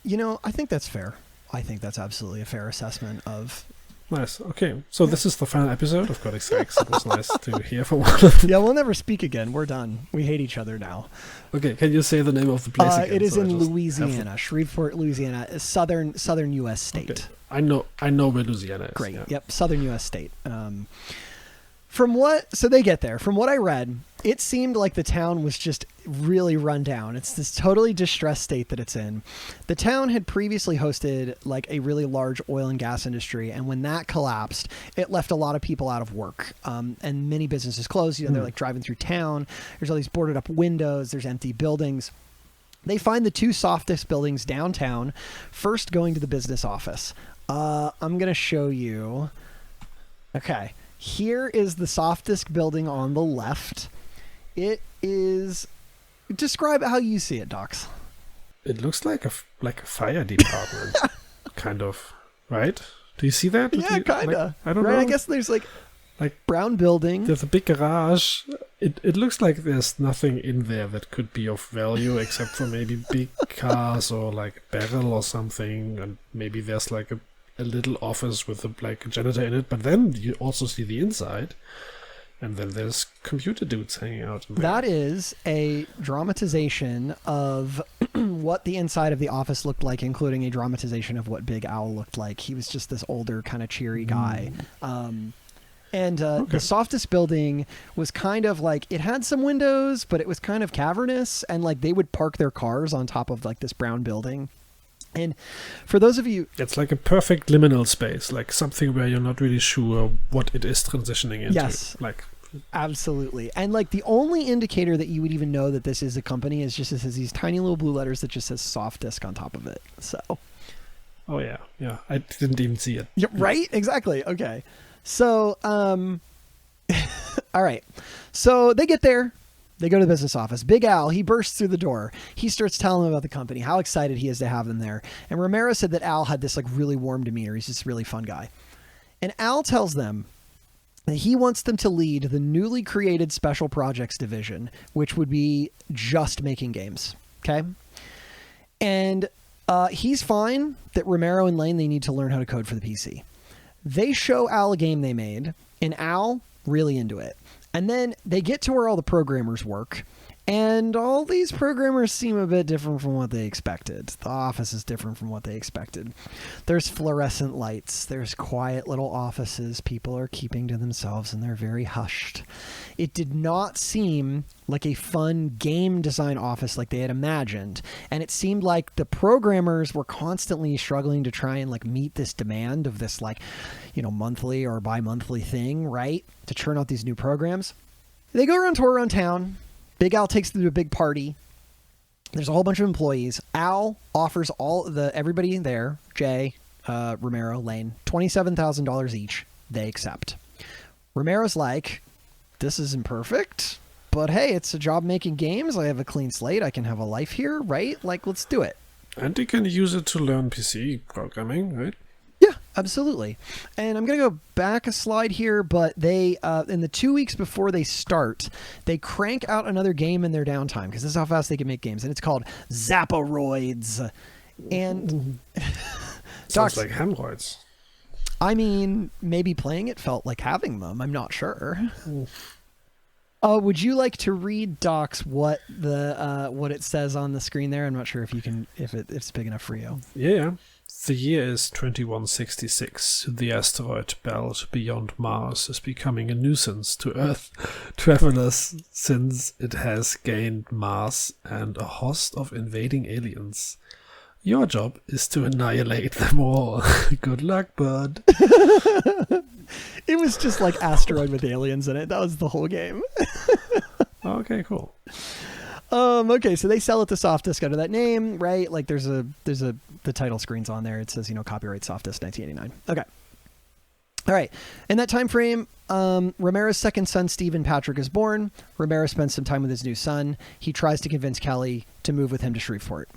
A: You know, I think that's fair. I think that's absolutely a fair assessment of...
B: Nice. Okay, so this is the final episode of Gothic Strikes. It was nice to hear from one of you.
A: Yeah, we'll never speak again. We're done. We hate each other now.
B: Okay, can you say the name of the place again?
A: It is in Louisiana, Shreveport, Louisiana, southern U.S. state.
B: Okay. I know where Louisiana is.
A: Great. Yeah. Yep, southern U.S. state. So they get there. From what I read, it seemed like the town was just really run down. It's this totally distressed state that it's in. The town had previously hosted like a really large oil and gas industry, and when that collapsed, it left a lot of people out of work. And many businesses closed. You know, they're like driving through town. There's all these boarded up windows. There's empty buildings. They find the 2 Softdisk buildings downtown, first going to the business office. I'm going to show you. Okay. Here is the Softdisk building on the left. It is... Describe how you see it, Dachz.
B: It looks like a fire department, kind of, right? Do you see that?
A: Yeah, kind of.
B: I don't know.
A: I guess there's like brown building.
B: There's a big garage. It looks like there's nothing in there that could be of value except for maybe big cars or like a barrel or something, and maybe there's like a little office with a janitor in it, but then you also see the inside, and then there's computer dudes hanging out in there.
A: That is a dramatization of what the inside of the office looked like, including a dramatization of what Big Al looked like. He was just this older, kind of cheery guy. The Softdisk building was kind of like, it had some windows, but it was kind of cavernous, and like they would park their cars on top of like this brown building. And for those of you...
B: It's like a perfect liminal space, like something where you're not really sure what it is transitioning into.
A: Yes, absolutely. And like the only indicator that you would even know that this is a company is just it says these tiny little blue letters that just says Softdisk on top of it. So...
B: Oh, yeah. Yeah, I didn't even see it.
A: Yeah, right? Exactly. Okay. So, all right. So they get there. They go to the business office. Big Al, he bursts through the door. He starts telling them about the company, how excited he is to have them there. And Romero said that Al had this like really warm demeanor. He's just a really fun guy. And Al tells them that he wants them to lead the newly created special projects division, which would be just making games. Okay. And he's fine that Romero and Lane, they need to learn how to code for the PC. They show Al a game they made, and Al really into it. And then they get to where all the programmers work, And all these programmers seem a bit different from what they expected. The office is different from what they expected. There's fluorescent lights. There's quiet little offices. People are keeping to themselves and they're very hushed. It did not seem like a fun game design office like they had imagined. And it seemed like the programmers were constantly struggling to try and like meet this demand of this like, monthly or bi-monthly thing, right? To churn out these new programs. They go around tour around town. Big Al takes them to a big party. There's a whole bunch of employees. Al offers everybody there, Jay, Romero, Lane, $27,000 each. They accept. Romero's like, this isn't perfect, but hey, it's a job making games. I have a clean slate. I can have a life here, right? Like, let's do it.
B: And you can use it to learn PC programming, right?
A: Yeah, absolutely. And I'm going to go back a slide here, but they, in the 2 weeks before they start, they crank out another game in their downtime, because this is how fast they can make games. And it's called Zaporoids. And
B: sounds like hemorrhoids.
A: I mean, maybe playing it felt like having them. I'm not sure. Would you like to read, Dachz, what it says on the screen there? I'm not sure if it's big enough for you.
B: Yeah. The year is 2166. The asteroid belt beyond Mars is becoming a nuisance to Earth travelers since it has gained mass and a host of invading aliens. Your job is to annihilate them all. Good luck, bud.
A: It was just like Asteroid with aliens in it. That was the whole game.
B: Okay, cool.
A: Okay, so they sell it to Softdisk under that name, right? Like there's the title screen's on there. It says, copyright Softdisk 1989. Okay. All right. In that time frame, Romero's second son, Stephen Patrick, is born. Romero spends some time with his new son. He tries to convince Kelly to move with him to Shreveport.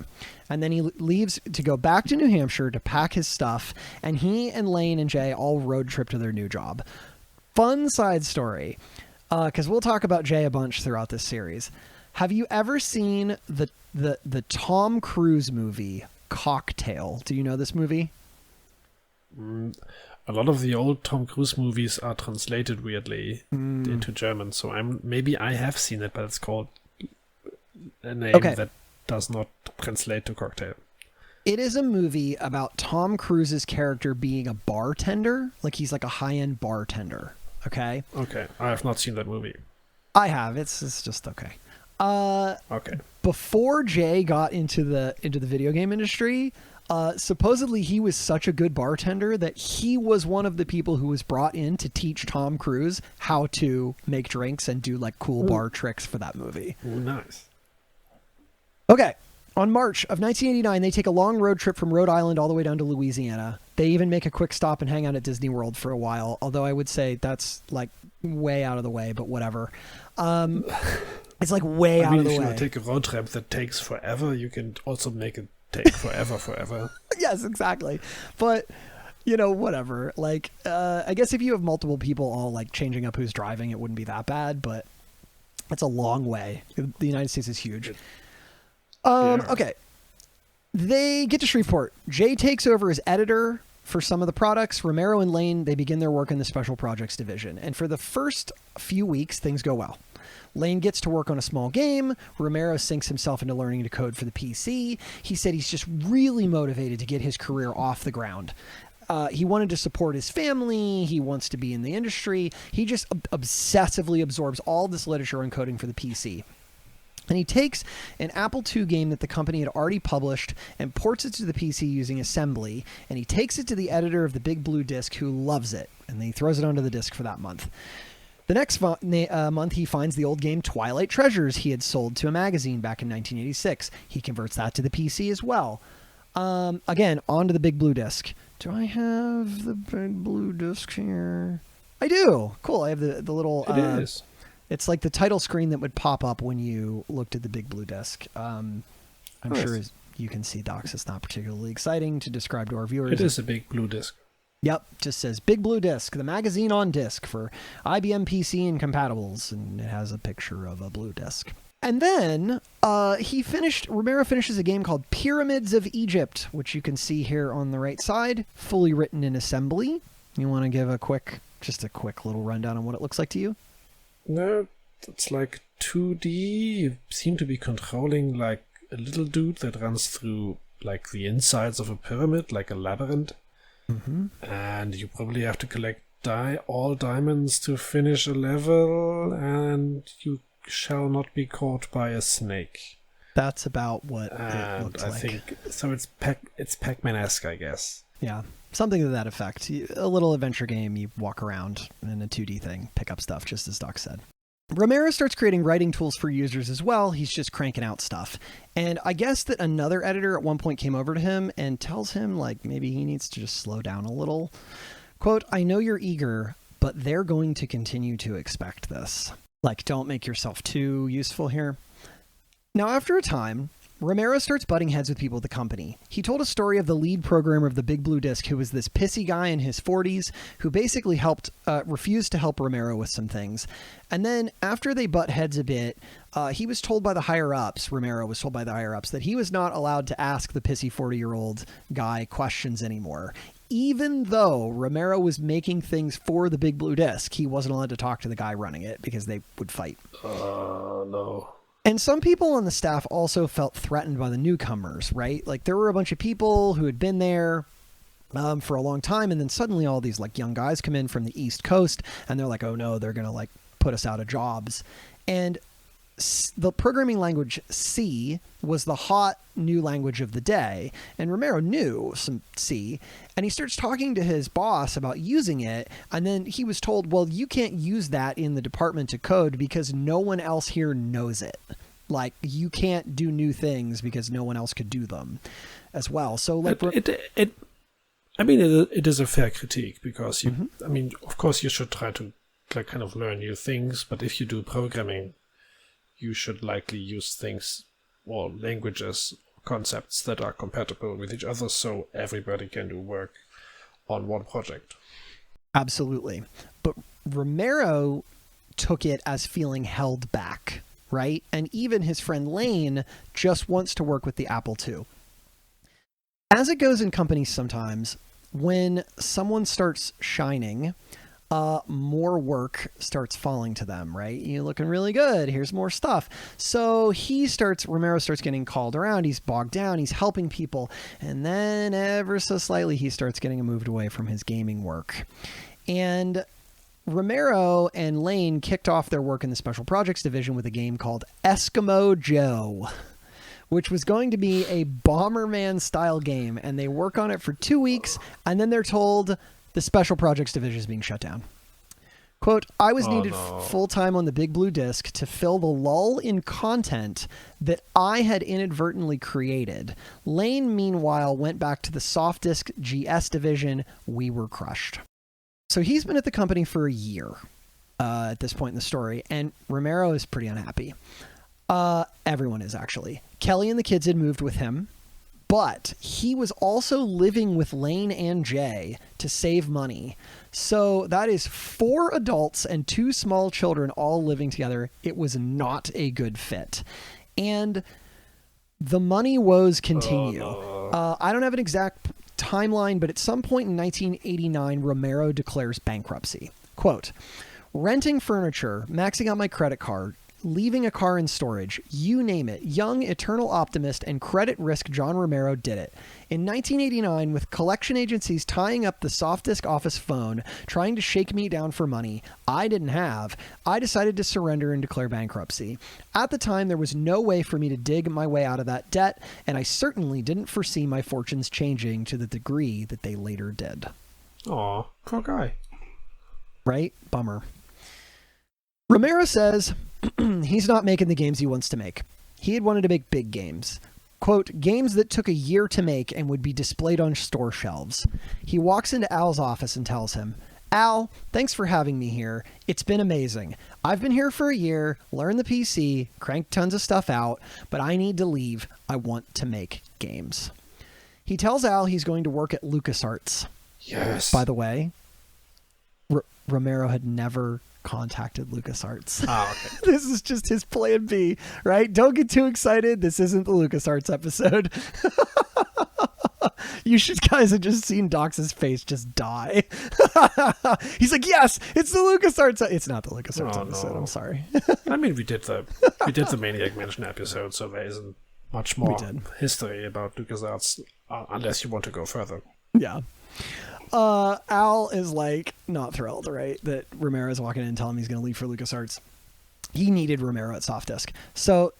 A: And then he leaves to go back to New Hampshire to pack his stuff. And he and Lane and Jay all road trip to their new job. Fun side story, because we'll talk about Jay a bunch throughout this series. Have you ever seen the Tom Cruise movie Cocktail? Do you know this movie?
B: A lot of the old Tom Cruise movies are translated weirdly into German, so I have seen it, but it's called a name that does not translate to Cocktail.
A: It is a movie about Tom Cruise's character being a bartender, like he's like a high-end bartender. Okay.
B: Okay, I have not seen that movie.
A: I have. It's just okay.
B: Okay.
A: Before Jay got into the video game industry, supposedly he was such a good bartender that he was one of the people who was brought in to teach Tom Cruise how to make drinks and do like cool bar tricks for that movie.
B: Ooh, nice.
A: Okay. On March of 1989, they take a long road trip from Rhode Island all the way down to Louisiana. They even make a quick stop and hang out at Disney World for a while, although I would say that's like way out of the way, but whatever. It's like way out of the way.
B: If you take a road trip that takes forever, you can also make it take forever.
A: Yes, exactly. But, whatever. Like, I guess if you have multiple people all like changing up who's driving, it wouldn't be that bad, but it's a long way. The United States is huge. Okay. They get to Shreveport. Jay takes over as editor for some of the products. Romero and Lane, they begin their work in the Special Projects division. And for the first few weeks, things go well. Lane gets to work on a small game. Romero sinks himself into learning to code for the PC. He said he's just really motivated to get his career off the ground. He wanted to support his family. He wants to be in the industry. He just obsessively absorbs all this literature on coding for the PC. And he takes an Apple II game that the company had already published and ports it to the PC using assembly. And he takes it to the editor of the Big Blue Disc, who loves it. And then he throws it onto the disc for that month. The next month, he finds the old game Twilight Treasures he had sold to a magazine back in 1986. He converts that to the PC as well. Again, onto the Big Blue Disc. Do I have the Big Blue Disc here? I do. Cool. I have the little...
B: It is.
A: It's like the title screen that would pop up when you looked at the Big Blue Disc. I'm sure as you can see, Dachz, it's not particularly exciting to describe to our viewers.
B: It is a Big Blue Disc.
A: Yep, just says Big Blue Disc, the magazine on disc for IBM PC and compatibles, and it has a picture of a blue disc. And then Romero finishes a game called Pyramids of Egypt, which you can see here on the right side, fully written in assembly. You want to give a quick little rundown on what it looks like to you?
B: No, it's like 2D. You seem to be controlling like a little dude that runs through like the insides of a pyramid, like a labyrinth.
A: Mm-hmm.
B: And you probably have to collect all diamonds to finish a level, and you shall not be caught by a snake.
A: That's about what it
B: And
A: looks
B: I
A: like.
B: think so. It's Pac-Man-esque, I guess.
A: Yeah, something to that effect. A little adventure game. You walk around in a 2D thing, pick up stuff, just as Dachz said. Romero starts creating writing tools for users as well. He's just cranking out stuff. And I guess that another editor at one point came over to him and tells him, like, maybe he needs to just slow down a little. Quote, "I know you're eager, but they're going to continue to expect this. Like, don't make yourself too useful here." Now, after a time, Romero starts butting heads with people at the company. He told a story of the lead programmer of the Big Blue Disc, who was this pissy guy in his 40s, who basically refused to help Romero with some things. And then after they butt heads a bit, he was told by the higher-ups, Romero was told by the higher-ups, that he was not allowed to ask the pissy 40-year-old guy questions anymore. Even though Romero was making things for the Big Blue Disc, he wasn't allowed to talk to the guy running it because they would fight.
B: No.
A: And some people on the staff also felt threatened by the newcomers, right? Like, there were a bunch of people who had been there for a long time, and then suddenly all these like young guys come in from the East Coast, and they're like, oh no, they're gonna like put us out of jobs. And the programming language C was the hot new language of the day, and Romero knew some C, and he starts talking to his boss about using it, and then he was told, well, you can't use that in the department to code because no one else here knows it. Like, you can't do new things because no one else could do them as well. So like
B: it is a fair critique because I mean, of course you should try to like kind of learn new things, but if you do programming, you should likely use things or languages, concepts that are compatible with each other so everybody can do work on one project.
A: Absolutely. But Romero took it as feeling held back, right? And even his friend Lane just wants to work with the Apple II. As it goes in companies sometimes, when someone starts shining, more work starts falling to them, right? You're looking really good. Here's more stuff. So Romero starts getting called around. He's bogged down. He's helping people. And then ever so slightly, he starts getting moved away from his gaming work. And Romero and Lane kicked off their work in the Special Projects division with a game called Eskimo Joe, which was going to be a Bomberman style game. And they work on it for 2 weeks. And then they're told the Special Projects division is being shut down. Quote, "I was needed full-time on the Big Blue Disc to fill the lull in content that I had inadvertently created. Lane, meanwhile, went back to the Soft Disk GS division. We were crushed." So he's been at the company for a year at this point in the story, and Romero is pretty unhappy. Everyone is, actually. Kelly and the kids had moved with him, but he was also living with Lane and Jay to save money. So that is 4 adults and 2 small children all living together. It was not a good fit. And the money woes continue. I don't have an exact timeline, but at some point in 1989, Romero declares bankruptcy. Quote, "Renting furniture, maxing out my credit card, leaving a car in storage, you name it, young eternal optimist and credit risk John Romero did it. In 1989, with collection agencies tying up the soft disk office phone, trying to shake me down for money I decided to surrender and declare bankruptcy. At the time, there was no way for me to dig my way out of that debt, and I certainly didn't foresee my fortunes changing to the degree that they later did."
B: Aw, poor guy.
A: Right? Bummer. Romero says he's not making the games he wants to make. He had wanted to make big games. Quote, "games that took a year to make and would be displayed on store shelves." He walks into Al's office and tells him, "Al, thanks for having me here. It's been amazing. I've been here for a year, learned the PC, cranked tons of stuff out, but I need to leave. I want to make games." He tells Al he's going to work at LucasArts.
B: Yes.
A: By the way, Romero had never contacted LucasArts.
B: Okay.
A: This is just his plan B, right? Don't get too excited. This isn't the LucasArts episode. You should guys have just seen Dachz's face just die. He's like, yes, it's the LucasArts. It's not the LucasArts episode. No. I'm sorry.
B: I mean, we did the Maniac Mansion episode, so there isn't much more history about LucasArts unless you want to go further.
A: Yeah. Al is like not thrilled, right? That Romero's walking in and telling him he's going to leave for LucasArts. He needed Romero at Softdisk. So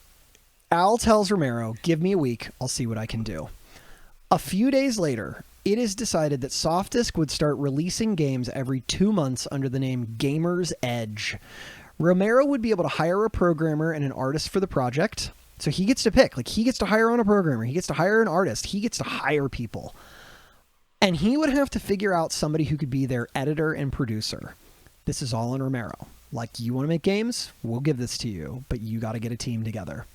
A: Al tells Romero, give me a week. I'll see what I can do. A few days later, it is decided that Softdisk would start releasing games every 2 months under the name Gamer's Edge. Romero would be able to hire a programmer and an artist for the project. So he gets to pick. Like, he gets to hire on a programmer. He gets to hire an artist. He gets to hire people. And he would have to figure out somebody who could be their editor and producer. This is all on Romero. Like, you want to make games? We'll give this to you, but you got to get a team together.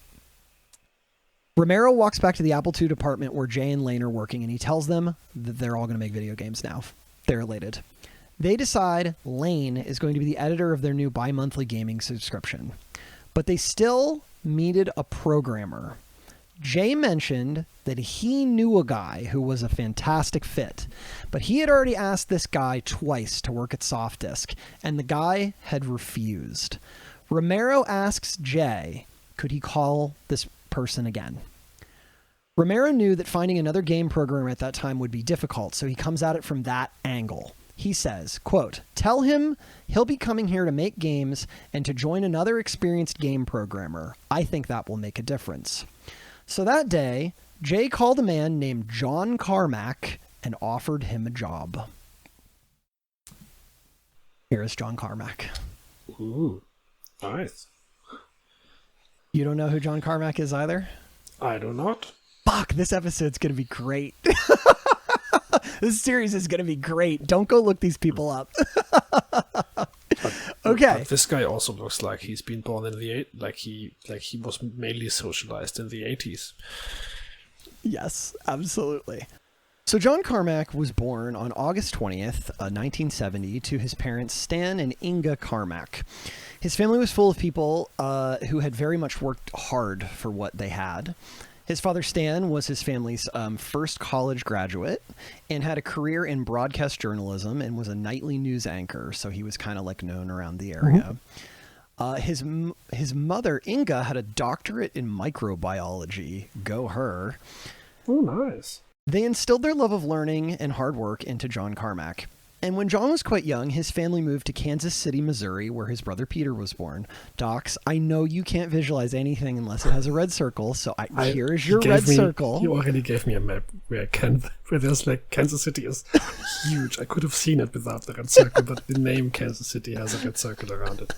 A: Romero walks back to the Apple II department where Jay and Lane are working, and he tells them that they're all going to make video games now. They're elated. They decide Lane is going to be the editor of their new bi-monthly gaming subscription. But they still needed a programmer. Jay mentioned that he knew a guy who was a fantastic fit, but he had already asked this guy twice to work at Softdisk, and the guy had refused. Romero asks Jay, could he call this person again? Romero knew that finding another game programmer at that time would be difficult, so he comes at it from that angle. He says, quote, tell him he'll be coming here to make games and to join another experienced game programmer. I think that will make a difference. So that day, Jay called a man named John Carmack and offered him a job. Here is John Carmack.
B: Ooh, nice.
A: You don't know who John Carmack is either?
B: I do not.
A: Fuck, this episode's going to be great. This series is going to be great. Don't go look these people up. Okay.
B: But this guy also looks like he's been born in the like he was mainly socialized in the 80s.
A: Yes, absolutely. So John Carmack was born on August 20th, 1970, to his parents Stan and Inga Carmack. His family was full of people who had very much worked hard for what they had. His father, Stan, was his family's first college graduate and had a career in broadcast journalism and was a nightly news anchor, so he was kind of like known around the area. Mm-hmm. His mother, Inga, had a doctorate in microbiology. Go her.
B: Oh, nice.
A: They instilled their love of learning and hard work into John Carmack. And when John was quite young, his family moved to Kansas City, Missouri, where his brother Peter was born. Dachz, I know you can't visualize anything unless it has a red circle, so here is your red circle.
B: You already gave me a map where there's like Kansas City is huge. I could have seen it without the red circle, but the name Kansas City has a red circle around it,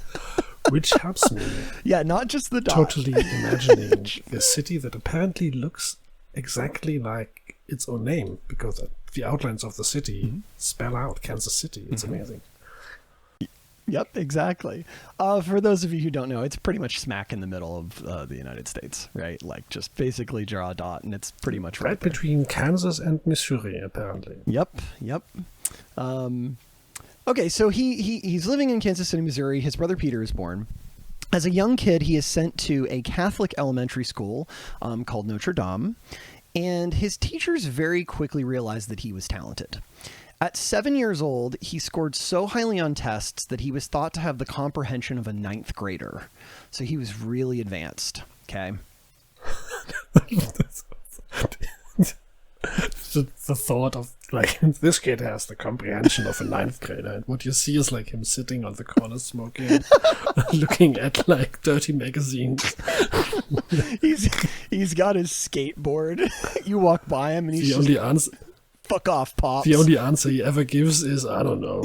B: which helps me.
A: Yeah, not just the dot.
B: Totally imagining a city that apparently looks exactly like its own name, because the outlines of the city spell out Kansas City. It's amazing.
A: Yep, exactly. For those of you who don't know, it's pretty much smack in the middle of the United States, right? Like, just basically draw a dot, and it's pretty much right there.
B: Between Kansas and Missouri, apparently.
A: Yep. Okay, so he's living in Kansas City, Missouri. His brother Peter is born. As a young kid, he is sent to a Catholic elementary school called Notre Dame. And his teachers very quickly realized that he was talented. At 7 years old, he scored so highly on tests that he was thought to have the comprehension of a 9th grader. So he was really advanced, okay?
B: The thought of, like, this kid has the comprehension of a 9th grader, and what you see is, like, him sitting on the corner smoking, looking at, like, dirty magazines.
A: He's got his skateboard. You walk by him, and he's
B: the only answer.
A: Fuck off, Pops.
B: The only answer he ever gives is, I don't know.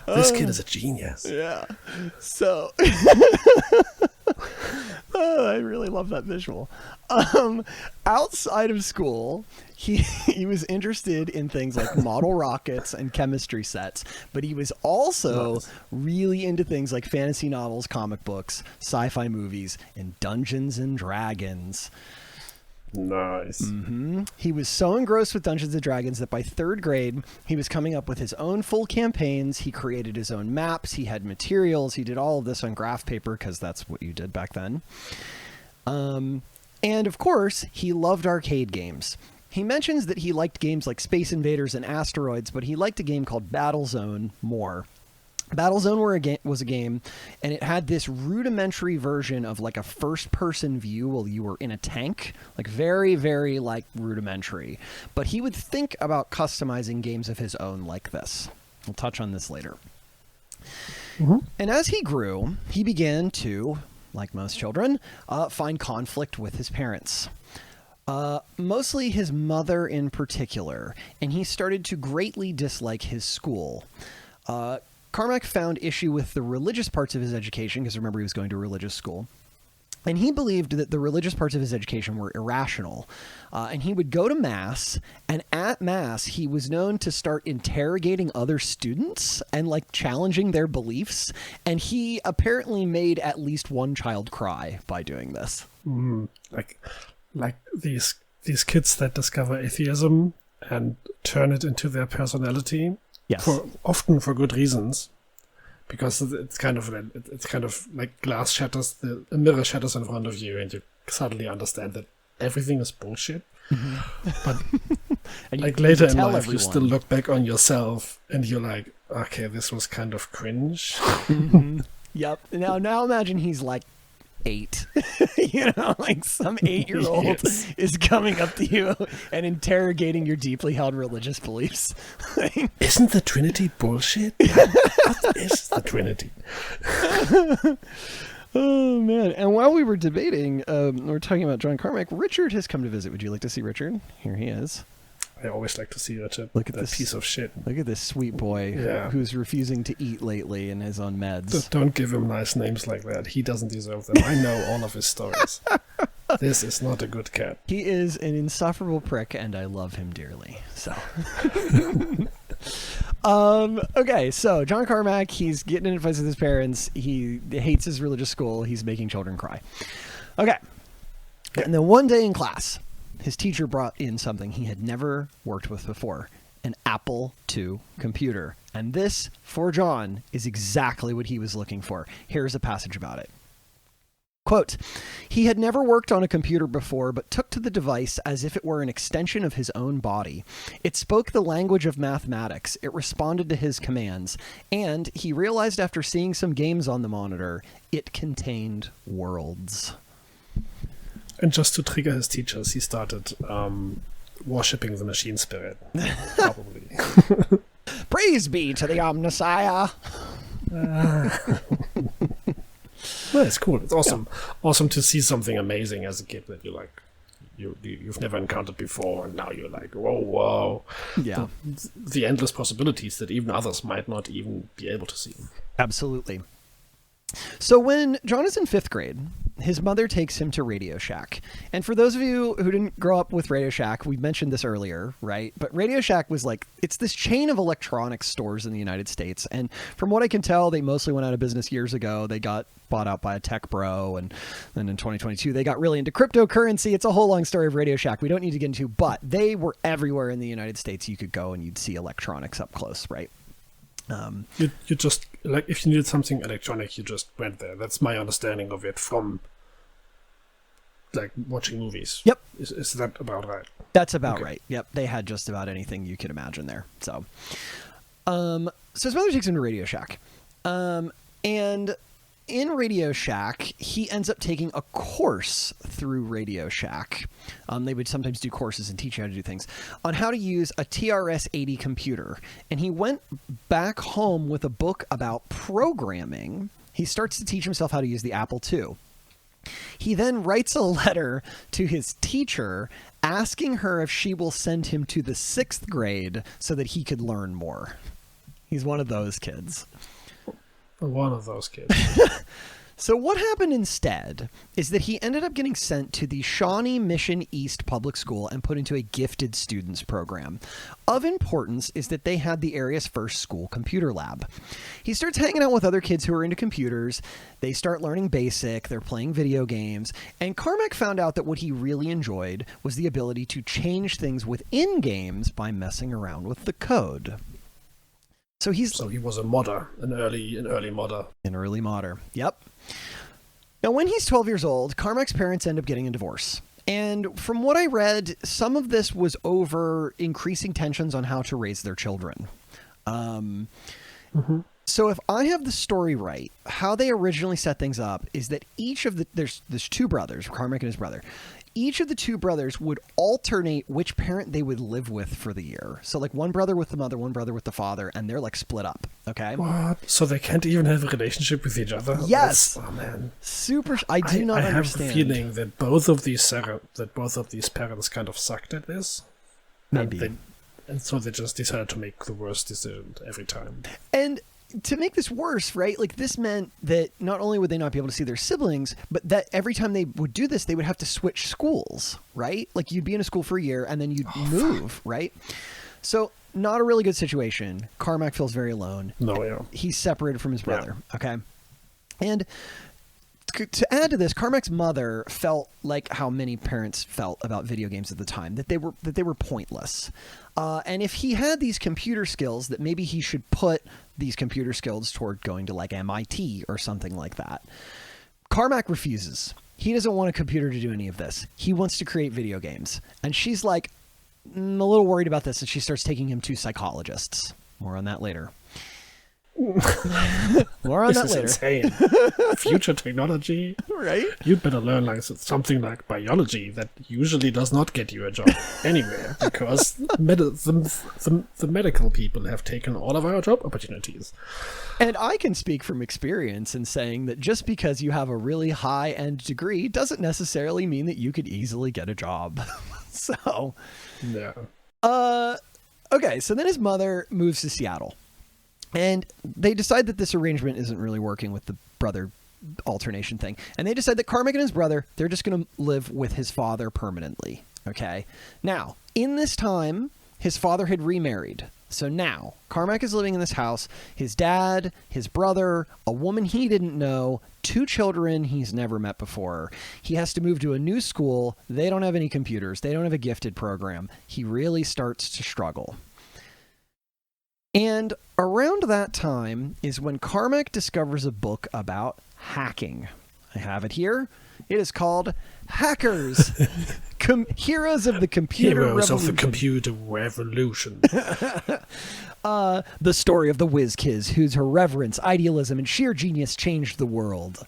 B: This kid is a genius.
A: Yeah. So... I really love that visual. Outside of school, he was interested in things like model rockets and chemistry sets, but he was also really into things like fantasy novels, comic books, sci-fi movies, and Dungeons and Dragons.
B: Nice.
A: Mm-hmm. He was so engrossed with Dungeons and Dragons that by 3rd grade, he was coming up with his own full campaigns. He created his own maps. He had materials. He did all of this on graph paper because that's what you did back then. And of course, he loved arcade games. He mentions that he liked games like Space Invaders and Asteroids, but he liked a game called Battlezone more. Battlezone was a game, and it had this rudimentary version of like a first-person view while you were in a tank, like very, very like rudimentary. But he would think about customizing games of his own like this. We'll touch on this later. Mm-hmm. And as he grew, he began to, like most children, find conflict with his parents. Mostly his mother in particular, and he started to greatly dislike his school. Carmack found issue with the religious parts of his education, because remember he was going to a religious school. And he believed that the religious parts of his education were irrational. And he would go to Mass, and at Mass, he was known to start interrogating other students and like challenging their beliefs. And he apparently made at least one child cry by doing this.
B: Like these kids that discover atheism and turn it into their personality.
A: Yes.
B: Often for good reasons, because it's kind of like a mirror shatters in front of you, and you suddenly understand that everything is bullshit. Mm-hmm. But and like later in life, you still look back on yourself and you're like, okay, this was kind of cringe.
A: Mm-hmm. Yep. Now imagine he's like 8. Like some 8-year-old yes. is coming up to you and interrogating your deeply held religious beliefs.
B: Isn't the Trinity bullshit? What is the Trinity?
A: Oh man. And while we were debating, we're talking about John Carmack, Richard has come to visit. Would you like to see Richard? Here he is.
B: I always like to see Richard.
A: Look at
B: that piece of shit.
A: Look at this sweet boy who's refusing to eat lately and is on meds.
B: Don't give him nice names like that. He doesn't deserve them. I know all of his stories. This is not a good cat.
A: He is an insufferable prick, and I love him dearly. So, okay. So John Carmack, he's getting in fights with his parents. He hates his religious school. He's making children cry. Okay. And then one day in class, his teacher brought in something he had never worked with before, an Apple II computer. And this, for John, is exactly what he was looking for. Here's a passage about it. Quote, he had never worked on a computer before, but took to the device as if it were an extension of his own body. It spoke the language of mathematics. It responded to his commands. And he realized after seeing some games on the monitor, it contained worlds.
B: And just to trigger his teachers, he started worshipping the machine spirit. Probably.
A: Praise be to the Omnissiah.
B: Well, it's cool. It's awesome. Yeah. Awesome to see something amazing as a kid that you like. You've never encountered before, and now you're like, whoa.
A: Yeah.
B: The endless possibilities that even others might not even be able to see.
A: Absolutely. So when John is in 5th grade, his mother takes him to Radio Shack. And for those of you who didn't grow up with Radio Shack, we mentioned this earlier, right? But Radio Shack was like, it's this chain of electronics stores in the United States. And from what I can tell, they mostly went out of business years ago. They got bought out by a tech bro. And then in 2022, they got really into cryptocurrency. It's a whole long story of Radio Shack we don't need to get into, but they were everywhere in the United States. You could go and you'd see electronics up close, right?
B: You just, like, if you needed something electronic, you just went there. That's my understanding of it from, like, watching movies.
A: Yep.
B: Is that about right?
A: That's about right. Yep. They had just about anything you could imagine there. So his mother takes him to Radio Shack. And in Radio Shack, he ends up taking a course through Radio Shack. They would sometimes do courses and teach you how to do things on how to use a TRS-80 computer. And he went back home with a book about programming. He starts to teach himself how to use the Apple II. He then writes a letter to his teacher asking her if she will send him to the 6th grade so that he could learn more. He's one of those kids.
B: One of those kids.
A: So what happened instead is that he ended up getting sent to the Shawnee Mission East Public School and put into a gifted students program. Of importance is that they had the area's first school computer lab. He starts hanging out with other kids who are into computers. They start learning BASIC. They're playing video games. And Carmack found out that what he really enjoyed was the ability to change things within games by messing around with the code. So he was a
B: modder, an early modder.
A: An early modder, yep. Now, when he's 12 years old, Carmack's parents end up getting a divorce. And from what I read, some of this was over increasing tensions on how to raise their children. So if I have the story right, how they originally set things up is that each of there's two brothers, Carmack and his brother. Each of the two brothers would alternate which parent they would live with for the year. So like one brother with the mother, one brother with the father, and they're like split up. Okay.
B: What? So they can't even have a relationship with each other?
A: Yes.
B: Oh man.
A: Super. I do not understand.
B: I have a feeling that both of these parents kind of sucked at this.
A: Maybe.
B: And so they just decided to make the worst decision every time.
A: And to make this worse, right? Like this meant that not only would they not be able to see their siblings, but that every time they would do this, they would have to switch schools, right? Like you'd be in a school for a year and then you'd move, right? So not a really good situation. Carmack feels very alone.
B: No, yeah.
A: He's separated from his brother. Yeah. Okay. And to add to this, Carmack's mother felt like how many parents felt about video games at the time, that they were pointless. And if he had these computer skills, that maybe he should put these computer skills toward going to like MIT or something like that. Carmack refuses. He doesn't want a computer to do any of this. He wants to create video games. And she's like, a little worried about this, and she starts taking him to psychologists. More on that later. More on that later.
B: Insane. Future technology,
A: right?
B: You'd better learn like something like biology that usually does not get you a job anywhere because the medical people have taken all of our job opportunities.
A: And I can speak from experience in saying that just because you have a really high-end degree doesn't necessarily mean that you could easily get a job. So,
B: yeah.
A: Okay, so then his mother moves to Seattle. And they decide that this arrangement isn't really working with the brother alternation thing. And they decide that Carmack and his brother, they're just going to live with his father permanently. Okay. Now, in this time, his father had remarried. So now, Carmack is living in this house. His dad, his brother, a woman he didn't know, 2 children he's never met before. He has to move to a new school. They don't have any computers. They don't have a gifted program. He really starts to struggle. And around that time is when Carmack discovers a book about hacking. I have it here. It is called Hackers, Heroes of the Computer Revolution.
B: Heroes of the Computer Revolution.
A: The story of the whiz-kiz whose irreverence, idealism, and sheer genius changed the world.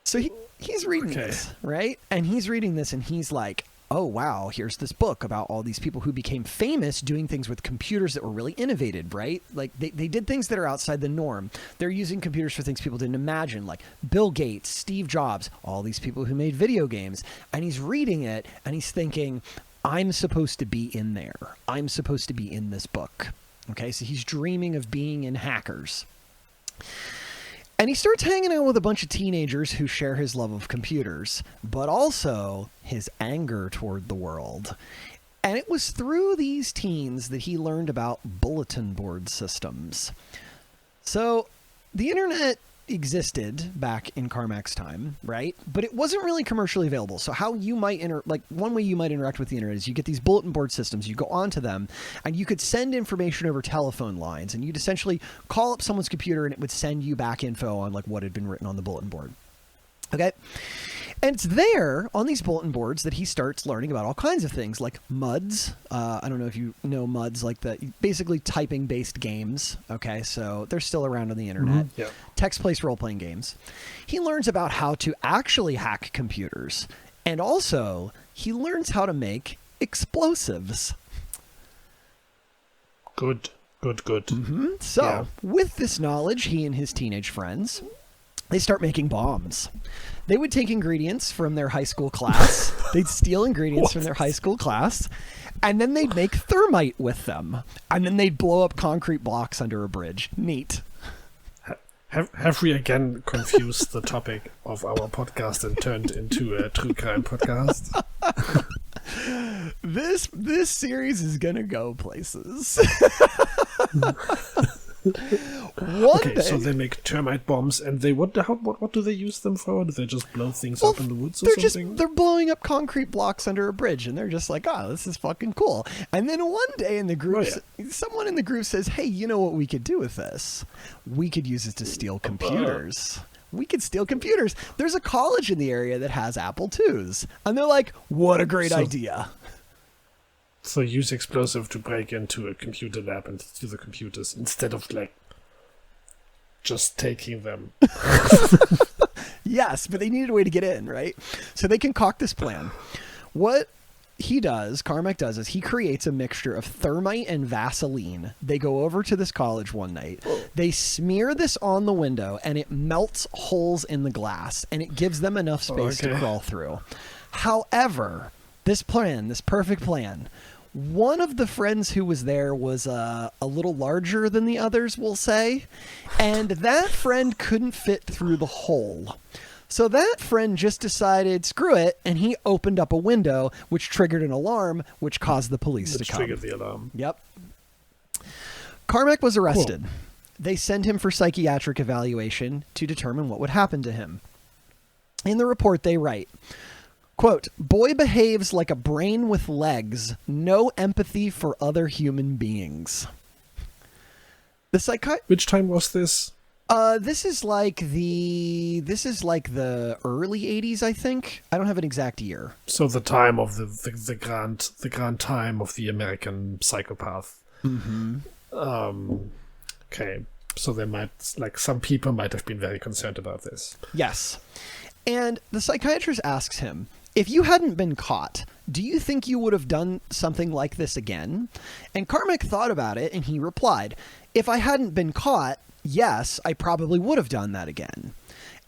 A: So he's reading this, right? And he's reading this and he's like, oh, wow, here's this book about all these people who became famous doing things with computers that were really innovative, right? Like they did things that are outside the norm. They're using computers for things people didn't imagine, like Bill Gates, Steve Jobs, all these people who made video games. And he's reading it and he's thinking, I'm supposed to be in there. I'm supposed to be in this book. Okay, so he's dreaming of being in Hackers. And he starts hanging out with a bunch of teenagers who share his love of computers, but also his anger toward the world. And it was through these teens that he learned about bulletin board systems. So the internet existed back in Carmack's time, right? But it wasn't really commercially available. So how you might one way you might interact with the internet is you get these bulletin board systems, you go onto them, and you could send information over telephone lines, and you'd essentially call up someone's computer and it would send you back info on like what had been written on the bulletin board. Okay? And it's there on these bulletin boards that he starts learning about all kinds of things like MUDs. I don't know if you know MUDs, like the basically typing-based games. Okay, so they're still around on the internet.
B: Mm-hmm. Yeah.
A: Text-based role-playing games. He learns about how to actually hack computers. And also, he learns how to make explosives.
B: Good.
A: Mm-hmm. So, with this knowledge, he and his teenage friends, they start making bombs. They would take ingredients from their high school class. They'd steal ingredients from their high school class, and then they'd make thermite with them. And then they'd blow up concrete blocks under a bridge. Neat.
B: Have we again confused the topic of our podcast and turned into a true crime podcast?
A: This series is gonna go places.
B: Okay, so they make termite bombs, and they what do they use them for? Do they just blow things up in the woods or something?
A: They're blowing up concrete blocks under a bridge, and they're just like, oh, this is fucking cool. And then one day in the group, someone in the group says, hey, you know what we could do with this? We could use it to steal computers. we could steal computers. There's a college in the area that has Apple IIs. And they're like, what a great idea.
B: So use explosive to break into a computer lab and steal the computers instead of like just taking them.
A: Yes, but they needed a way to get in, right? So they concoct this plan. What Carmack does is he creates a mixture of thermite and Vaseline. They go over to this college one night. They smear this on the window and it melts holes in the glass and it gives them enough space to crawl through. However, this perfect plan, one of the friends who was there was a little larger than the others, we'll say, and that friend couldn't fit through the hole. So that friend just decided, screw it, and he opened up a window, which triggered an alarm, which caused the police to come.
B: Triggered the alarm.
A: Yep. Carmack was arrested. Cool. They sent him for psychiatric evaluation to determine what would happen to him. In the report, they write, quote, boy behaves like a brain with legs, no empathy for other human beings.
B: Which time was this?
A: This is like the early 80s, I think. I don't have an exact year.
B: So the time of the grand time of the American psychopath.
A: Mm-hmm.
B: Okay. So some people might have been very concerned about this.
A: Yes. And the psychiatrist asks him, if you hadn't been caught, do you think you would have done something like this again? And Carmack thought about it and he replied, if I hadn't been caught, yes, I probably would have done that again.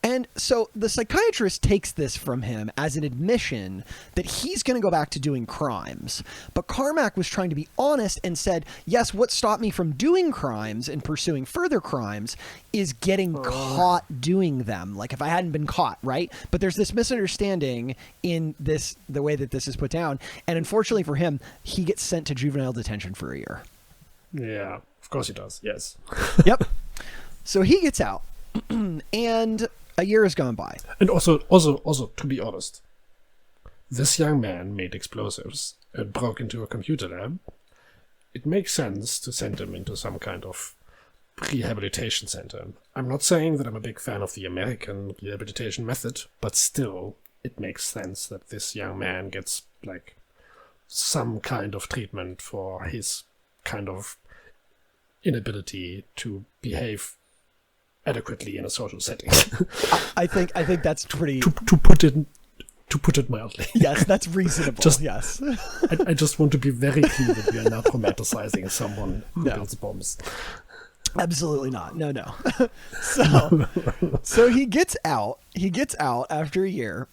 A: And so the psychiatrist takes this from him as an admission that he's going to go back to doing crimes. But Carmack was trying to be honest and said, yes, what stopped me from doing crimes and pursuing further crimes is getting caught doing them. Like if I hadn't been caught, right? But there's this misunderstanding in the way that this is put down. And unfortunately for him, he gets sent to juvenile detention for a year.
B: Yeah, of course he does. Yes.
A: Yep. So he gets out and a year has gone by.
B: And also, to be honest, this young man made explosives and broke into a computer lab. It makes sense to send him into some kind of rehabilitation center. I'm not saying that I'm a big fan of the American rehabilitation method, but still, it makes sense that this young man gets, like, some kind of treatment for his kind of inability to behave adequately in a social setting.
A: I think that's pretty
B: to put it mildly.
A: Yes, that's reasonable. Yes.
B: I just want to be very clear that we are not romanticizing someone who builds bombs.
A: Absolutely not. No. So he gets out. He gets out after a year,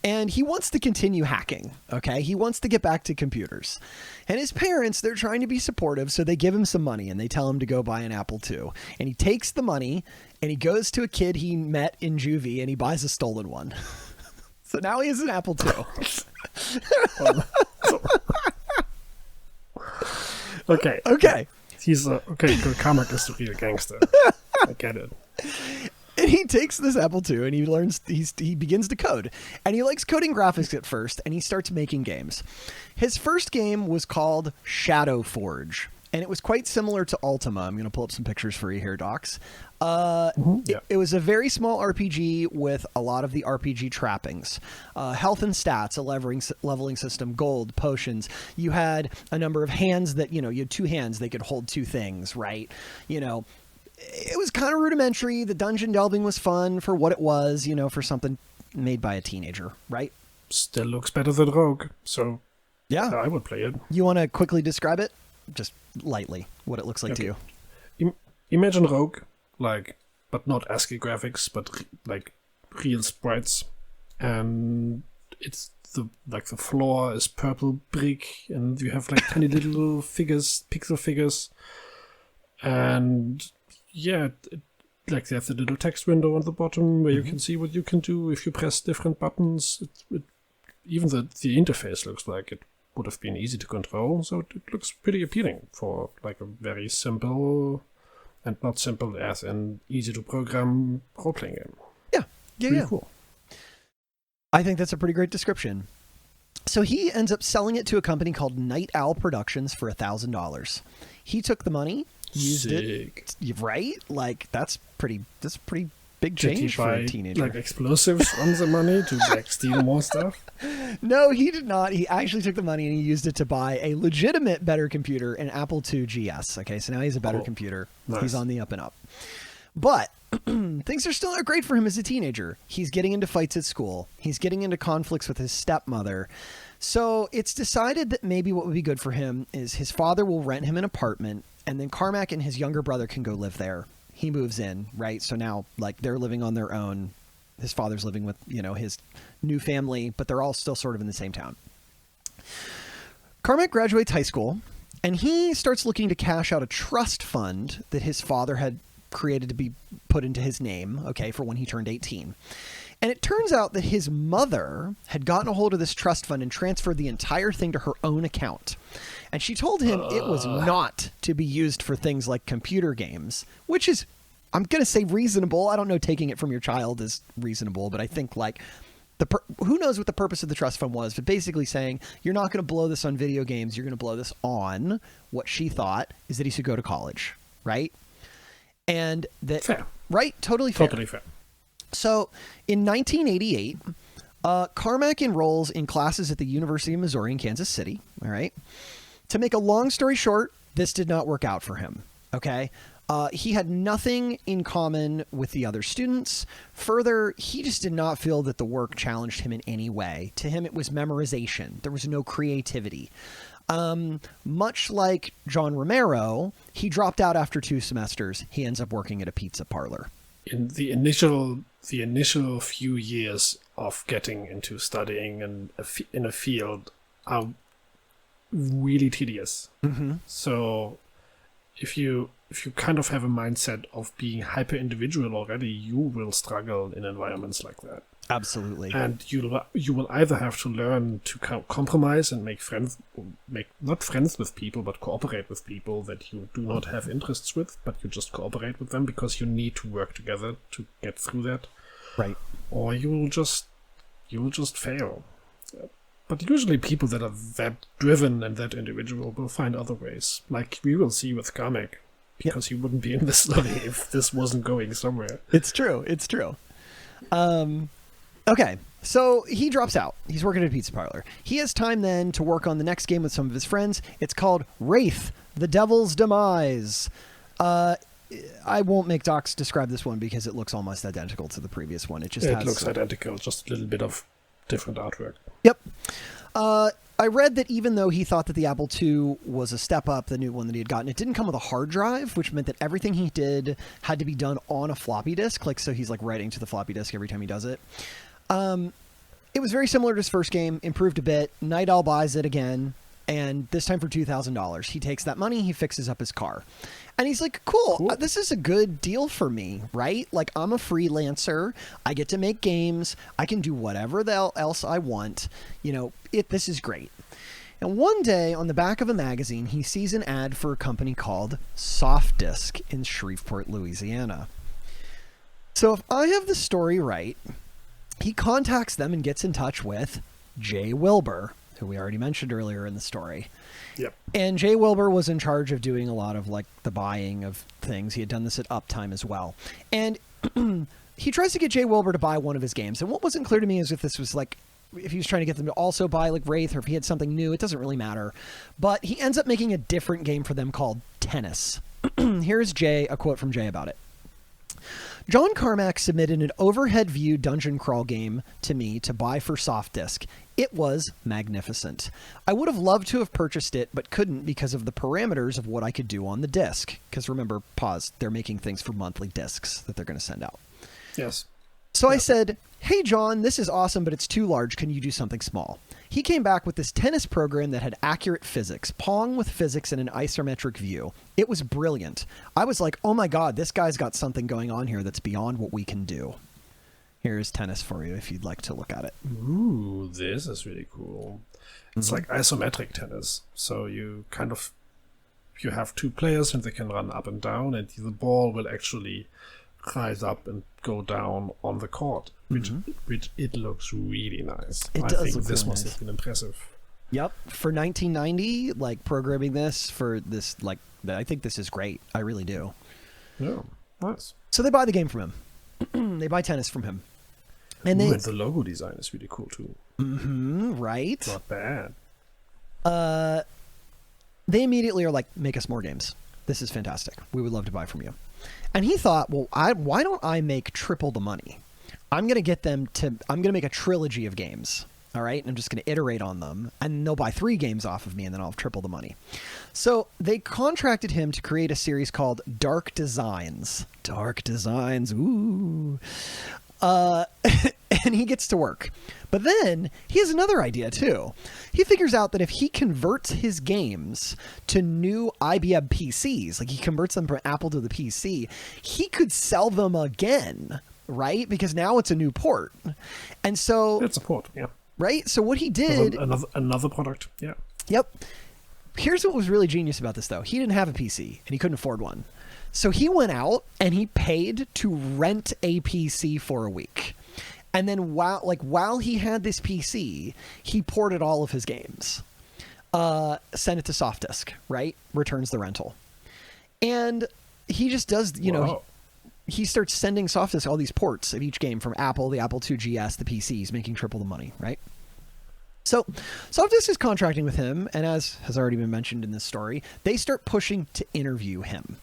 A: and he wants to continue hacking. Okay, he wants to get back to computers. And his parents, they're trying to be supportive, so they give him some money and they tell him to go buy an Apple II. And he takes the money and he goes to a kid he met in juvie and he buys a stolen one. So now he has an Apple II.
B: Okay. He's Carmack is the real gangster. I get it.
A: And he takes this Apple II and he learns, he begins to code. And he likes coding graphics at first, and he starts making games. His first game was called Shadow Forge, and it was quite similar to Ultima. I'm going to pull up some pictures for you here, Dachz. It was a very small RPG with a lot of the RPG trappings. Health and stats, a leveling system, gold, potions. You had a number of hands that, you had two hands. They could hold two things, right? It was kind of rudimentary. The dungeon delving was fun for what it was, for something made by a teenager, right?
B: Still looks better than Rogue, so
A: yeah,
B: I would play it.
A: You want to quickly describe it? Just lightly, what it looks like to you.
B: Imagine Rogue, but not ASCII graphics, but real sprites, and it's the floor is purple brick, and you have tiny little figures, pixel figures, and there's a little text window on the bottom where you can see what you can do if you press different buttons. Even the interface looks like it would have been easy to control, so it looks pretty appealing for a very simple and not simple as an easy to program role-playing game.
A: Yeah.
B: Cool.
A: I think that's a pretty great description. So he ends up selling it to a company called Night Owl Productions for $1,000. He took the money, used it, right? That's pretty Big
B: Did he
A: change for
B: buy
A: a teenager.
B: like explosives on the money to like steal more stuff?
A: No, he did not. He actually took the money and he used it to buy a legitimate better computer, an Apple II GS. Okay, so now he's a better computer.
B: Nice.
A: He's on the up and up. But things are still not great for him as a teenager. He's getting into fights at school. He's getting into conflicts with his stepmother. So it's decided that maybe what would be good for him is his father will rent him an apartment, and then Carmack and his younger brother can go live there. He moves in, right? So now, like, they're living on their own. His father's living with, his new family, but they're all still sort of in the same town. Carmack graduates high school, and he starts looking to cash out a trust fund that his father had created to be put into his name, okay, for when he turned 18. And it turns out that his mother had gotten a hold of this trust fund and transferred the entire thing to her own account. And she told him it was not to be used for things like computer games, which is, I'm going to say, reasonable. I don't know taking it from your child is reasonable, but I think like who knows what the purpose of the trust fund was, but basically saying you're not going to blow this on video games. You're going to blow this on what she thought is that he should go to college, right? And that,
B: fair.
A: Right? Totally fair.
B: Totally fair.
A: So in 1988, Carmack enrolls in classes at the University of Missouri in Kansas City. All right. To make a long story short, this did not work out for him. Okay. He had nothing in common with the other students. Further, he just did not feel that the work challenged him in any way. To him, it was memorization. There was no creativity. Much like John Romero, he dropped out after 2 semesters. He ends up working at a pizza parlor.
B: In the initial few years of getting into studying in a field are really tedious. Mm-hmm. So if you kind of have a mindset of being hyper individual already, you will struggle in environments like that.
A: Absolutely.
B: And you will either have to learn to compromise and make not friends with people, but cooperate with people that you do not have interests with, but you just cooperate with them because you need to work together to get through that.
A: Right.
B: Or you will just fail. But usually people that are that driven and that individual will find other ways. Like we will see with Carmack, because he wouldn't be in this study if this wasn't going somewhere.
A: It's true. Okay, so he drops out. He's working at a pizza parlor. He has time then to work on the next game with some of his friends. It's called Wraith, the Devil's Demise. I won't make Dachz describe this one because it looks almost identical to the previous one. It looks
B: identical, just a little bit of different artwork.
A: Yep. I read that even though he thought that the Apple II was a step up, the new one that he had gotten, it didn't come with a hard drive, which meant that everything he did had to be done on a floppy disk. So he's like writing to the floppy disk every time he does it. It was very similar to his first game, improved a bit. Night Owl buys it again, and this time for $2,000. He takes that money, he fixes up his car. And he's like, cool. This is a good deal for me, right? Like, I'm a freelancer. I get to make games. I can do whatever else I want. This is great. And one day, on the back of a magazine, he sees an ad for a company called Soft Disk in Shreveport, Louisiana. So if I have the story right, he contacts them and gets in touch with Jay Wilbur, who we already mentioned earlier in the story.
B: Yep.
A: And Jay Wilbur was in charge of doing a lot of like the buying of things. He had done this at Uptime as well. And he tries to get Jay Wilbur to buy one of his games. And what wasn't clear to me is if this was like, if he was trying to get them to also buy like Wraith or if he had something new, it doesn't really matter. But he ends up making a different game for them called Tennis. Here's a quote from Jay about it. John Carmack submitted an overhead view dungeon crawl game to me to buy for soft disk. It was magnificent. I would have loved to have purchased it, but couldn't because of the parameters of what I could do on the disk. Because remember, they're making things for monthly disks that they're going to send out.
B: Yes.
A: So I said, hey, John, this is awesome, but it's too large. Can you do something small? He came back with this tennis program that had accurate physics, Pong with physics and an isometric view. It was brilliant. I was like, oh my God, this guy's got something going on here that's beyond what we can do. Here's Tennis for you if you'd like to look at it.
B: Ooh, this is really cool. It's like isometric tennis. So you have 2 players and they can run up and down, and the ball will actually rise up and go down on the court, which it looks really nice.
A: I think
B: this must have been impressive.
A: Yep. For 1990, like programming this for this, like, I think this is great. I really do.
B: Yeah, nice.
A: So they buy the game from him. They buy tennis from him.
B: And the logo design is really cool too.
A: Right?
B: Not bad.
A: They immediately are like, make us more games. This is fantastic. We would love to buy from you. And he thought, well, why don't I make triple the money? I'm going to make a trilogy of games. All right. And I'm just going to iterate on them, and they'll buy 3 games off of me, and then I'll have triple the money. So they contracted him to create a series called Dark Designs. Dark Designs. Ooh. And he gets to work. But then he has another idea too. He figures out that if he converts his games to new IBM PCs, like he converts them from Apple to the PC, he could sell them again, right? Because now it's a new port. And so
B: it's a port, yeah.
A: Right? So what he did...
B: Another product, yeah.
A: Yep. Here's what was really genius about this, though. He didn't have a PC, and he couldn't afford one. So he went out, and he paid to rent a PC for a week. And then while he had this PC, he ported all of his games. Sent it to Softdisk, right? Returns the rental. And he just does, he starts sending Softdisk all these ports of each game from Apple, the Apple II GS, the PCs, making triple the money, right? So Softdisk is contracting with him, and as has already been mentioned in this story, they start pushing to interview him.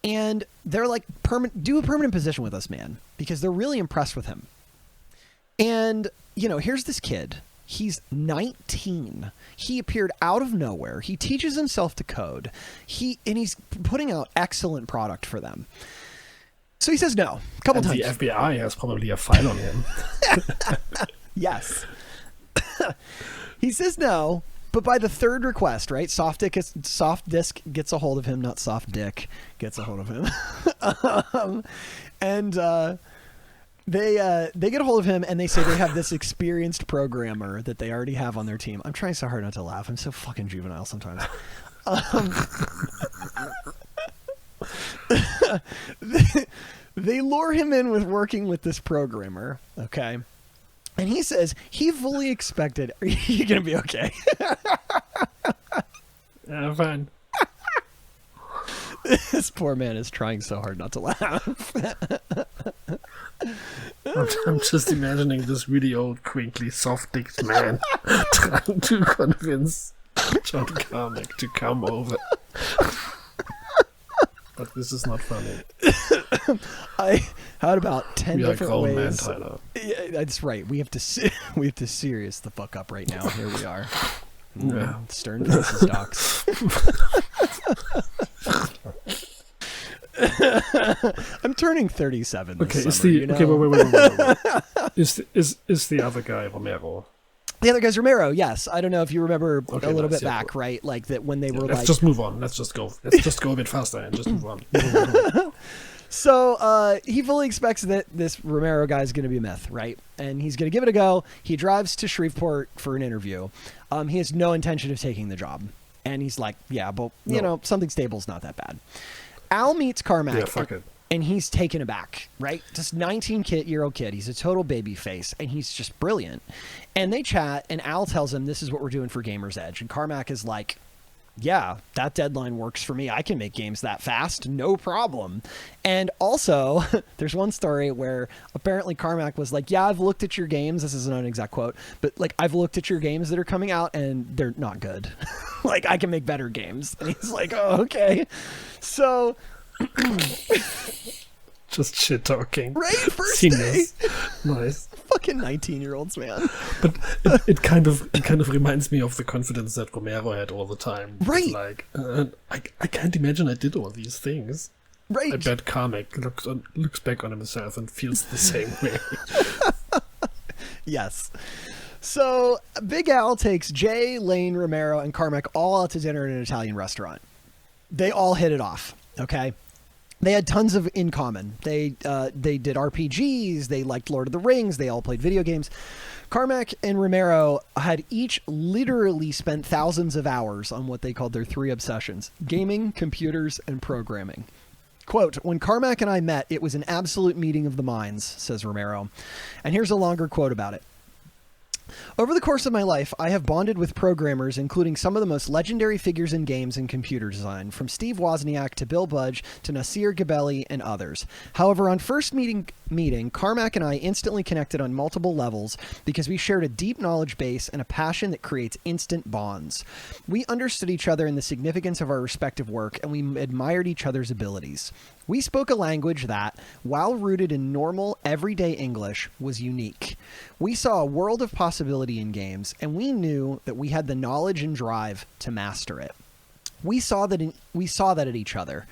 A: And they're like, do a permanent position with us, man, because they're really impressed with him. And, here's this kid. He's 19. He appeared out of nowhere. He teaches himself to code. And he's putting out excellent product for them. So he says no a couple times.
B: The FBI has probably a file on him.
A: Yes. He says no, but by the 3rd request, right? Softdisk gets a hold of him, not Soft Dick gets a hold of him. They get a hold of him, and they say they have this experienced programmer that they already have on their team. I'm trying so hard not to laugh. I'm so fucking juvenile sometimes. They lure him in with working with this programmer, okay? And he says he fully expected... Are you going to be okay?
B: I'm fine.
A: This poor man is trying so hard not to laugh.
B: I'm just imagining this really old, crinkly, soft-dicked man trying to convince John Carmack to come over. But this is not funny.
A: I had about 10
B: we
A: different
B: are
A: ways.
B: Man, Tyler.
A: Yeah, that's right. We have to serious the fuck up right now. Here we are.
B: Yeah.
A: Stern faces, Dachz. I'm turning 37 this summer,
B: wait. Is the other guy Romero?
A: The other guy's Romero, yes. I don't know if you remember a little bit back, right? Like that when they were
B: let's just move on. Let's just go a bit faster and just move on.
A: So he fully expects that this Romero guy is going to be a myth, right? And he's going to give it a go. He drives to Shreveport for an interview. He has no intention of taking the job. And he's like, yeah, but, something stable's not that bad. Al meets Carmack.
B: Yeah, fuck it.
A: And he's taken aback, right? Just 19-year-old kid. He's a total baby face, and he's just brilliant. And they chat, and Al tells him, this is what we're doing for Gamer's Edge. And Carmack is like, yeah, that deadline works for me. I can make games that fast, no problem. And also, there's one story where apparently Carmack was like, yeah, I've looked at your games. This is not an exact quote, but like, I've looked at your games that are coming out, and they're not good. Like, I can make better games. And he's like, oh, okay. So...
B: just shit talking,
A: right? First day.
B: Nice.
A: Fucking 19-year-olds, man.
B: But it kind of reminds me of the confidence that Romero had all the time.
A: Right.
B: It's like I can't imagine I did all these things.
A: Right.
B: I bet Carmack looks back on himself and feels the same way.
A: Yes. So Big Al takes Jay, Lane, Romero, and Carmack all out to dinner at an Italian restaurant. They all hit it off. Okay. They had tons of in common. They did RPGs. They liked Lord of the Rings. They all played video games. Carmack and Romero had each literally spent thousands of hours on what they called their 3 obsessions: gaming, computers, and programming. Quote, when Carmack and I met, it was an absolute meeting of the minds, says Romero. And here's a longer quote about it. Over the course of my life, I have bonded with programmers, including some of the most legendary figures in games and computer design, from Steve Wozniak to Bill Budge to Nasir Gabelli and others. However, on first meeting meeting, Carmack and I instantly connected on multiple levels because we shared a deep knowledge base and a passion that creates instant bonds. We understood each other and the significance of our respective work, and we admired each other's abilities. We spoke a language that, while rooted in normal, everyday English, was unique. We saw a world of possibility in games, and we knew that we had the knowledge and drive to master it. We saw that at each other.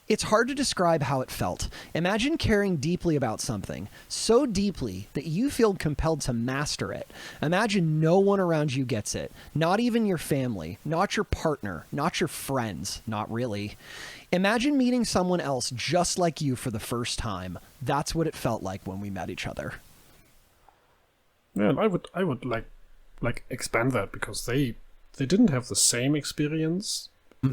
A: It's hard to describe how it felt. Imagine caring deeply about something, so deeply that you feel compelled to master it. Imagine no one around you gets it, not even your family, not your partner, not your friends, not really. Imagine meeting someone else just like you for the first time. That's what it felt like when we met each other.
B: Yeah, and I would like expand that, because they didn't have the same experience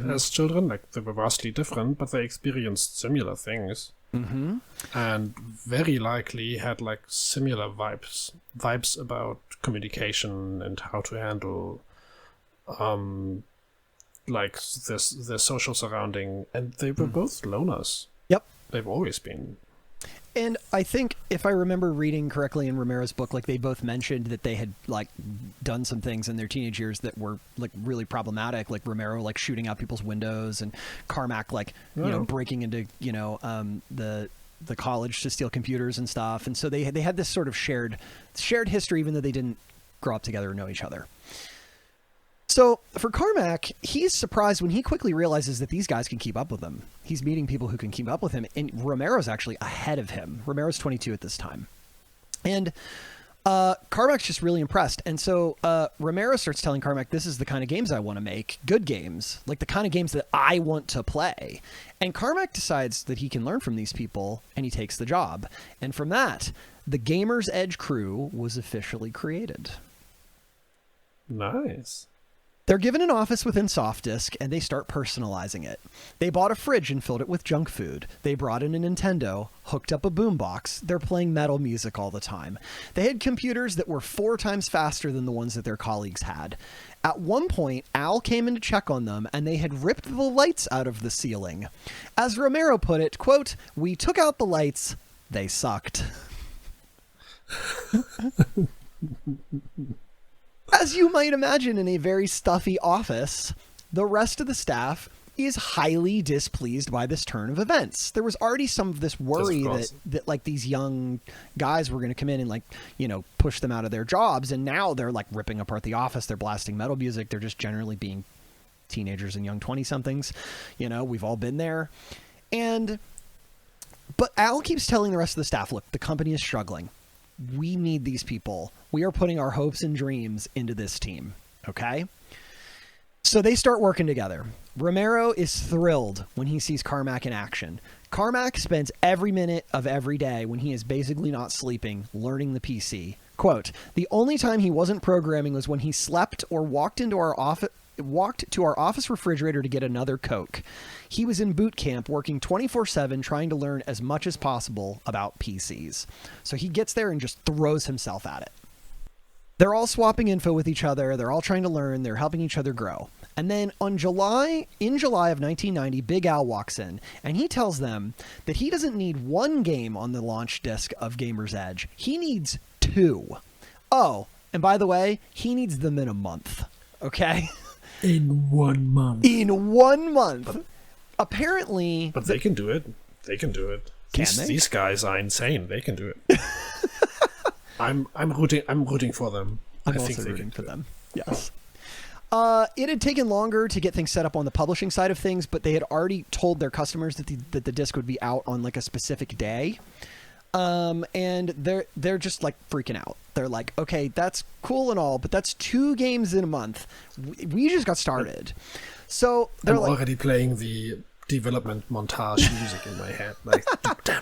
B: as children. Like, they were vastly different, but they experienced similar things, and very likely had like similar vibes about communication and how to handle like their social surrounding. And they were both loners.
A: Yep.
B: They've always been.
A: And I think, if I remember reading correctly in Romero's book, like, they both mentioned that they had like done some things in their teenage years that were like really problematic, like Romero like shooting out people's windows, and Carmack like you know, breaking into the college to steal computers and stuff. And so they had this sort of shared history, even though they didn't grow up together or know each other. So for Carmack, he's surprised when he quickly realizes that these guys can keep up with him. He's meeting people who can keep up with him, and Romero's actually ahead of him. Romero's 22 at this time. And Carmack's just really impressed. And so Romero starts telling Carmack, this is the kind of games I want to make. Good games. Like the kind of games that I want to play. And Carmack decides that he can learn from these people, and he takes the job. And from that, the Gamer's Edge crew was officially created.
B: Nice.
A: They're given an office within SoftDisk, and they start personalizing it. They bought a fridge and filled it with junk food. They brought in a Nintendo, hooked up a boombox. They're playing metal music all the time. They had computers that were 4 times faster than the ones that their colleagues had. At one point, Al came in to check on them, and they had ripped the lights out of the ceiling. As Romero put it, quote, "We took out the lights. They sucked." As you might imagine, in a very stuffy office, the rest of the staff is highly displeased by this turn of events. There was already some of this worry that like these young guys were going to come in and like, you know, push them out of their jobs. And now they're like ripping apart the office. They're blasting metal music. They're just generally being teenagers and young 20-somethings. You know, we've all been there. But Al keeps telling the rest of the staff, look, the company is struggling. We need these people. We are putting our hopes and dreams into this team. Okay? So they start working together. Romero is thrilled when he sees Carmack in action. Carmack spends every minute of every day, when he is basically not sleeping, learning the PC. Quote, "The only time he wasn't programming was when he slept or walked to our office refrigerator to get another Coke. He was in boot camp working 24/7 trying to learn as much as possible about PCs." So he gets there and just throws himself at it. They're all swapping info with each other. They're all trying to learn. They're helping each other grow. And then in July of 1990, Big Al walks in, and he tells them that he doesn't need 1 game on the launch disk of Gamer's Edge. He needs 2. Oh, and by the way, he needs them in a month. Okay?
B: In 1 month.
A: In 1 month. Apparently...
B: But they can do it. They can do it. These guys are insane. They can do it. I'm rooting for them.
A: I'm also rooting for them. Yes. It had taken longer to get things set up on the publishing side of things, but they had already told their customers that the disc would be out on like a specific day. And they're just like freaking out. They're like, okay, that's cool and all, but that's 2 games in a month. We just got started. So they're
B: already playing the development montage music in my head, like they're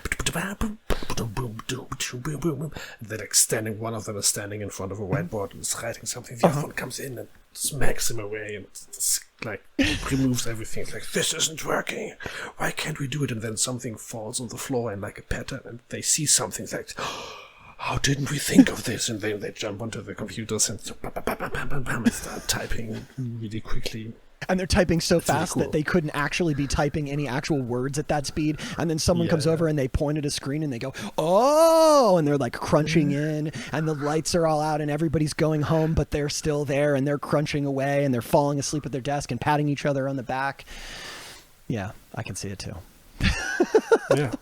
B: like standing. One of them is standing in front of a whiteboard and is writing something. The other one comes in and smacks him away and like removes everything. It's like, this isn't working. Why can't we do it? And then something falls on the floor in like a pattern, and they see something like, how didn't we think of this? And then they jump onto the computers and start typing really quickly.
A: And they're typing so fast
B: really
A: that
B: cool.
A: they couldn't actually be typing any actual words at that speed. And then someone comes over and they point at a screen and they go, oh, and they're like crunching in and the lights are all out and everybody's going home, but they're still there and they're crunching away and they're falling asleep at their desk and patting each other on the back. Yeah, I can see it too.
B: Yeah.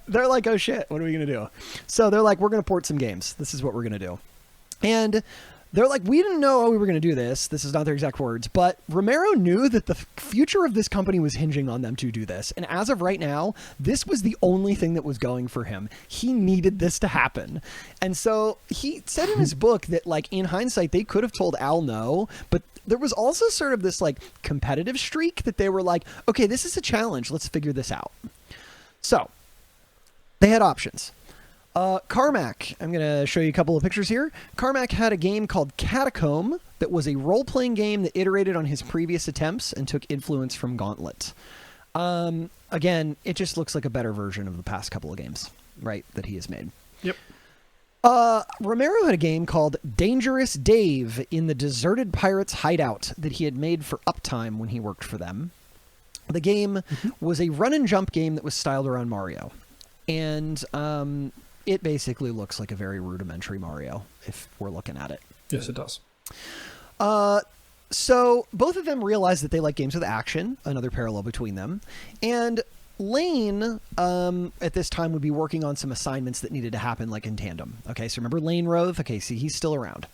A: They're like, oh shit, what are we going to do? So they're like, we're going to port some games. This is what we're going to do. And they're like, we didn't know we were going to do this. This is not their exact words, but Romero knew that the future of this company was hinging on them to do this. And as of right now, this was the only thing that was going for him. He needed this to happen. And so he said in his book that, like, in hindsight, they could have told Al no, but there was also sort of this, like, competitive streak that they were like, okay, this is a challenge. Let's figure this out. So they had options. Carmack, I'm going to show you a couple of pictures here. Carmack had a game called Catacomb that was a role-playing game that iterated on his previous attempts and took influence from Gauntlet. Again, it just looks like a better version of the past couple of games, right, that he has made.
B: Yep.
A: Romero had a game called Dangerous Dave in the Deserted Pirates Hideout that he had made for Uptime when he worked for them. The game was a run-and-jump game that was styled around Mario. And it basically looks like a very rudimentary Mario, if we're looking at it.
B: Yes, it does.
A: So both of them realized that they like games with action, another parallel between them. And Lane, at this time, would be working on some assignments that needed to happen, like in tandem. Okay, so remember Lane Rove? Okay, see, he's still around.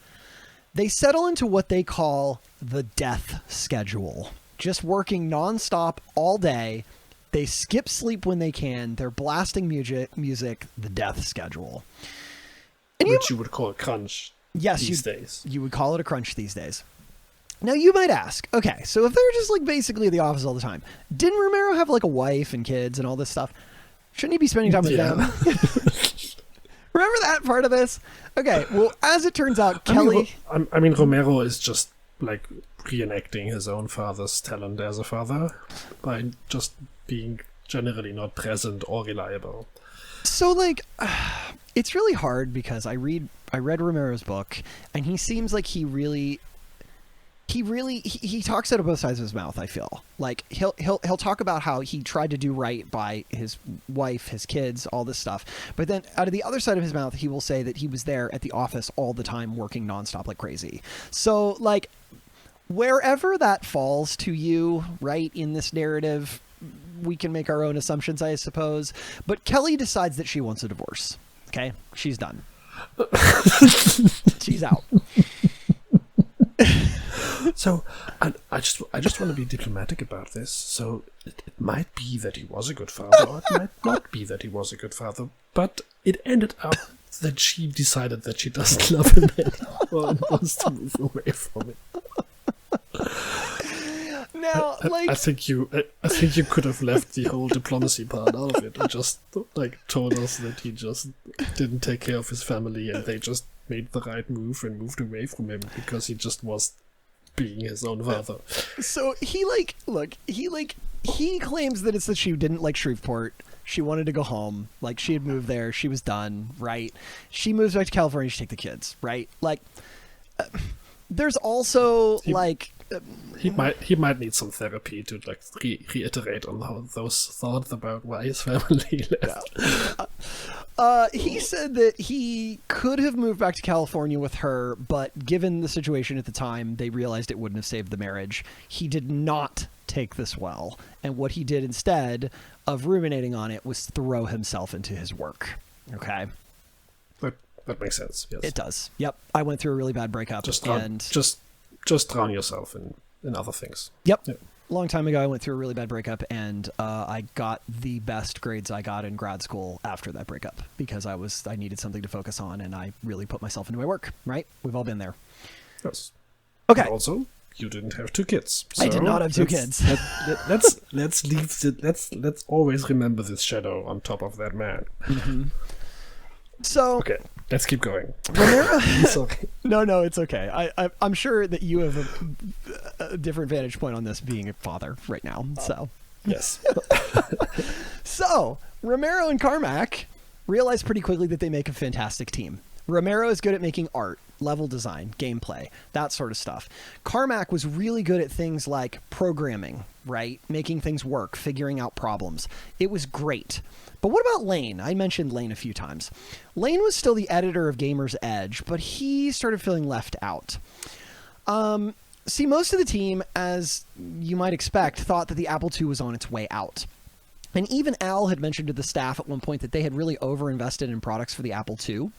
A: They settle into what they call the death schedule. Just working nonstop all day. They skip sleep when they can. They're blasting music, the death schedule. And
B: Which you would call a crunch these days.
A: You would call it a crunch these days. Now, you might ask, okay, so if they're just like basically at the office all the time, didn't Romero have like a wife and kids and all this stuff? Shouldn't he be spending time with them? Remember that part of this? Okay, well, as it turns out, Kelly...
B: I mean, Romero is just like reenacting his own father's talent as a father by just being generally not present or reliable.
A: So, like, it's really hard because I read Romero's book, and he seems like he talks out of both sides of his mouth. I feel like he'll talk about how he tried to do right by his wife, his kids, all this stuff, but then out of the other side of his mouth, he will say that he was there at the office all the time, working nonstop like crazy. So, like, wherever that falls to you, right, in this narrative, we can make our own assumptions, I suppose. But Kelly decides that she wants a divorce. Okay, she's done. She's out.
B: So, I just want to be diplomatic about this. So, it might be that he was a good father, or it might not be that he was a good father. But it ended up that she decided that she doesn't love him anymore and wants to move away from it.
A: Now, like,
B: I think you could have left the whole diplomacy part out of it and just like told us that he just didn't take care of his family and they just made the right move and moved away from him because he just was being his own father.
A: So he claims that it's that she didn't like Shreveport. She wanted to go home. Like, she had moved there. She was done, right? She moves back to California to take the kids, right? Like, there's also he
B: might need some therapy to like reiterate on how those thoughts about why his family left.
A: He said that he could have moved back to California with her, but given the situation at the time, they realized it wouldn't have saved the marriage. He did not take this well, and what he did instead of ruminating on it was throw himself into his work. Okay,
B: that makes sense. Yes,
A: it does. Yep, I went through a really bad breakup,
B: just drown yourself in other things.
A: Yep. Yeah. Long time ago, I went through a really bad breakup, and I got the best grades I got in grad school after that breakup because I needed something to focus on, and I really put myself into my work. Right? We've all been there.
B: Yes.
A: Okay.
B: And also, you didn't have 2 kids. So
A: I did not have 2 kids.
B: Let's always remember this shadow on top of that man.
A: Mm-hmm. So
B: okay, let's keep going.
A: Romero,
B: sorry.
A: No, it's okay. I'm sure that you have a different vantage point on this being a father right now. So
B: yes.
A: So Romero and Carmack realize pretty quickly that they make a fantastic team. Romero is good at making art. level design, gameplay, that sort of stuff. Carmack was really good at things like programming, right? Making things work, figuring out problems. It was great. But what about Lane? I mentioned Lane a few times. Lane was still the editor of Gamer's Edge, but he started feeling left out. See, most of the team, as you might expect, thought that the Apple II was on its way out. And even Al had mentioned to the staff at one point that they had really overinvested in products for the Apple II.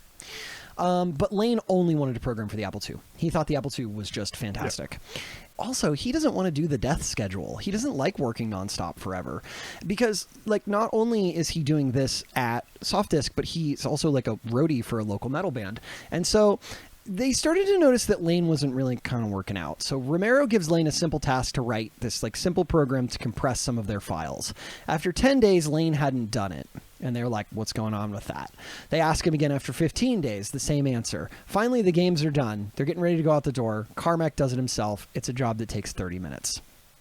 A: But Lane only wanted to program for the Apple II. He thought the Apple II was just fantastic. Yeah. Also, he doesn't want to do the death schedule. He doesn't like working nonstop forever. Because, like, not only is he doing this at Softdisk, but he's also, like, a roadie for a local metal band. And so they started to notice that Lane wasn't really kind of working out. So Romero gives Lane a simple task to write this, like, simple program to compress some of their files. After 10 days, Lane hadn't done it. And they're like, what's going on with that? They ask him again after 15 days, the same answer. Finally, the games are done. They're getting ready to go out the door. Carmack does it himself. It's a job that takes 30 minutes.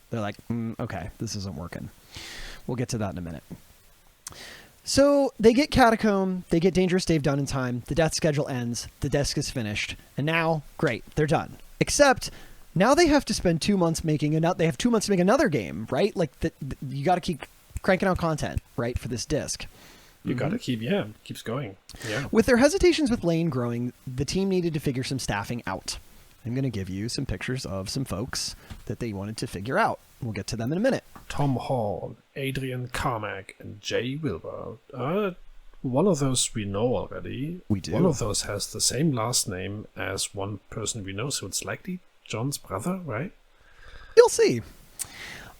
A: They're like, okay, this isn't working. We'll get to that in a minute. So they get Catacomb, they get Dangerous Dave done in time, the death schedule ends, the disc is finished, and now, great, they're done. Except, now they have to spend 2 months making they have 2 months to make another game, right? Like, you got to keep cranking out content, right, for this disc.
B: You got to keeps going. Yeah.
A: With their hesitations with Lane growing, the team needed to figure some staffing out. I'm going to give you some pictures of some folks that they wanted to figure out. We'll get to them in a minute.
B: Tom Hall, Adrian Carmack, and Jay Wilbur. One of those we know already.
A: We do.
B: One of those has the same last name as one person we know, so it's likely John's brother, right?
A: You'll see.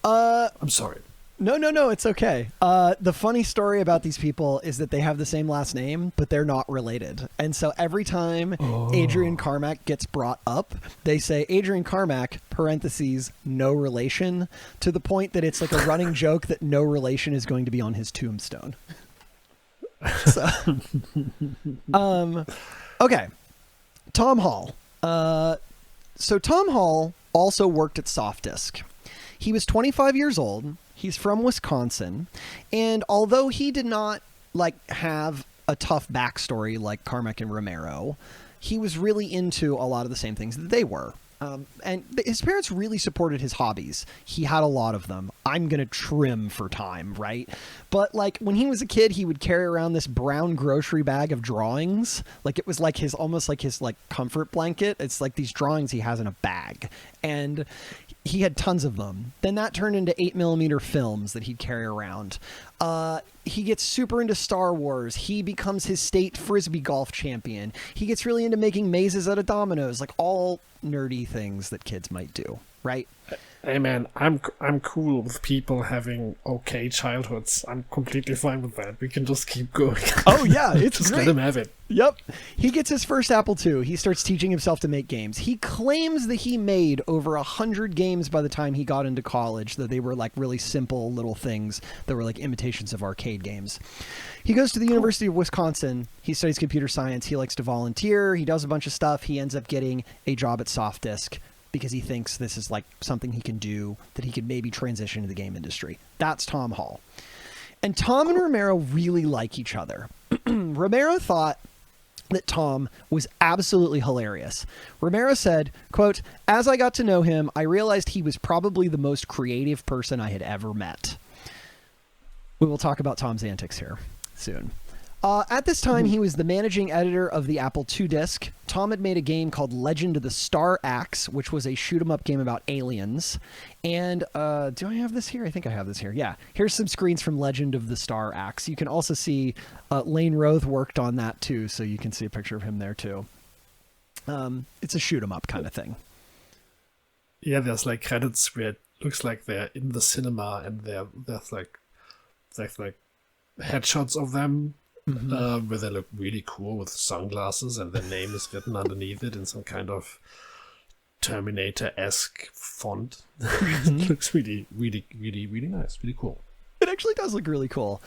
B: I'm sorry.
A: No, it's okay. The funny story about these people is that they have the same last name, but they're not related. And so every time Adrian Carmack gets brought up, they say Adrian Carmack, parentheses, no relation, to the point that it's like a running joke that no relation is going to be on his tombstone. So, okay. Tom Hall. So Tom Hall also worked at Softdisk. He was 25 years old. He's from Wisconsin, and although he did not have a tough backstory like Carmack and Romero, he was really into a lot of the same things that they were. And his parents really supported his hobbies. He had a lot of them. I'm going to trim for time, right? But when he was a kid, he would carry around this brown grocery bag of drawings. It was almost like his comfort blanket. It's like these drawings he has in a bag. And he had tons of them. Then that turned into 8mm films that he'd carry around. He gets super into Star Wars. He becomes his state frisbee golf champion. He gets really into making mazes out of dominoes, all nerdy things that kids might do, right?
B: Hey man, I'm cool with people having okay childhoods. I'm completely fine with that. We can just keep going.
A: Oh yeah, it's
B: just
A: great.
B: Let him have it.
A: Yep. He gets his first Apple II. He starts teaching himself to make games. He claims that he made over 100 games by the time he got into college, that they were really simple little things that were imitations of arcade games. He goes to the University of Wisconsin. He studies computer science. He likes to volunteer. He does a bunch of stuff. He ends up getting a job at Softdisk because he thinks this is something he can do, that he could maybe transition to the game industry. That's Tom Hall. And Tom and Romero really like each other. Romero thought that Tom was absolutely hilarious. Romero said, quote, "As I got to know him, I realized he was probably the most creative person I had ever met." We will talk about Tom's antics here soon. At this time, he was the managing editor of the Apple II disc. Tom had made a game called Legend of the Star Axe, which was a shoot-'em-up game about aliens. And do I have this here? I think I have this here. Yeah. Here's some screens from Legend of the Star Axe. You can also see Lane Roth worked on that too, so you can see a picture of him there too. It's a shoot-'em-up kind of thing.
B: Yeah, there's credits where it looks like they're in the cinema, and there's headshots of them. Mm-hmm. Where they look really cool with sunglasses, and their name is written underneath it in some kind of Terminator-esque font. It looks really, really, really, really nice, really cool.
A: It actually does look really cool.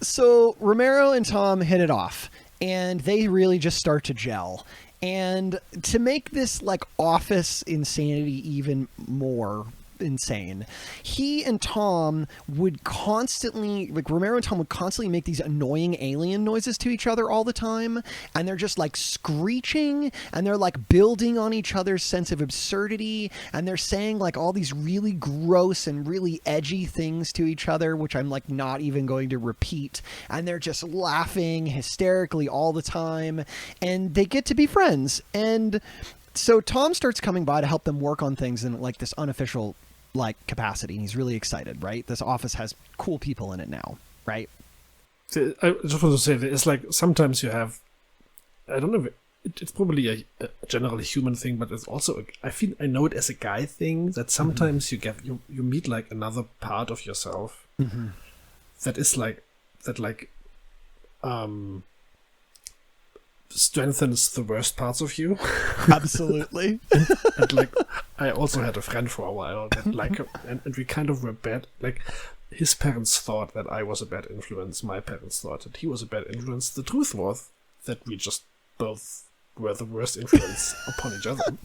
A: So Romero and Tom hit it off, and they really just start to gel. And to make this office insanity even more insane. He and Tom would constantly, like Romero and Tom would constantly make these annoying alien noises to each other all the time, and they're just like screeching, and they're like building on each other's sense of absurdity, and they're saying like all these really gross and really edgy things to each other, which I'm like not even going to repeat, and they're just laughing hysterically all the time, and they get to be friends. And so Tom starts coming by to help them work on things in like this unofficial like capacity, and he's really excited, right? This office has cool people in it now, right?
B: So I just want to say that it's like sometimes you have, I don't know, it's probably a generally human thing, but it's also I know it as a guy thing that sometimes you meet like another part of yourself that is like strengthens the worst parts of you.
A: Absolutely.
B: And like I also had a friend for a while that like and we kind of were bad, like his parents thought that I was a bad influence, my parents thought that he was a bad influence. The truth was that we just both were the worst influence upon each other.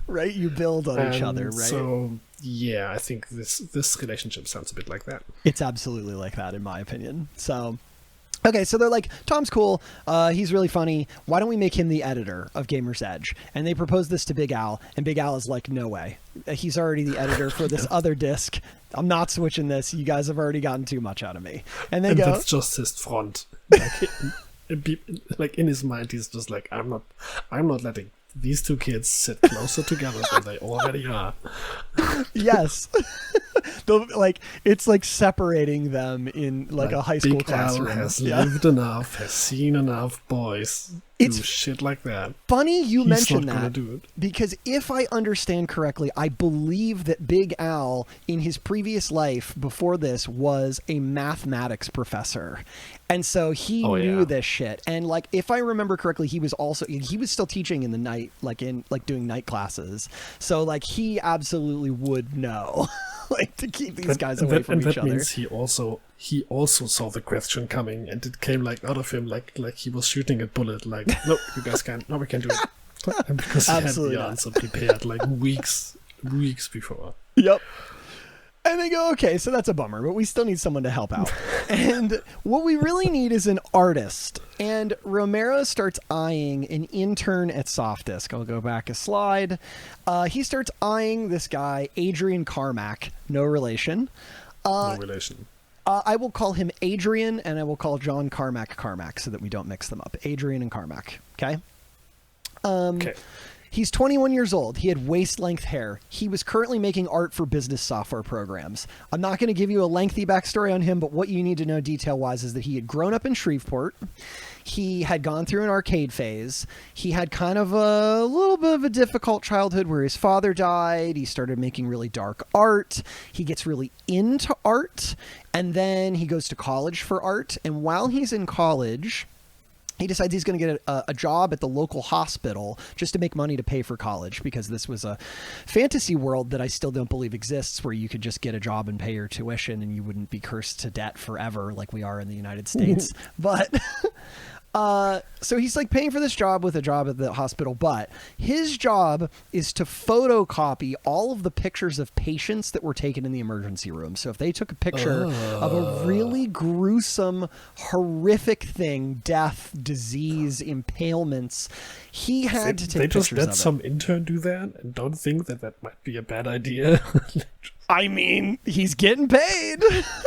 A: Right, you build on each other, right?
B: So yeah, I think this relationship sounds a bit like that.
A: It's absolutely like that in my opinion. So okay, so they're like, Tom's cool, he's really funny, why don't we make him the editor of Gamer's Edge? And they propose this to Big Al, and Big Al is like, no way. He's already the editor for this other disc. I'm not switching this. You guys have already gotten too much out of me. And they go...
B: that's just his front. Like in his mind, he's just like, I'm not letting these two kids sit closer together than they already are.
A: Yes. Like it's like separating them in like a high school
B: Big
A: classroom.
B: Al has lived enough, has seen enough boys do shit like that.
A: Funny you mention that,
B: do it.
A: because if I understand correctly, I believe that Big Al in his previous life before this was a mathematics professor. And so he knew this shit. And like, if I remember correctly, he was still teaching in the night, doing night classes. So like he absolutely would know like to keep these guys away from each other.
B: And that means he also saw the question coming, and it came like out of him like he was shooting a bullet, like, no, you guys can't, no, we can do it. And because he had the answer prepared like weeks before.
A: Yep. And they go, okay, so that's a bummer, but we still need someone to help out. And what we really need is an artist. And Romero starts eyeing an intern at Softdisk. I'll go back a slide. He starts eyeing this guy, Adrian Carmack. No relation.
B: No relation.
A: I will call him Adrian, and I will call John Carmack so that we don't mix them up. Adrian and Carmack, okay?
B: Okay.
A: He's 21 years old. He had waist-length hair. He was currently making art for business software programs. I'm not going to give you a lengthy backstory on him, but what you need to know detail-wise is that he had grown up in Shreveport. He had gone through an arcade phase. He had kind of a little bit of a difficult childhood where his father died. He started making really dark art. He gets really into art, and then he goes to college for art. And while he's in college, he decides he's going to get a job at the local hospital just to make money to pay for college, because this was a fantasy world that I still don't believe exists, where you could just get a job and pay your tuition and you wouldn't be cursed to debt forever like we are in the United States. But so he's like paying for this job with a job at the hospital, but his job is to photocopy all of the pictures of patients that were taken in the emergency room. So if they took a picture of a really gruesome, horrific thing, death, disease, impalements, he had to take
B: they
A: pictures
B: just let
A: of
B: some intern do that and don't think that might be a bad idea.
A: I mean, he's getting paid.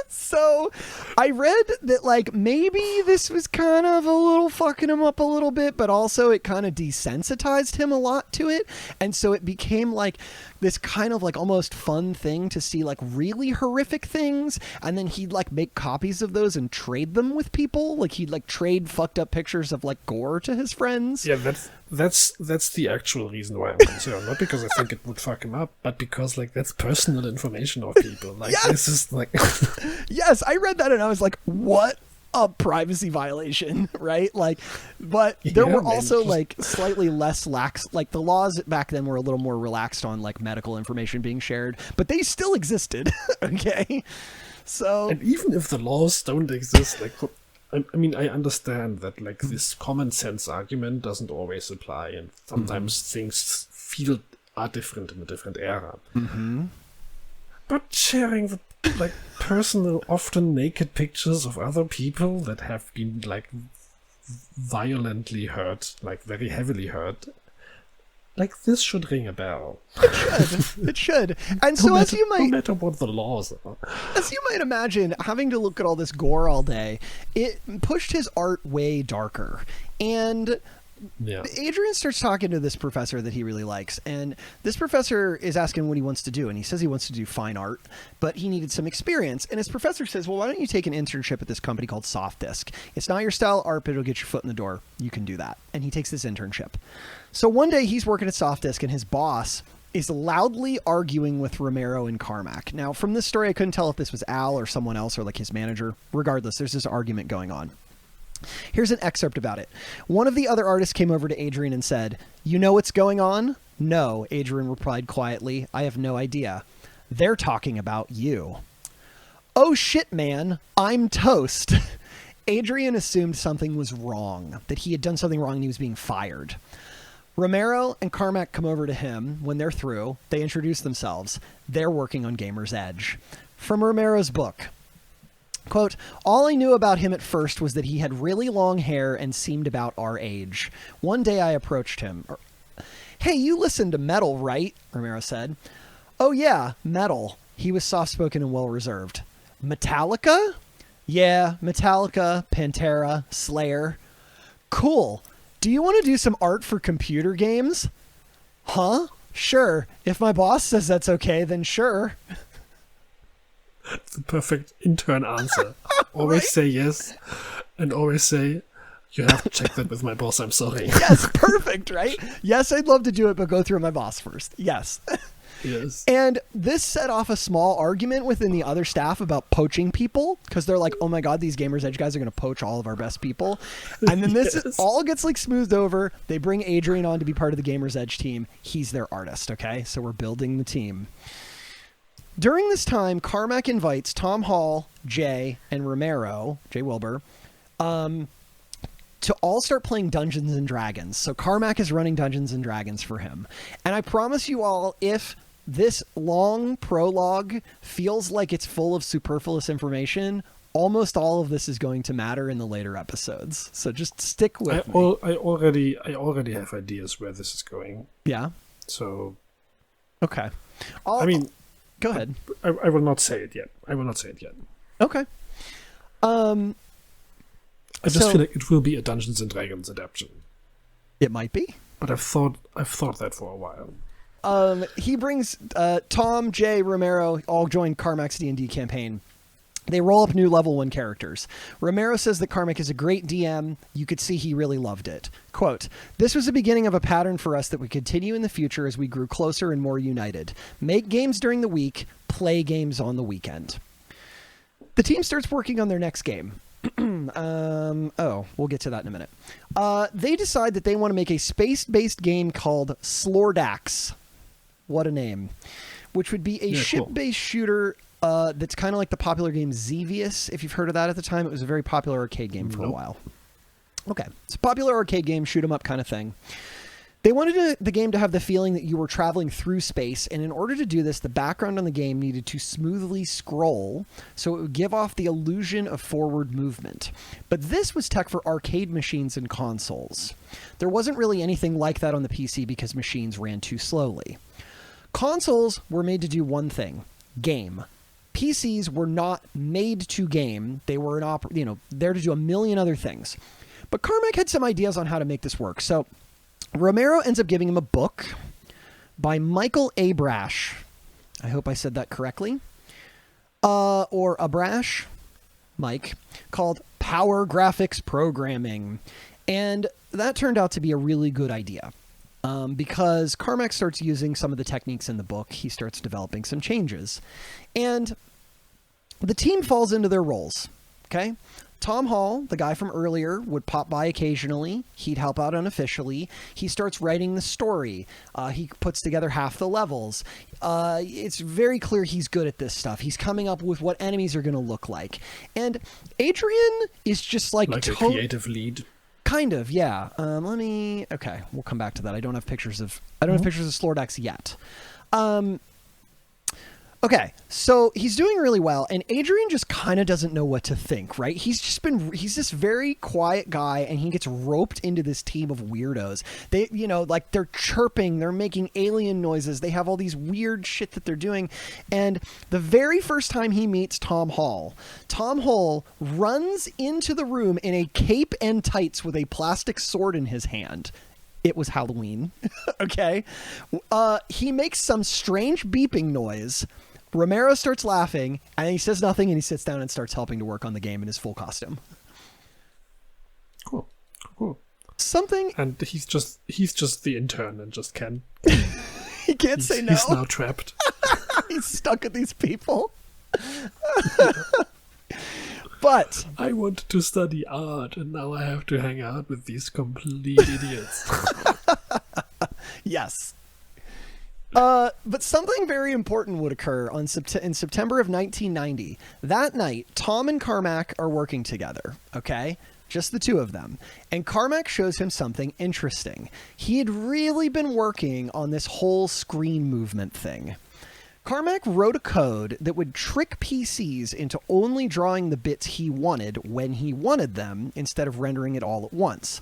A: So I read that like maybe this was kind of a little fucking him up a little bit, but also it kind of desensitized him a lot to it. And so it became like this kind of like almost fun thing to see like really horrific things. And then he'd like make copies of those and trade them with people. Like he'd like trade fucked up pictures of like gore to his friends.
B: Yeah, that's the actual reason why I'm concerned. Not because I think it would fuck him up, but because like that's personal information of people. Like
A: Yes!
B: This is like
A: Yes, I read that and I was like, what a privacy violation, right? Like, but there were also like slightly less lax, like the laws back then were a little more relaxed on like medical information being shared, but they still existed. Okay. So,
B: and even if the laws don't exist, like, I mean, I understand that like this common sense argument doesn't always apply, and sometimes things are different in a different era. But sharing the, like, personal, often naked pictures of other people that have been, like, violently hurt, like very heavily hurt, like, this should ring a bell.
A: It should. And so
B: no matter what the laws are.
A: As you might imagine, having to look at all this gore all day, it pushed his art way darker. And
B: Yeah.
A: Adrian starts talking to this professor that he really likes, and this professor is asking what he wants to do, and he says he wants to do fine art, but he needed some experience. And his professor says, well, why don't you take an internship at this company called Soft Disc? It's not your style art, but it'll get your foot in the door. You can do that. And he takes this internship. So one day he's working at Soft Disc, and his boss is loudly arguing with Romero and Carmack. Now, from this story, I couldn't tell if this was Al or someone else or like his manager. Regardless, there's this argument going on. Here's an excerpt about it. One of the other artists came over to Adrian and said, "You know what's going on?" "No," Adrian replied quietly. "I have no idea." "They're talking about you." "Oh shit, man. I'm toast." Adrian assumed something was wrong, that he had done something wrong and he was being fired. Romero and Carmack come over to him. When they're through, they introduce themselves. They're working on Gamer's Edge. From Romero's book. Quote, "All I knew about him at first was that he had really long hair and seemed about our age. One day I approached him. 'Hey, you listen to metal, right?' Romero said. 'Oh yeah, metal.' He was soft-spoken and well-reserved. 'Metallica?' 'Yeah, Metallica, Pantera, Slayer.' 'Cool. Do you want to do some art for computer games?' 'Huh? Sure. If my boss says that's okay, then sure.'"
B: The perfect intern answer. Always
A: Right?
B: say yes, and always say, "You have to check that with my boss, I'm sorry."
A: Yes, perfect, right? Yes, I'd love to do it, but go through my boss first. Yes.
B: Yes.
A: And this set off a small argument within the other staff about poaching people, because they're like, oh my God, these Gamer's Edge guys are going to poach all of our best people. And then this
B: Yes.
A: all gets like smoothed over. They bring Adrian on to be part of the Gamer's Edge team. He's their artist, okay? So we're building the team. During this time, Carmack invites Tom Hall, Jay, and Romero, Jay Wilbur, to all start playing Dungeons and Dragons. So Carmack is running Dungeons and Dragons for him. And I promise you all, if this long prologue feels like it's full of superfluous information, almost all of this is going to matter in the later episodes. So just stick with me.
B: I already have ideas where this is going.
A: Yeah.
B: So,
A: Okay. Go ahead.
B: I will not say it yet.
A: Okay.
B: I just feel like it will be a Dungeons and Dragons adaptation.
A: It might be.
B: But I've thought that for a while.
A: He brings Tom, Jay, Romero all join Carmack's D&D campaign. They roll up new level 1 characters. Romero says that Carmack is a great DM. You could see he really loved it. Quote, "This was the beginning of a pattern for us that would continue in the future as we grew closer and more united. Make games during the week, play games on the weekend." The team starts working on their next game. We'll get to that in a minute. They decide that they want to make a space-based game called Dachz. What a name. Which would be a ship-based shooter that's kind of like the popular game Xevious, if you've heard of that at the time. It was a very popular arcade game for a while. Okay, it's a popular arcade game, shoot 'em up kind of thing. They wanted the game to have the feeling that you were traveling through space, and in order to do this, the background on the game needed to smoothly scroll, so it would give off the illusion of forward movement. But this was tech for arcade machines and consoles. There wasn't really anything like that on the PC because machines ran too slowly. Consoles were made to do one thing: game. PCs were not made to game. They were there to do a million other things. But Carmack had some ideas on how to make this work. So Romero ends up giving him a book by Michael Abrash. I hope I said that correctly. Or Abrash, Mike, called Power Graphics Programming. And that turned out to be a really good idea. Because Carmack starts using some of the techniques in the book, he starts developing some changes. And the team falls into their roles, okay? Tom Hall, the guy from earlier, would pop by occasionally. He'd help out unofficially. He starts writing the story. He puts together half the levels. It's very clear he's good at this stuff. He's coming up with what enemies are going to look like. And Adrian is just like
B: a creative lead.
A: Kind of, yeah. Okay, we'll come back to that. I don't have pictures of Dachz yet. Okay, so he's doing really well, and Adrian just kind of doesn't know what to think, right? He's this very quiet guy, and he gets roped into this team of weirdos. They, like they're chirping, they're making alien noises, they have all these weird shit that they're doing. And the very first time he meets Tom Hall runs into the room in a cape and tights with a plastic sword in his hand. It was Halloween. Okay. He makes some strange beeping noise. Romero starts laughing, and he says nothing, and he sits down and starts helping to work on the game in his full costume.
B: Cool.
A: Something.
B: And he's just the intern and just can't.
A: He can't say no.
B: He's now trapped.
A: He's stuck with these people. But
B: I wanted to study art, and now I have to hang out with these complete idiots.
A: Yes. But something very important would occur in September of 1990. That night, Tom and Carmack are working together, okay? Just the two of them. And Carmack shows him something interesting. He had really been working on this whole screen movement thing. Carmack wrote a code that would trick PCs into only drawing the bits he wanted when he wanted them, instead of rendering it all at once.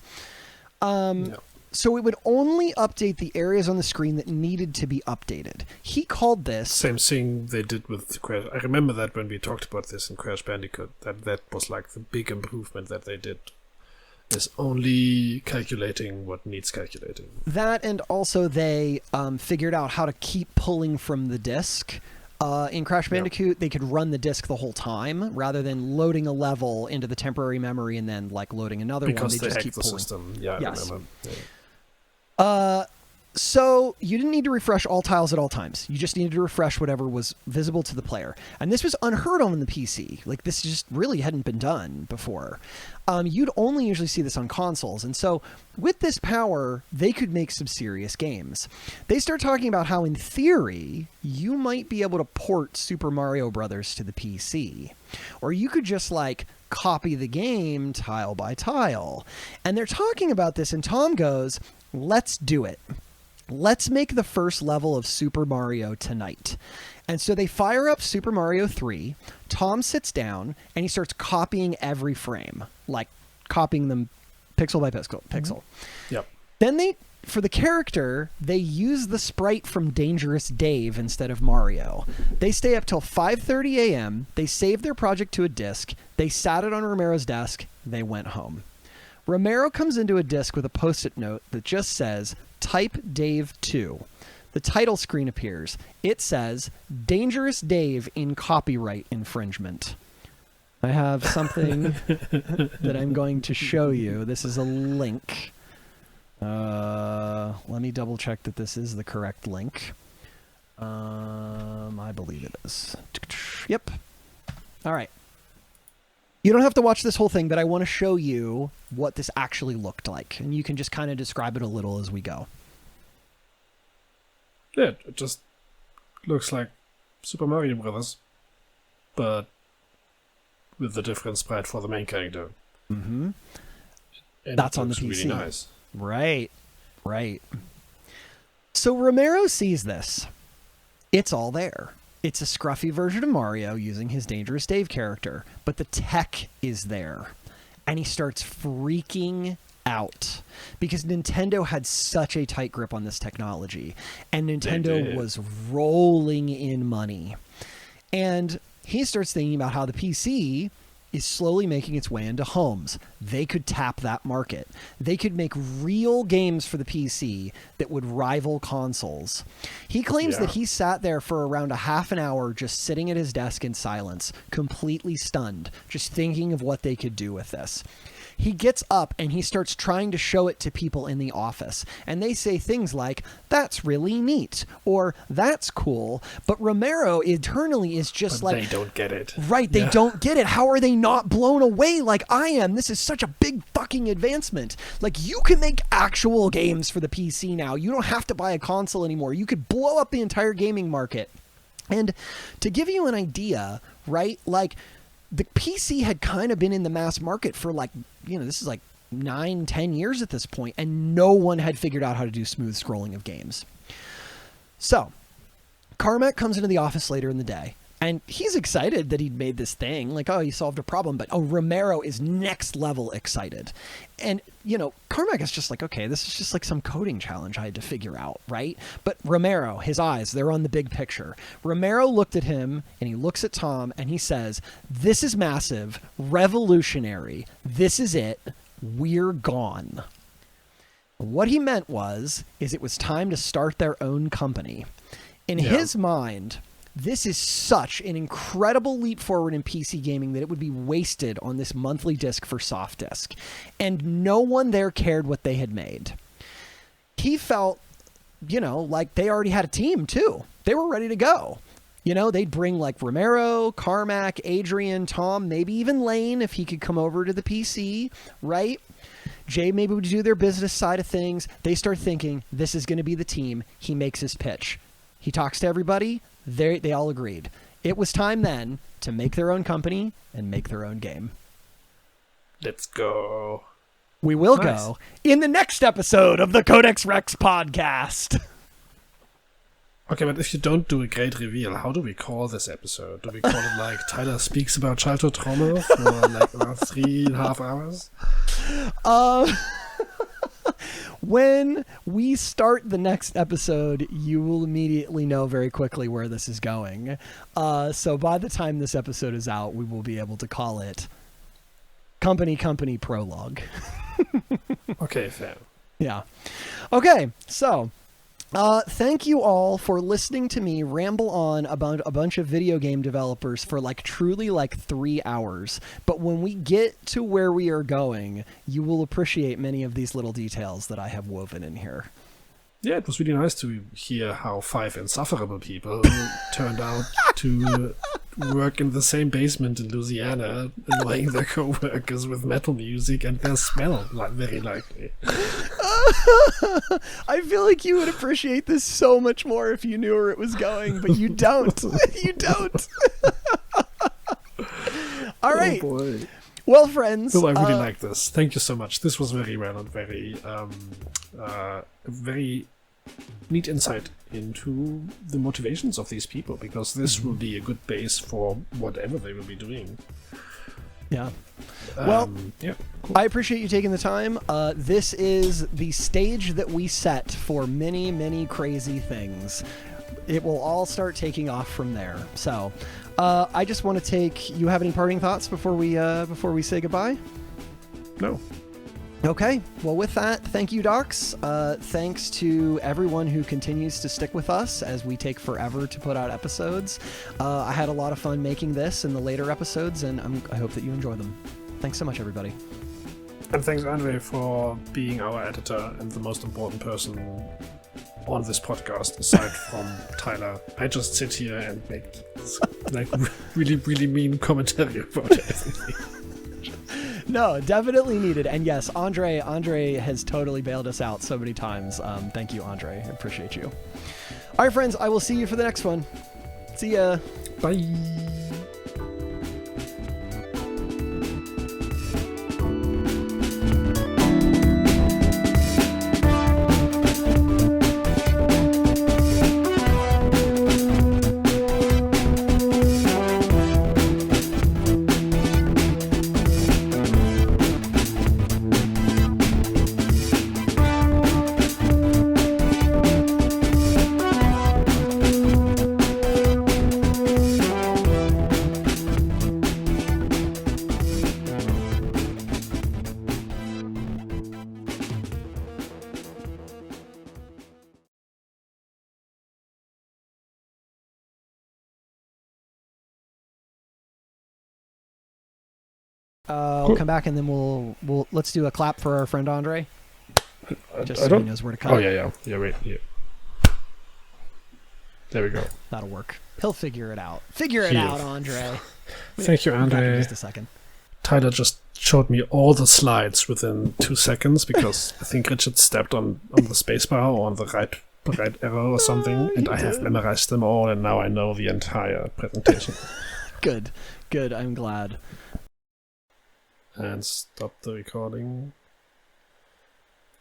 A: No. So it would only update the areas on the screen that needed to be updated. He called this...
B: Same thing they did with Crash. I remember that when we talked about this in Crash Bandicoot, that was like the big improvement that they did. Is only calculating what needs calculating.
A: That, and also they figured out how to keep pulling from the disk. In Crash Bandicoot, they could run the disk the whole time rather than loading a level into the temporary memory and then like loading another one. They just keep pulling.
B: System. Yeah,
A: yes.
B: I remember. Yeah.
A: So you didn't need to refresh all tiles at all times. You just needed to refresh whatever was visible to the player. And this was unheard of in the PC. Like, this just really hadn't been done before. You'd only usually see this on consoles. And so with this power, they could make some serious games. They start talking about how, in theory, you might be able to port Super Mario Brothers to the PC. Or you could just, like, copy the game tile by tile. And they're talking about this, and Tom goes, let's do it. Let's make the first level of Super Mario tonight. And so they fire up Super Mario 3. Tom sits down and he starts copying every frame, like copying them pixel by pixel.
B: Mm-hmm. Yep.
A: Then for the character, they use the sprite from Dangerous Dave instead of Mario. They stay up till 5:30 a.m. They save their project to a disk. They sat it on Romero's desk. They went home. Romero comes into a disk with a post-it note that just says, type Dave 2. The title screen appears. It says, Dangerous Dave in copyright infringement. I have something that I'm going to show you. This is a link. Let me double check that this is the correct link. I believe it is. Yep. All right. You don't have to watch this whole thing, but I want to show you what this actually looked like. And you can just kind of describe it a little as we go.
B: Yeah, it just looks like Super Mario Brothers, but with the different sprite for the main character.
A: Mm-hmm.
B: And
A: that's on the PC.
B: Really nice.
A: Right. So Romero sees this. It's all there. It's a scruffy version of Mario using his Dangerous Dave character, but the tech is there. And he starts freaking out because Nintendo had such a tight grip on this technology, and Nintendo was rolling in money. And he starts thinking about how the PC is slowly making its way into homes. They could tap that market. They could make real games for the PC that would rival consoles. He claims that he sat there for around a half an hour just sitting at his desk in silence, completely stunned, just thinking of what they could do with this. He gets up and he starts trying to show it to people in the office. And they say things like, that's really neat, or that's cool. But Romero internally is just
B: but
A: like...
B: they don't get it.
A: Right, they don't get it. How are they not blown away like I am? This is such a big fucking advancement. Like, you can make actual games for the PC now. You don't have to buy a console anymore. You could blow up the entire gaming market. And to give you an idea, right, like... the PC had kind of been in the mass market for like, this is like 9-10 years at this point, and no one had figured out how to do smooth scrolling of games. So Carmack comes into the office later in the day, and he's excited that he'd made this thing. Like, oh, he solved a problem. But, Romero is next level excited. And, Carmack is just like, okay, this is just like some coding challenge I had to figure out, right? But Romero, his eyes, they're on the big picture. Romero looked at him, and he looks at Tom, and he says, this is massive, revolutionary. This is it. We're gone. What he meant is it was time to start their own company. In his mind, this is such an incredible leap forward in PC gaming that it would be wasted on this monthly disc for soft disk. And no one there cared what they had made. He felt, like they already had a team too. They were ready to go. They'd bring like Romero, Carmack, Adrian, Tom, maybe even Lane if he could come over to the PC, right? Jay maybe would do their business side of things. They start thinking, this is going to be the team. He makes his pitch. He talks to everybody. They all agreed. It was time then to make their own company and make their own game.
B: Let's go.
A: We will go in the next episode of the Codex Rex podcast.
B: Okay, but if you don't do a great reveal, how do we call this episode? Do we call it like Tyler speaks about childhood trauma for like about 3.5 hours?
A: When we start the next episode, you will immediately know very quickly where this is going. So by the time this episode is out, we will be able to call it Company Prologue.
B: Okay, fair.
A: Yeah. Okay, so thank you all for listening to me ramble on about a bunch of video game developers for truly 3 hours. But when we get to where we are going, you will appreciate many of these little details that I have woven in here.
B: Yeah, it was really nice to hear how 5 insufferable people turned out to work in the same basement in Louisiana, annoying their co-workers with metal music and their smell, very likely.
A: I feel like you would appreciate this so much more if you knew where it was going, but you don't. You don't. All right.
B: Oh boy.
A: Well, friends.
B: Well, I really like this. Thank you so much. This was very well and very neat insight into the motivations of these people, because this will be a good base for whatever they will be doing.
A: Yeah. Well,
B: yeah, cool.
A: I appreciate you taking the time. This is the stage that we set for many, many crazy things. It will all start taking off from there. So, I just want to take. You have any parting thoughts before we say goodbye?
B: No.
A: Okay. Well, with that, thank you, Dachz. Thanks to everyone who continues to stick with us as we take forever to put out episodes. I had a lot of fun making this and the later episodes, and I hope that you enjoy them. Thanks so much, everybody.
B: And thanks, Andre, for being our editor and the most important person on this podcast, aside from Tyler. I just sit here and make really, really mean commentary about everything.
A: No, definitely needed. And yes, Andre has totally bailed us out so many times. Thank you, Andre. I appreciate you. All right, friends, I will see you for the next one. See ya.
B: Bye.
A: We'll come back and then we'll let's do a clap for our friend Andre. Just so he knows where to cut.
B: Oh yeah. Wait. Yeah. There we go.
A: That'll work. He'll figure it out. Figure it out, Andre.
B: Thank you, Andre.
A: Just a second.
B: Tyler just showed me all the slides within 2 seconds because I think Richard stepped on the spacebar or on the right arrow or something, and I have memorized them all, and now I know the entire presentation.
A: Good. I'm glad.
B: And stop the recording.